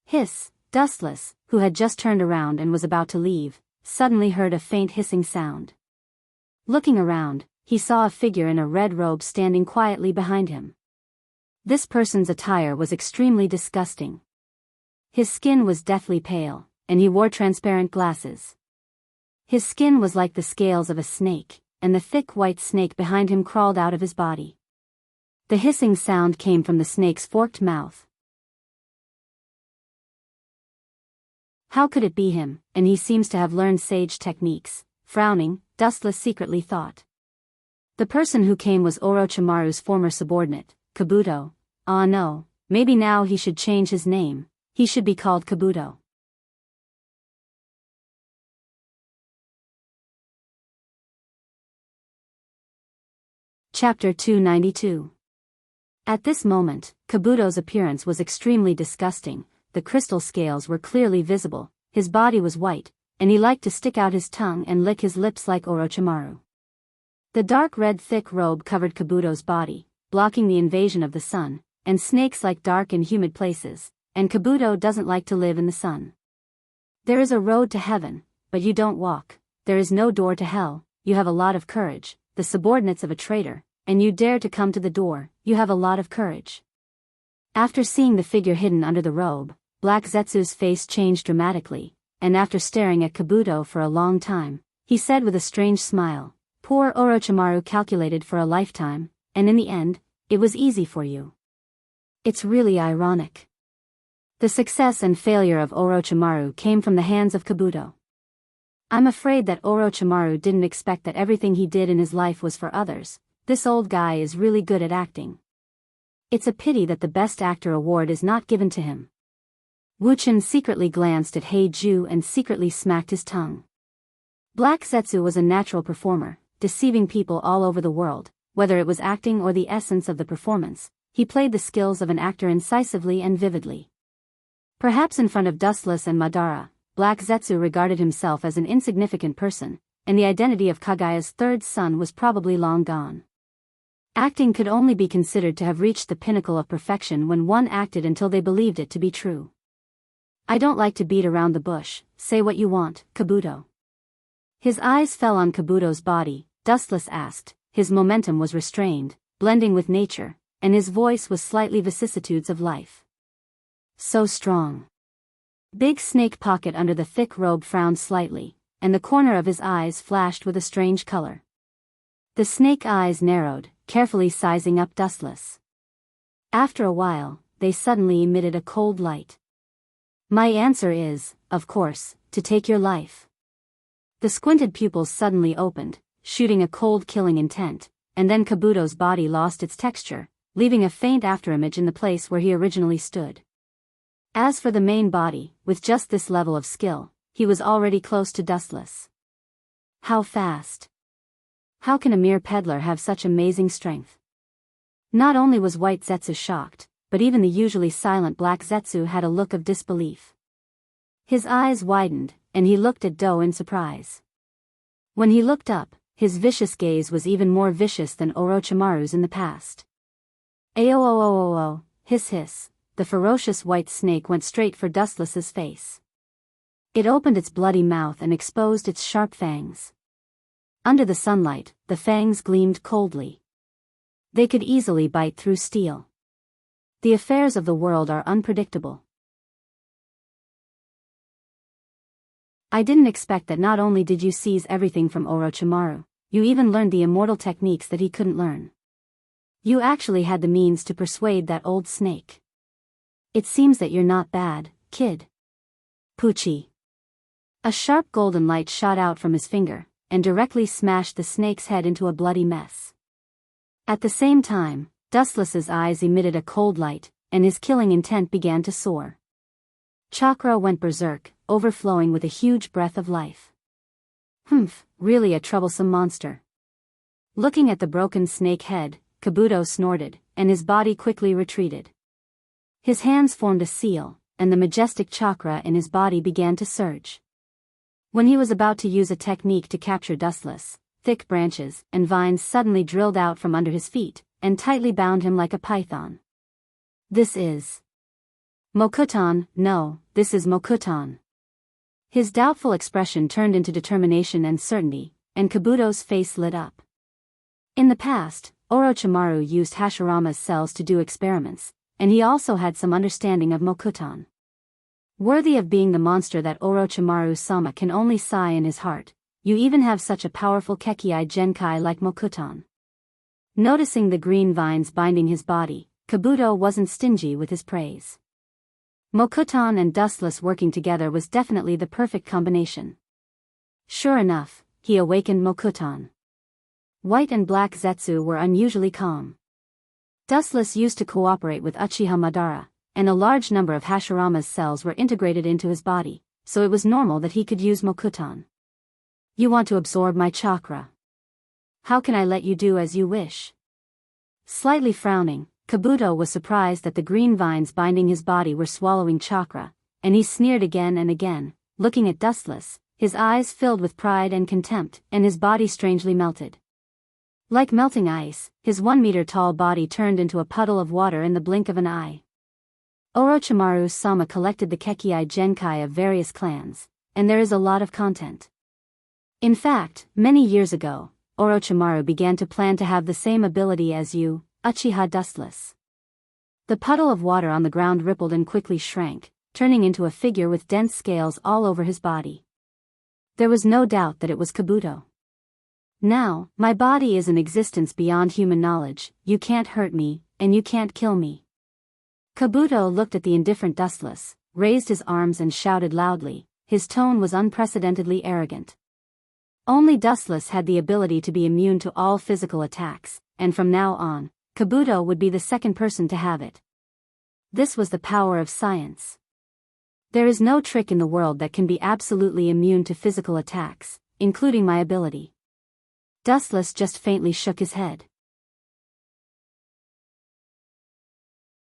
Hiss. Dustless, who had just turned around and was about to leave, suddenly heard a faint hissing sound. Looking around, he saw a figure in a red robe standing quietly behind him. This person's attire was extremely disgusting. His skin was deathly pale, and he wore transparent glasses. His skin was like the scales of a snake, and the thick white snake behind him crawled out of his body. The hissing sound came from the snake's forked mouth. How could it be him, and he seems to have learned sage techniques? Frowning, Dustless secretly thought. The person who came was Orochimaru's former subordinate, Kabuto. Ah no, maybe now he should change his name, he should be called Kabuto. Chapter 292. At this moment, Kabuto's appearance was extremely disgusting. The crystal scales were clearly visible, his body was white, and he liked to stick out his tongue and lick his lips like Orochimaru. The dark red thick robe covered Kabuto's body, blocking the invasion of the sun, and snakes like dark and humid places, and Kabuto doesn't like to live in the sun. There is a road to heaven, but you don't walk. There is no door to hell, you have a lot of courage, the subordinates of a traitor, and you dare to come to the door, you have a lot of courage. After seeing the figure hidden under the robe, Black Zetsu's face changed dramatically, and after staring at Kabuto for a long time, he said with a strange smile, "Poor Orochimaru calculated for a lifetime, and in the end, it was easy for you." It's really ironic. The success and failure of Orochimaru came from the hands of Kabuto. I'm afraid that Orochimaru didn't expect that everything he did in his life was for others. This old guy is really good at acting. It's a pity that the Best Actor award is not given to him. Wuchen secretly glanced at Heiju and secretly smacked his tongue. Black Zetsu was a natural performer, deceiving people all over the world, whether it was acting or the essence of the performance. He played the skills of an actor incisively and vividly. Perhaps in front of Dustless and Madara, Black Zetsu regarded himself as an insignificant person, and the identity of Kagaya's third son was probably long gone. Acting could only be considered to have reached the pinnacle of perfection when one acted until they believed it to be true. I don't like to beat around the bush, say what you want, Kabuto. His eyes fell on Kabuto's body. Dustless asked, his momentum was restrained, blending with nature, and his voice was slightly vicissitudes of life. So strong. Big Snake Pocket under the thick robe frowned slightly, and the corner of his eyes flashed with a strange color. The snake eyes narrowed, carefully sizing up Dustless. After a while, they suddenly emitted a cold light. My answer is, of course, to take your life. The squinted pupils suddenly opened, shooting a cold killing intent, and then Kabuto's body lost its texture, leaving a faint afterimage in the place where he originally stood. As for the main body, with just this level of skill, he was already close to dustless. How fast? How can a mere peddler have such amazing strength? Not only was White Zetsu shocked, but even the usually silent Black Zetsu had a look of disbelief. His eyes widened, and he looked at Do in surprise. When he looked up, his vicious gaze was even more vicious than Orochimaru's in the past. Ayo, hiss hiss, the ferocious white snake went straight for Dustless's face. It opened its bloody mouth and exposed its sharp fangs. Under the sunlight, the fangs gleamed coldly. They could easily bite through steel. The affairs of the world are unpredictable. I didn't expect that not only did you seize everything from Orochimaru, you even learned the immortal techniques that he couldn't learn. You actually had the means to persuade that old snake. It seems that you're not bad, kid. Poochie. A sharp golden light shot out from his finger, and directly smashed the snake's head into a bloody mess. At the same time, Dustless's eyes emitted a cold light, and his killing intent began to soar. Chakra went berserk, overflowing with a huge breath of life. Really a troublesome monster. Looking at the broken snake head, Kabuto snorted, and his body quickly retreated. His hands formed a seal, and the majestic chakra in his body began to surge. When he was about to use a technique to capture Dustless, thick branches and vines suddenly drilled out from under his feet, and tightly bound him like a python. This is Mokuton, no, this is Mokuton. His doubtful expression turned into determination and certainty, and Kabuto's face lit up. In the past, Orochimaru used Hashirama's cells to do experiments, and he also had some understanding of Mokuton. Worthy of being the monster that Orochimaru-sama can only sigh in his heart, you even have such a powerful Kekkai Genkai like Mokuton. Noticing the green vines binding his body, Kabuto wasn't stingy with his praise. Mokuton and Dustless working together was definitely the perfect combination. Sure enough, he awakened Mokuton. White and Black Zetsu were unusually calm. Dustless used to cooperate with Uchiha Madara, and a large number of Hashirama's cells were integrated into his body, so it was normal that he could use Mokuton. You want to absorb my chakra? How can I let you do as you wish? Slightly frowning, Kabuto was surprised that the green vines binding his body were swallowing chakra, and he sneered again and again, looking at Dustless, his eyes filled with pride and contempt, and his body strangely melted. Like melting ice, his 1-meter-tall body turned into a puddle of water in the blink of an eye. Orochimaru-sama collected the Kekkai Genkai of various clans, and there is a lot of content. In fact, many years ago, Orochimaru began to plan to have the same ability as you, Uchiha Dustless. The puddle of water on the ground rippled and quickly shrank, turning into a figure with dense scales all over his body. There was no doubt that it was Kabuto. Now, my body is an existence beyond human knowledge, you can't hurt me, and you can't kill me. Kabuto looked at the indifferent Dustless, raised his arms and shouted loudly, his tone was unprecedentedly arrogant. Only Dustless had the ability to be immune to all physical attacks, and from now on, Kabuto would be the second person to have it. This was the power of science. There is no trick in the world that can be absolutely immune to physical attacks, including my ability. Dustless just faintly shook his head.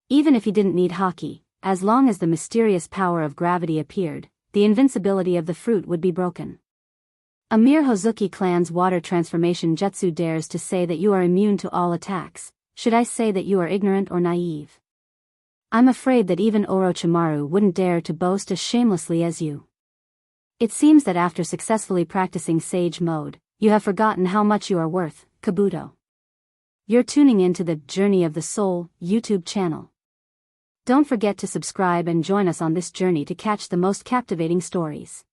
Even if he didn't need Haki, as long as the mysterious power of gravity appeared, the invincibility of the fruit would be broken. A mere Hozuki clan's water transformation jutsu dares to say that you are immune to all attacks. Should I say that you are ignorant or naive? I'm afraid that even Orochimaru wouldn't dare to boast as shamelessly as you. It seems that after successfully practicing Sage Mode, you have forgotten how much you are worth, Kabuto. You're tuning into the Journey of the Soul YouTube channel. Don't forget to subscribe and join us on this journey to catch the most captivating stories.